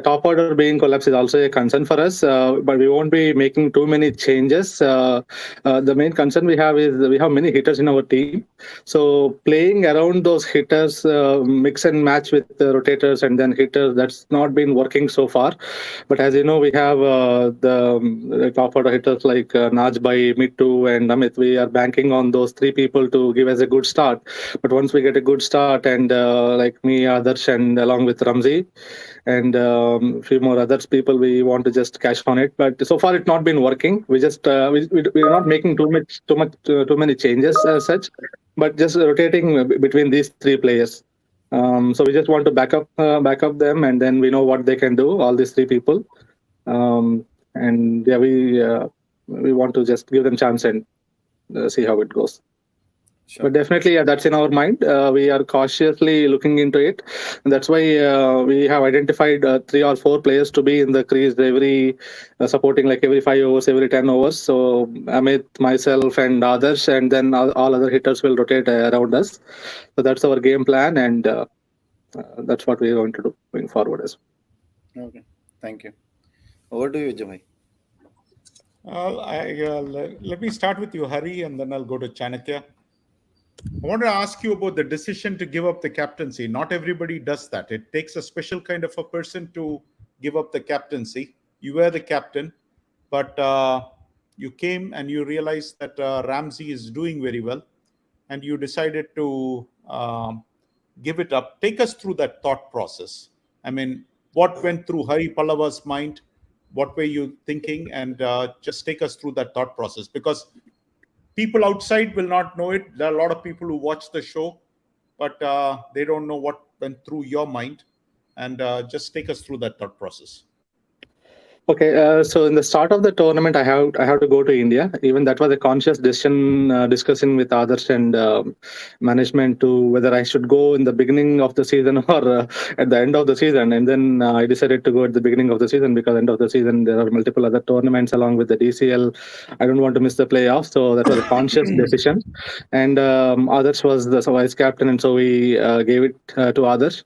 Top order being collapsed is also a concern for us, but we won't be making too many changes. The main concern we have is we have many hitters in our team. So playing around those hitters, mix and match with the rotators and then hitters, that's not been working so far. But as you know, we have the top order hitters like Najbai, Mittu, and Amit. We are banking on those 3 people to give us a good start. But once we get a good start, and like me, Adarsh, and along with Ramzi, and a few more other people, we want to just cash on it. But so far, it's not been working. We just we're not making too many changes as such, but just rotating between these 3 players. So we just want to back up them, and then we know what they can do. All these 3 people, and we want to just give them chance and see how it goes. Sure. But definitely, that's in our mind. We are cautiously looking into it. And that's why we have identified 3 or 4 players to be in the crease supporting like every 5 overs, every 10 overs. So Amit, myself, and others, and then all other hitters will rotate around us. So that's our game plan, and that's what we are going to do going forward as well. Okay, thank you. Over to you, Vijay. Let me start with you, Hari, and then I'll go to Chanakya. I want to ask you about the decision to give up the captaincy. Not everybody does that. It takes a special kind of a person to give up the captaincy. You were the captain, but you came and you realized that Ramsey is doing very well, and you decided to give it up. Take us through that thought process. I mean, what went through Hari Pallava's mind? What were you thinking? And just take us through that thought process, because people outside will not know it. There are a lot of people who watch the show, but they don't know what went through your mind. And just take us through that thought process. Okay, so in the start of the tournament, I have to go to India. Even that was a conscious decision, discussing with others and management to whether I should go in the beginning of the season or at the end of the season. And then I decided to go at the beginning of the season, because end of the season there are multiple other tournaments along with the DCL. I don't want to miss the playoffs, so that was a conscious decision. And others was the vice captain, and so we gave it to others.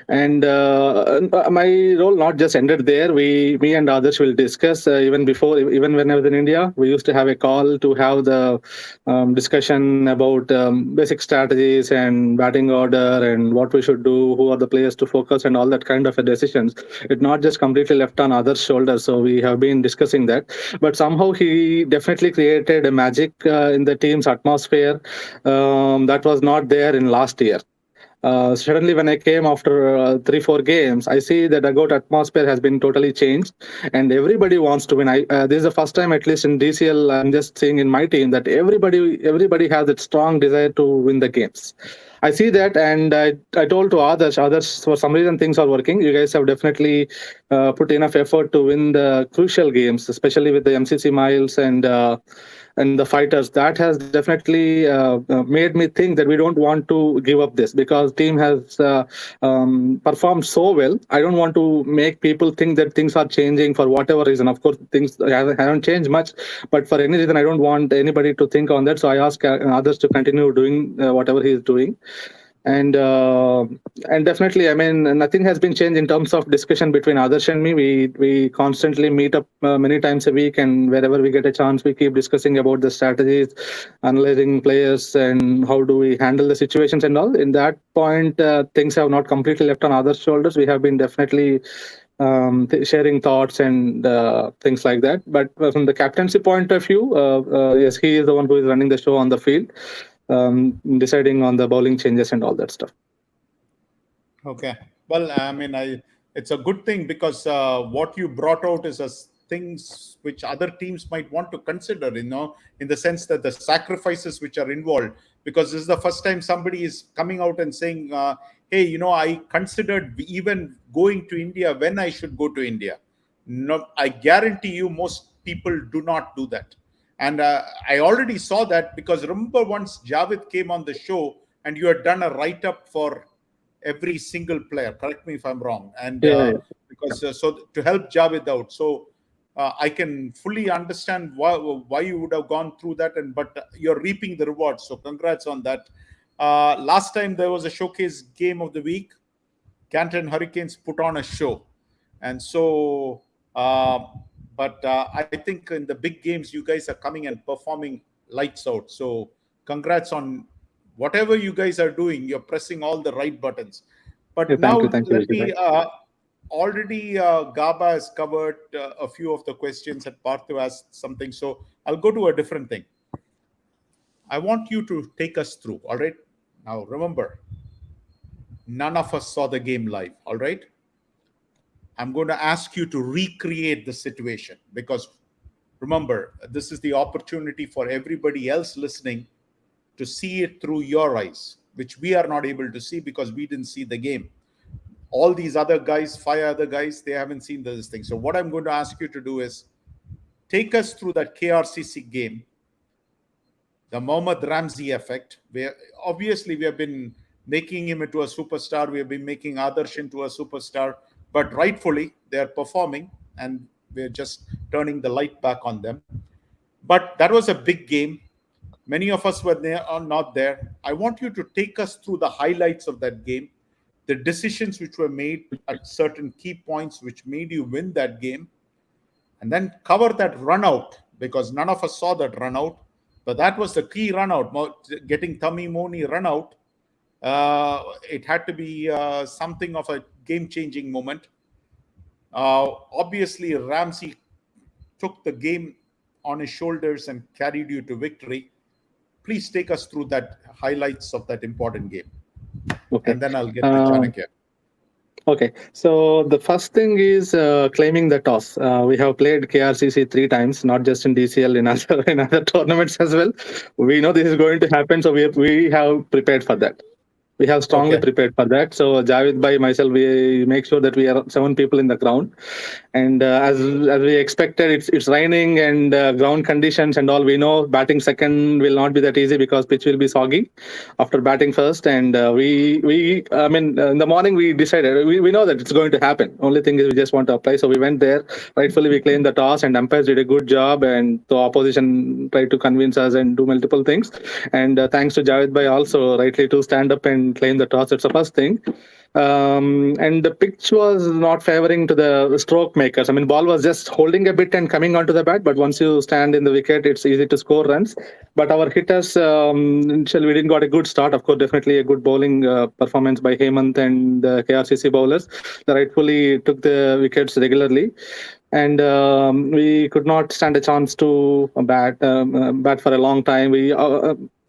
And my role not just ended there. Me and others which we'll discuss even when I was in India. We used to have a call to have the discussion about basic strategies and batting order and what we should do, who are the players to focus, and all that kind of decisions. It's not just completely left on others' shoulders. So we have been discussing that. But somehow he definitely created a magic in the team's atmosphere that was not there in last year. Suddenly, when I came after 3-4 games, I see the dugout atmosphere has been totally changed, and everybody wants to win. This is the first time, at least in DCL, I'm just seeing in my team that everybody has that strong desire to win the games. I see that, and I told to others, for some reason things are working. You guys have definitely put enough effort to win the crucial games, especially with the MCC Miles and the fighters. That has definitely made me think that we don't want to give up this, because team has performed so well. I don't want to make people think that things are changing for whatever reason. Of course, things haven't changed much, but for any reason, I don't want anybody to think on that. So I ask others to continue doing whatever he is doing. And definitely, I mean, nothing has been changed in terms of discussion between Adarsh and me. We constantly meet up many times a week, and wherever we get a chance, we keep discussing about the strategies, analyzing players, and how do we handle the situations and all. In that point, things have not completely left on Adarsh's shoulders. We have been definitely sharing thoughts and things like that. But from the captaincy point of view, yes, he is the one who is running the show on the field. Deciding on the bowling changes and all that stuff. Okay. Well, I mean, it's a good thing, because what you brought out is things which other teams might want to consider, in the sense that the sacrifices which are involved, because this is the first time somebody is coming out and saying, hey, I considered even going to India when I should go to India. No, I guarantee you most people do not do that. And I already saw that, because remember once Javed came on the show and you had done a write-up for every single player. Correct me if I'm wrong. And because so to help Javed out. So I can fully understand why you would have gone through that. But you're reaping the rewards. So congrats on that. Last time there was a showcase game of the week. Canton Hurricanes put on a show. And so... But I think in the big games, you guys are coming and performing lights out. So congrats on whatever you guys are doing. You're pressing all the right buttons. But let me already Gaba has covered a few of the questions, and Parthu asked something. So I'll go to a different thing. I want you to take us through. All right. Now, remember, none of us saw the game live. All right. I'm going to ask you to recreate the situation, because remember, this is the opportunity for everybody else listening to see it through your eyes, which we are not able to see because we didn't see the game. All these other guys, 5 other guys, they haven't seen this thing. So what I'm going to ask you to do is take us through that Krcc game, the Mohammad Ramsey effect, where obviously we have been making him into a superstar. We have been making Adarsh into a superstar. But rightfully, they're performing, and we're just turning the light back on them. But that was a big game. Many of us were there or not there. I want you to take us through the highlights of that game, the decisions which were made at certain key points which made you win that game, and then cover that run out, because none of us saw that run out. But that was the key run out, getting Tammy Moni run out. It had to be something of a game-changing moment. Obviously, Ramsey took the game on his shoulders and carried you to victory. Please take us through that highlights of that important game. Okay. And then I'll get to Chanakya. Okay, so the first thing is claiming the toss. We have played Krcc 3 times, not just in DCL, in other tournaments as well. We know this is going to happen, so we have prepared for that. We have strongly prepared for that. So Javed Bhai, myself, we make sure that we are 7 people in the ground. And as we expected, it's raining and ground conditions and all. We know batting second will not be that easy because pitch will be soggy after batting first. And in the morning we decided, we know that it's going to happen. Only thing is we just want to apply. So we went there. Rightfully, we claimed the toss, and umpires did a good job. And the opposition tried to convince us and do multiple things. And thanks to Javed Bhai also, rightly to stand up and and claim the toss. That's the first thing. And the pitch was not favoring to the stroke makers. I mean, ball was just holding a bit and coming onto the bat, but once you stand in the wicket, it's easy to score runs. But our hitters, initially, we didn't got a good start. Of course, definitely a good bowling performance by Hemant and the KRCC bowlers. They rightfully took the wickets regularly. And we could not stand a chance to bat for a long time. We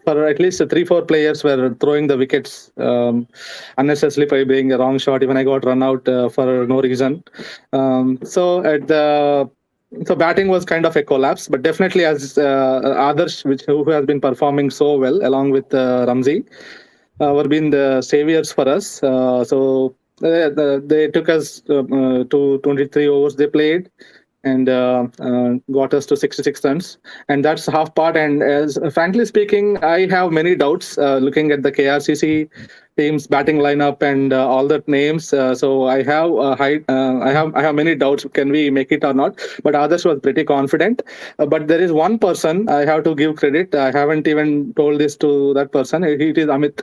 for at least 3-4 players were throwing the wickets unnecessarily by being a wrong shot. Even I got run out for no reason. So batting was kind of a collapse. But definitely, as Adarsh, who has been performing so well along with Ramzi, were being the saviors for us. They took us to 23 overs they played and got us to 66 runs. And that's half part. And as frankly speaking, I have many doubts looking at the KRCC team's batting lineup and all that names. So I have I have many doubts. Can we make it or not? But others was pretty confident. But there is one person I have to give credit. I haven't even told this to that person. It is Amit.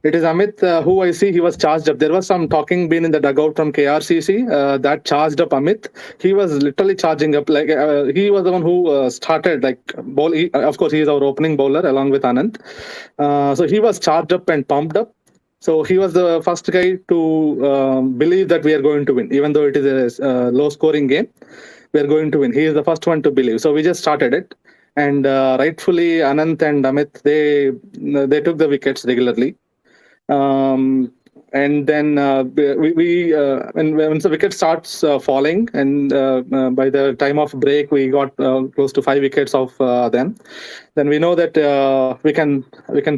It is Amit who I see he was charged up. There was some talking been in the dugout from KRCC that charged up Amit. He was literally charging up. Like he was the one who started like ball. Of course, he is our opening bowler along with Anand. So he was charged up and pumped up. So he was the first guy to believe that we are going to win, even though it is a low-scoring game. We are going to win. He is the first one to believe. So we just started it, and rightfully Anand and Amit they took the wickets regularly. And then when the wicket starts falling, and by the time of break we got close to 5 wickets of them, then we know that we can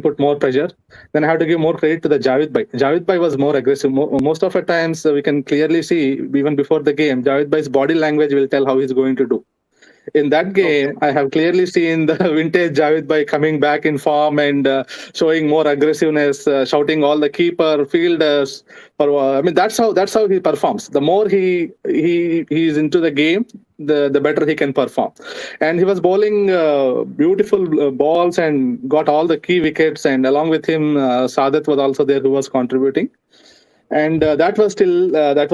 put more pressure. Then I have to give more credit to the Javed Bhai. Javed Bhai was more aggressive. Most of the times we can clearly see even before the game, Javed Bhai's body language will tell how he's going to do. In that game, I have clearly seen the vintage Javed Bhai coming back in form and showing more aggressiveness, shouting all the keeper, fielders. I mean, that's how he performs. The more he is into the game, the better he can perform. And he was bowling beautiful balls and got all the key wickets. And along with him, Sadat was also there who was contributing. And that was still the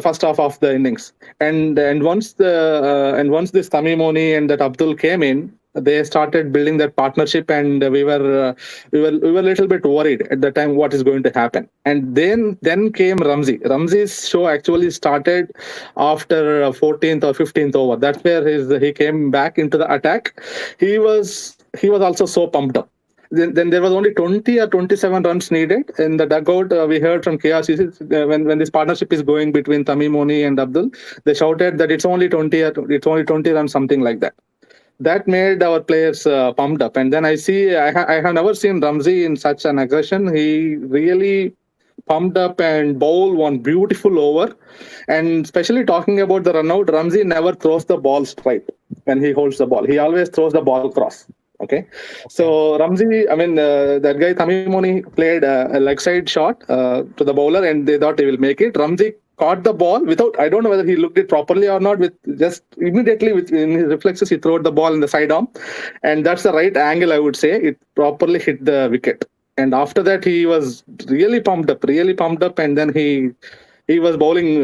first half of the innings. And once this Tamimoni and that Abdul came in, they started building that partnership, and we were a little bit worried at the time what is going to happen. And then came Ramzi. Ramzi's show actually started after 14th or 15th over. That's where he came back into the attack. He was also so pumped up. Then there was only 20 or 27 runs needed. In the dugout, we heard from KRCC when this partnership is going between Tamimoni and Abdul, they shouted that it's only 20 runs, something like that. That made our players pumped up. And then I have never seen Ramzi in such an aggression. He really pumped up and bowled one beautiful over. And especially talking about the run out, Ramzi never throws the ball straight when he holds the ball. He always throws the ball cross. Okay. So Ramzi, I mean, that guy Tamimoni played a leg side shot to the bowler, and they thought he will make it. Ramzi caught the ball without, I don't know whether he looked it properly or not, with just immediately in his reflexes, he threw the ball in the side arm. And that's the right angle, I would say. It properly hit the wicket. And after that, he was really pumped up. And then he was bowling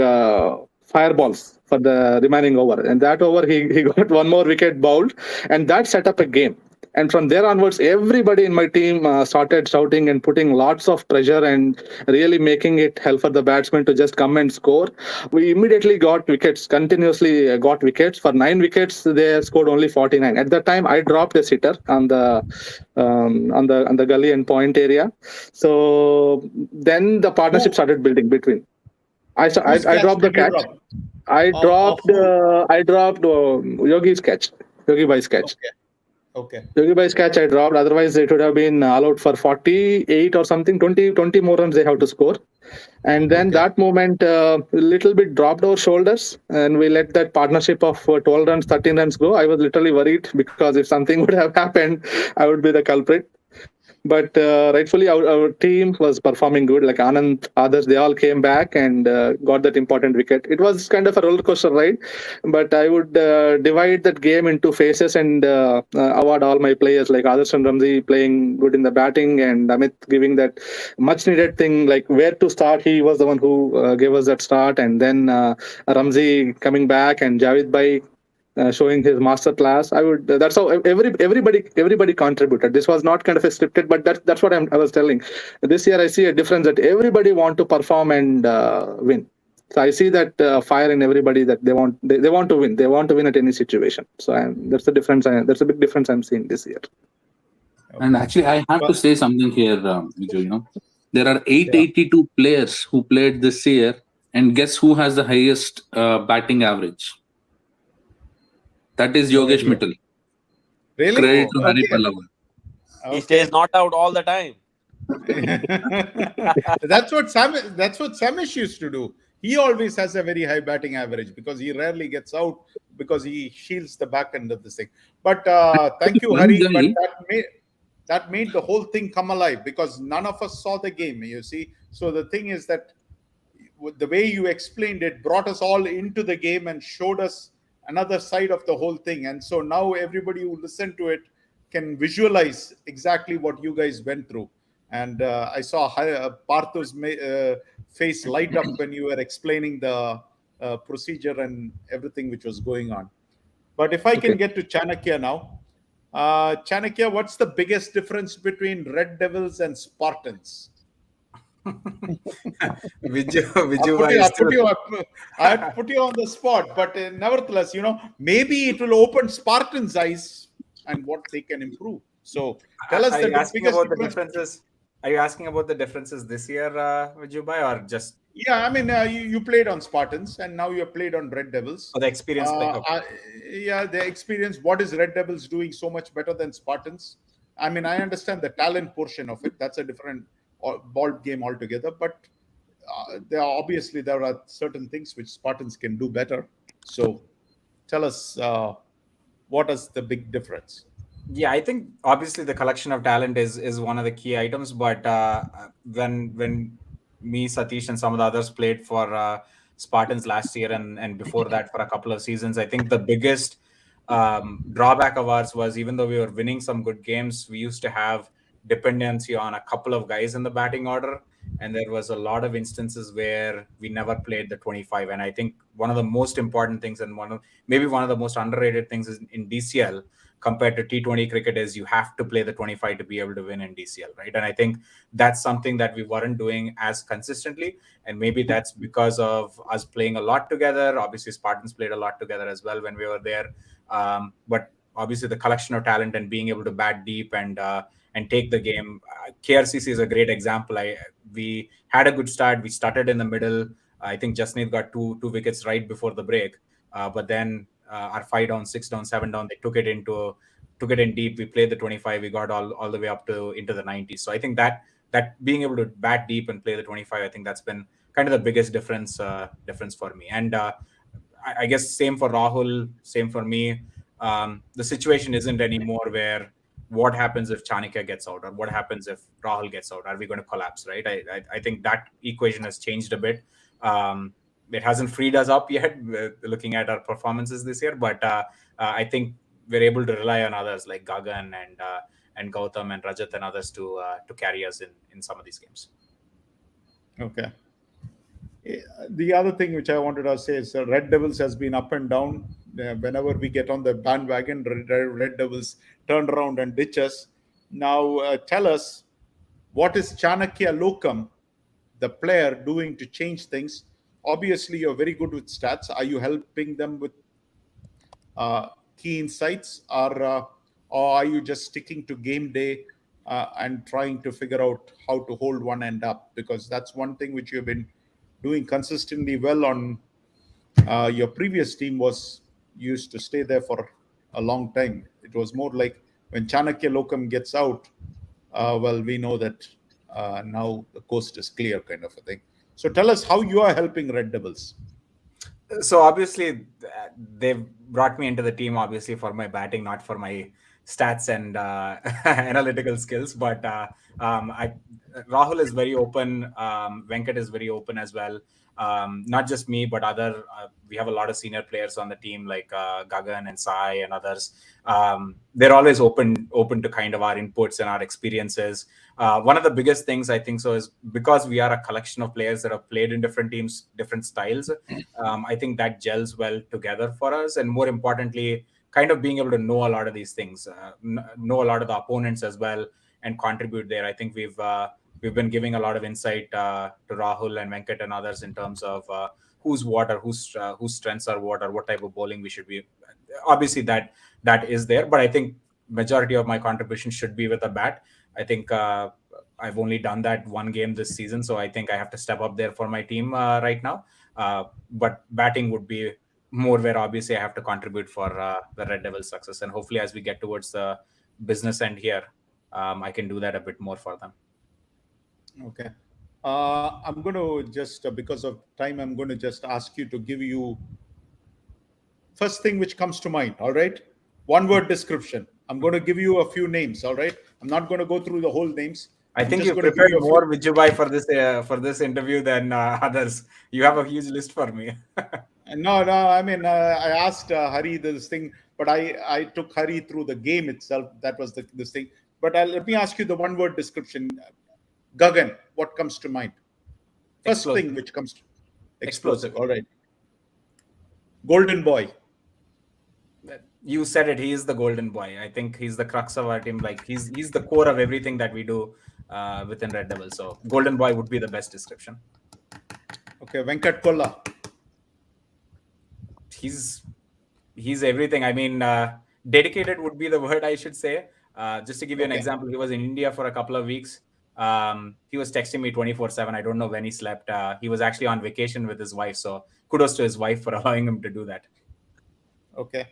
fireballs for the remaining over. And that over, he got one more wicket bowled. And that set up a game. And from there onwards, everybody in my team started shouting and putting lots of pressure and really making it hell for the batsman to just come and score. We immediately got wickets, continuously got wickets. For 9 wickets, they scored only 49. At that time, I dropped a sitter on the gully and point area. So then the partnership started building between. I dropped the catch. I dropped Yogi's catch, Yogi Bhai's catch. Okay. Yogi Bhai's catch I dropped. Otherwise, it would have been allowed for 48 or something. 20 more runs they have to score. And then that moment, a little bit dropped our shoulders, and we let that partnership of 12 runs, 13 runs go. I was literally worried because if something would have happened, I would be the culprit. But rightfully, our team was performing good. Like Anand, others, they all came back and got that important wicket. It was kind of a roller coaster ride, but I would divide that game into phases and award all my players, like Adarsh and Ramzi playing good in the batting, and Amit giving that much needed thing, like where to start. He was the one who gave us that start, and then Ramzi coming back and Javed Bhai showing his master class. I would. That's how everybody contributed. This was not kind of a scripted, but that's what I was telling. This year, I see a difference that everybody want to perform and win. So I see that fire in everybody, that they want to win. They want to win at any situation. So that's the difference. That's a big difference I'm seeing this year. And actually, I have to say something here, Vijay. There are 882 players who played this year, and guess who has the highest batting average? That is Yogesh Mittal. Really? Credit to Hari Pallava. He stays not out all the time. That's what Samish used to do. He always has a very high batting average because he rarely gets out because he shields the back end of the thing. But thank you, Hari. But that made the whole thing come alive because none of us saw the game, you see. So the thing is that the way you explained it brought us all into the game and showed us another side of the whole thing. And so now everybody who listened to it can visualize exactly what you guys went through. And I saw Partho's face light up when you were explaining the procedure and everything which was going on. But if I can get to Chanakya now. Chanakya, what's the biggest difference between Red Devils and Spartans? I put you on the spot, but nevertheless, maybe it will open Spartans' eyes and what they can improve. So tell us the biggest differences. Are you asking about the differences this year, Vijay, or just? Yeah, I mean, you played on Spartans and now you have played on Red Devils. Oh, the experience. The experience. What is Red Devils doing so much better than Spartans? I mean, I understand the talent portion of it. That's a different ball game altogether. But there are certain things which Spartans can do better. So tell us, what is the big difference? Yeah, I think obviously the collection of talent is one of the key items. But when me, Satish, and some of the others played for Spartans last year and before that for a couple of seasons, I think the biggest drawback of ours was, even though we were winning some good games, we used to have dependency on a couple of guys in the batting order. And there was a lot of instances where we never played the 25. And I think one of the most important things, and maybe one of the most underrated things is in DCL compared to T20 cricket, is you have to play the 25 to be able to win in DCL, right? And I think that's something that we weren't doing as consistently. And maybe that's because of us playing a lot together. Obviously, Spartans played a lot together as well when we were there. But obviously, the collection of talent and being able to bat deep and take the game. KRCC is a great example. We had a good start. We started in the middle. I think Jasneet got two wickets right before the break. But then our 5 down, 6 down, 7 down, they took it in deep. We played the 25. We got all the way up into the 90s. So I think that being able to bat deep and play the 25, I think that's been kind of the biggest difference for me. And I guess same for Rahul, same for me. The situation isn't anymore where what happens if Chanakya gets out or what happens if Rahul gets out? Are we going to collapse, right? I think that equation has changed a bit. It hasn't freed us up yet looking at our performances this year, but I think we're able to rely on others like Gagan and Gautam and Rajat and others to carry us in some of these games. Okay. The other thing which I wanted to say is Red Devils has been up and down. Whenever we get on the bandwagon, Red Devils turn around and ditch us. Now, tell us, what is Chanakya Lokam, the player, doing to change things? Obviously, you're very good with stats. Are you helping them with key insights, or are you just sticking to game day and trying to figure out how to hold one end up? Because that's one thing which you've been doing consistently well on. Your previous team was used to stay there for a long time. It was more like when Chanakya Lokam gets out, well, we know that now the coast is clear, kind of a thing. So tell us how you are helping Red Devils. So obviously they've brought me into the team obviously for my batting, not for my stats and analytical skills. But Rahul is very open. Venkat is very open as well. Not just me, but other. We have a lot of senior players on the team like Gagan and Sai and others. They're always open to kind of our inputs and our experiences. One of the biggest things I think so is because we are a collection of players that have played in different teams, different styles. I think that gels well together for us, and more importantly, kind of being able to know a lot of these things, know a lot of the opponents as well, and contribute there. I think we've been giving a lot of insight to Rahul and Venkat and others in terms of who's what or whose strengths are what or what type of bowling we should be. Obviously, that is there, but I think majority of my contribution should be with a bat. I think I've only done that one game this season, so I think I have to step up there for my team right now. But batting would be more where obviously I have to contribute for the Red Devils' success, and hopefully as we get towards the business end here, I can do that a bit more for them. Okay. I'm going to just, because of time, I'm going to just ask you to give you first thing which comes to mind, all right? One word description. I'm going to give you a few names, all right? I'm not going to go through the whole names. I think you prepared more, Vijay, for this interview than others. You have a huge list for me. No. I mean, I asked Hari this thing, but I took Hari through the game itself. That was this thing. But let me ask you the one word description. Gagan, what comes to mind? First Explosive. thing which comes to explosive. All right. Golden boy. You said it. He is the golden boy. I think he's the crux of our team. Like he's the core of everything that we do within Red Devil. So golden boy would be the best description. Okay, Venkat Kolla. He's everything. I mean, dedicated would be the word I should say. Just to give you an example, he was in India for a couple of weeks. He was texting me 24/7. I don't know when he slept. He was actually on vacation with his wife. So kudos to his wife for allowing him to do that. Okay.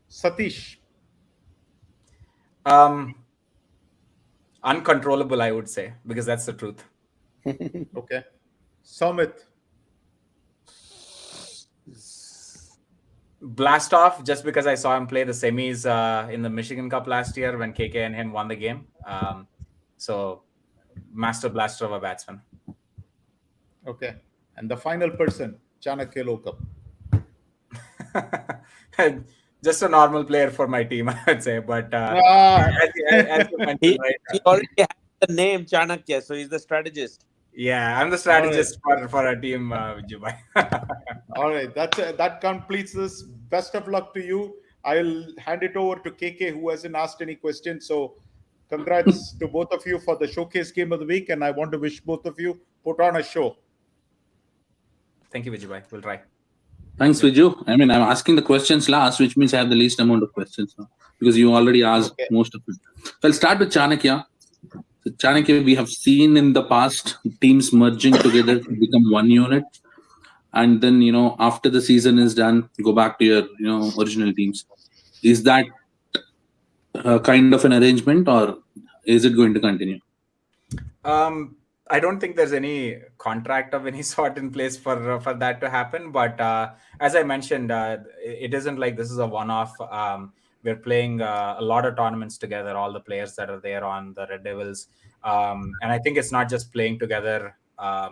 Satish. Uncontrollable, I would say, because that's the truth. Okay. Samit. Blast off, just because I saw him play the semis in the Michigan Cup last year when KK and him won the game. So, master blaster of a batsman. Okay. And the final person, Chanakya Lokam. Just a normal player for my team, I would say. But as you mentioned, he right, already has the name Chanakya, so he's the strategist. Yeah, I'm the strategist for our team, Vijay. All right. That completes this. Best of luck to you. I'll hand it over to KK, who hasn't asked any questions. So, congrats to both of you for the showcase game of the week. And I want to wish both of you put on a show. Thank you, Vijay. We'll try. Thanks, Viju. I mean, I'm asking the questions last, which means I have the least amount of questions now, because you already asked most of it. So I'll start with Chanakya. So Chanakya, we have seen in the past teams merging together to become one unit. And then, after the season is done, go back to your, original teams. Is that kind of an arrangement, or is it going to continue? I don't think there's any contract of any sort in place for that to happen. But as I mentioned, it isn't like this is a one-off. We're playing a lot of tournaments together, all the players that are there on the Red Devils. And I think it's not just playing together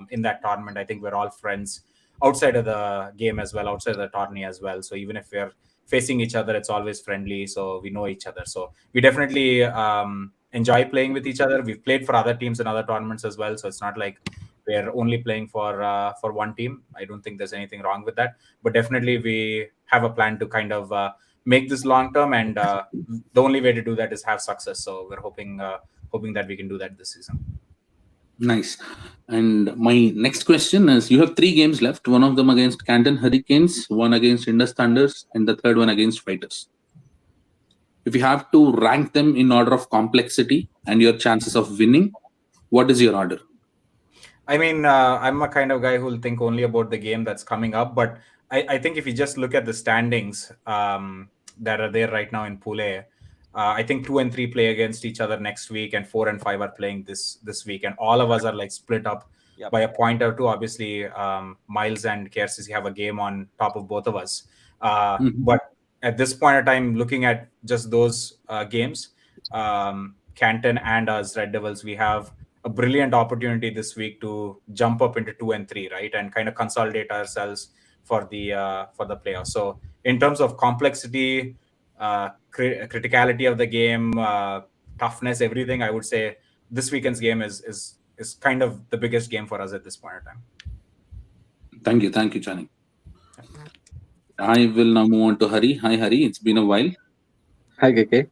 in that tournament. I think we're all friends outside of the game as well, outside of the tourney as well. So even if we're facing each other, it's always friendly. So we know each other. So we definitely enjoy playing with each other. We've played for other teams in other tournaments as well. So it's not like we're only playing for one team. I don't think there's anything wrong with that. But definitely we have a plan to kind of make this long term, and the only way to do that is have success. So we're hoping that we can do that this season. Nice. And my next question is, you have 3 games left, one of them against Canton Hurricanes, one against Indus Thunders, and the third one against Fighters. If you have to rank them in order of complexity and your chances of winning, what is your order? I mean, I'm a kind of guy who will think only about the game that's coming up. But I think if you just look at the standings that are there right now in Pool A, I think 2 and 3 play against each other next week, and 4 and 5 are playing this week. And all of us are like split up by a point or two. Obviously, Miles and Krcc have a game on top of both of us. But at this point in time, looking at just those games, Canton and us Red Devils, we have a brilliant opportunity this week to jump up into 2 and 3, right, and kind of consolidate ourselves for the playoffs. So in terms of complexity, criticality of the game, toughness, everything, I would say this weekend's game is kind of the biggest game for us at this point in time. Thank you, Chani. I will now move on to Hari. Hi, Hari. It's been a while. Hi, KK.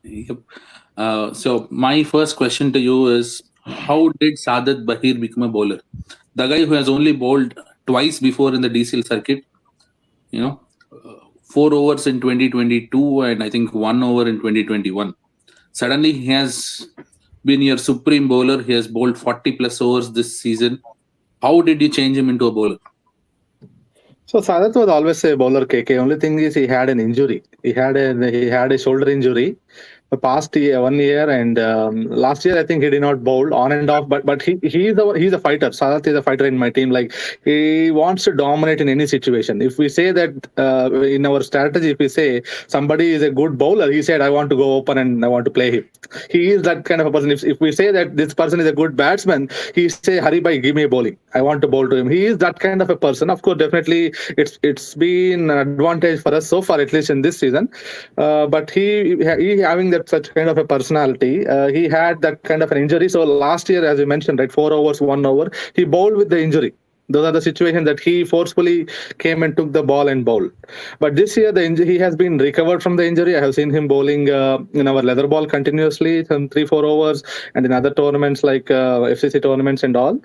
Yep. So my first question to you is, how did Saadat Bahir become a bowler? The guy who has only bowled twice before in the DCL circuit, 4 overs in 2022 and I think 1 over in 2021. Suddenly he has been your supreme bowler. He has bowled 40 plus overs this season. How did you change him into a bowler? So Saadat was always a bowler, KK. Only thing is he had an injury. He had a shoulder injury. The past year, 1 year, and last year I think he did not bowl on and off. But he's a fighter. Saadat is a fighter in my team. Like, he wants to dominate in any situation. If we say that in our strategy, if we say somebody is a good bowler, he said I want to go open and I want to play him. He is that kind of a person. If we say that this person is a good batsman, he say Hari bhai, give me a bowling. I want to bowl to him. He is that kind of a person. Of course, definitely it's been an advantage for us so far, at least in this season. But he having that such kind of a personality, he had that kind of an injury. So last year, as you mentioned, right, 4 overs, 1 over, he bowled with the injury. Those are the situations that he forcefully came and took the ball and bowled. But this year, he has been recovered from the injury. I have seen him bowling in our leather ball continuously, some 3-4 overs, and in other tournaments like FCC tournaments and all.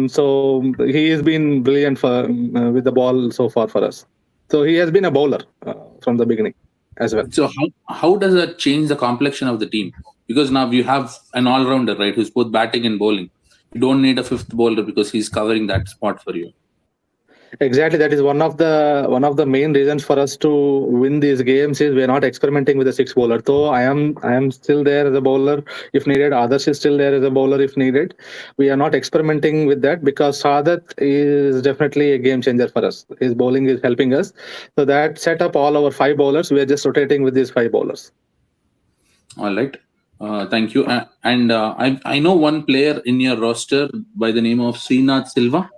So he has been brilliant with the ball so far for us. So he has been a bowler from the beginning as well. So how does that change the complexion of the team? Because now you have an all-rounder, right, who's both batting and bowling. You don't need a fifth bowler because he's covering that spot for you. Exactly, that is one of the main reasons for us to win these games is we're not experimenting with a 6 bowler. So I am still there as a bowler if needed. Others is still there as a bowler if needed. We are not experimenting with that because Saadat is definitely a game changer for us. His bowling is helping us. So that set up all our 5 bowlers. We are just rotating with these 5 bowlers. All right. Thank you. I know one player in your roster by the name of Srinath Silva.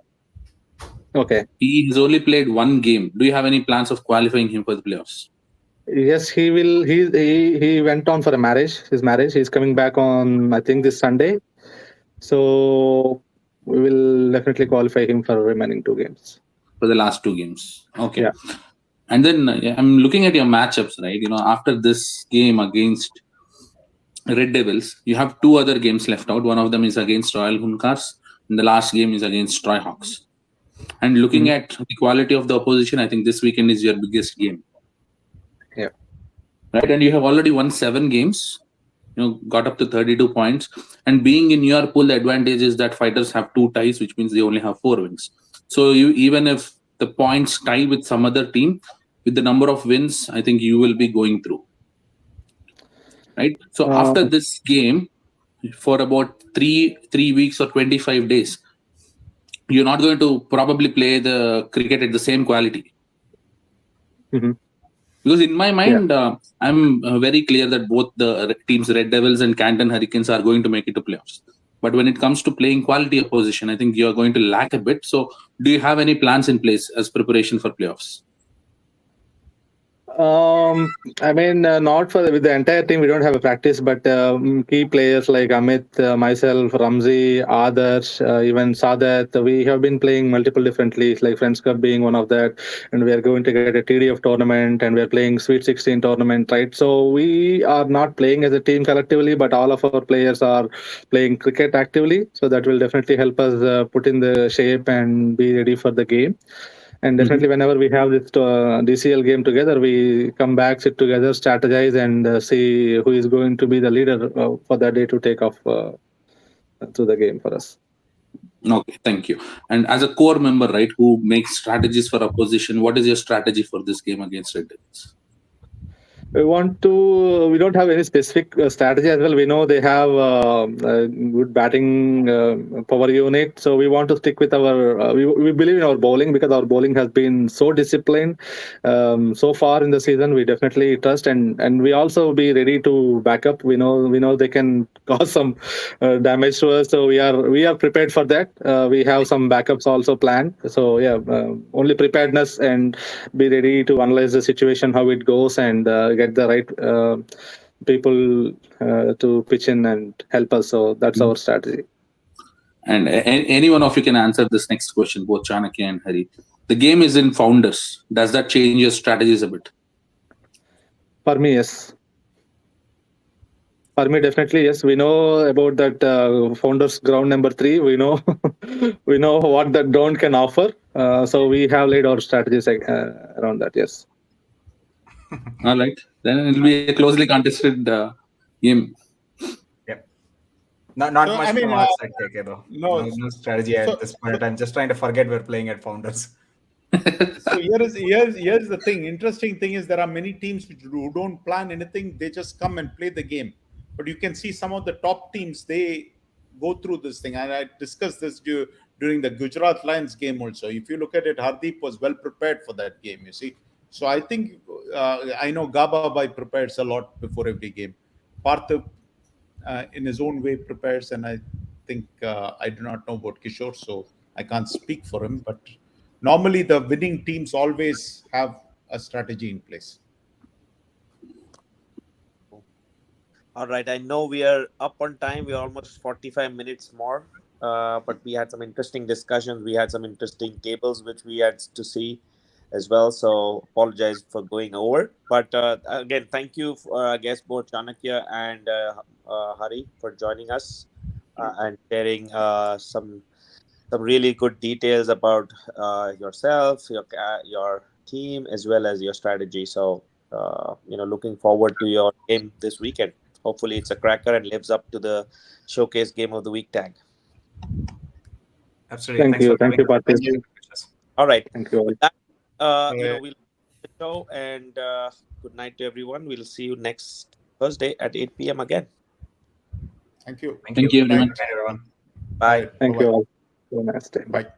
Okay. He has only played 1 game. Do you have any plans of qualifying him for the playoffs? Yes, he will. He went on for his marriage. He's coming back on, I think, this Sunday. So we will definitely qualify him for remaining 2 games. For the last 2 games. Okay. Yeah. And then I'm looking at your matchups, right? After this game against Red Devils, you have 2 other games left out. One of them is against Royal Hunkars, and the last game is against Troy Hawks. And looking at the quality of the opposition, I think this weekend is your biggest game. Yeah. Right, and you have already won 7 games. Got up to 32 points. And being in your pool, the advantage is that fighters have 2 ties, which means they only have 4 wins. So even if the points tie with some other team, with the number of wins, I think you will be going through. Right. So after this game, for about 3 weeks or 25 days, you're not going to probably play the cricket at the same quality. Mm-hmm. Because in my mind, I'm very clear that both the teams, Red Devils and Canton Hurricanes, are going to make it to playoffs. But when it comes to playing quality opposition, I think you're going to lack a bit. So do you have any plans in place as preparation for playoffs? I mean, not with the entire team. We don't have a practice, but key players like Amit, myself, Ramzi, Adarsh, even Saadat, we have been playing multiple different leagues, like Friends Cup being one of that, and we are going to get a TDF tournament, and we are playing Sweet 16 tournament, right? So we are not playing as a team collectively, but all of our players are playing cricket actively. So that will definitely help us put in the shape and be ready for the game. And definitely, whenever we have this DCL game together, we come back, sit together, strategize, and see who is going to be the leader for that day to take off to the game for us. Okay, thank you. And as a core member, right, who makes strategies for opposition, what is your strategy for this game against Red Devils? We don't have any specific strategy as well. We know they have a good batting power unit, so we want to stick with our. We believe in our bowling because our bowling has been so disciplined so far in the season. We definitely trust, and we also be ready to back up. We know they can cause some damage to us, so we are prepared for that. We have some backups also planned. So yeah, only preparedness and be ready to analyze the situation, how it goes, and get the right people to pitch in and help us. So that's our strategy. And any one of you can answer this next question, both Chanakya and Hari. The game is in Founders. Does that change your strategies a bit? For me, yes. For me, definitely, yes. We know about that Founders ground number 3. We know we know what that ground can offer. So we have laid our strategies around that, yes. All right. Then it will be a closely contested game. Yep. Not much from our side, KK, though. No strategy at this point. I'm just trying to forget we're playing at Founders. So here's the thing. Interesting thing is there are many teams who don't plan anything. They just come and play the game. But you can see some of the top teams, they go through this thing. And I discussed this during the Gujarat Lions game also. If you look at it, Hardeep was well prepared for that game, you see. So I think, I know Gabba prepares a lot before every game. Partha, in his own way, prepares. And I think, I do not know about Kishore, so I can't speak for him. But normally the winning teams always have a strategy in place. All right. I know we are up on time. We're almost 45 minutes more. But we had some interesting discussions. We had some interesting tables which we had to see as well. So apologize for going over. But again, thank you, I guess, both Chanakya and Hari for joining us and sharing some really good details about yourself, your team, as well as your strategy. So, looking forward to your game this weekend. Hopefully it's a cracker and lives up to the showcase game of the week tag. Absolutely. Thank you, Partha. All right. Thank you. With that, we'll end the show, and good night to everyone. We'll see you next Thursday at 8 p.m. again. Thank you. Thank you, everyone. Good night, everyone. Bye. Thank you all. Have a nice day. Bye.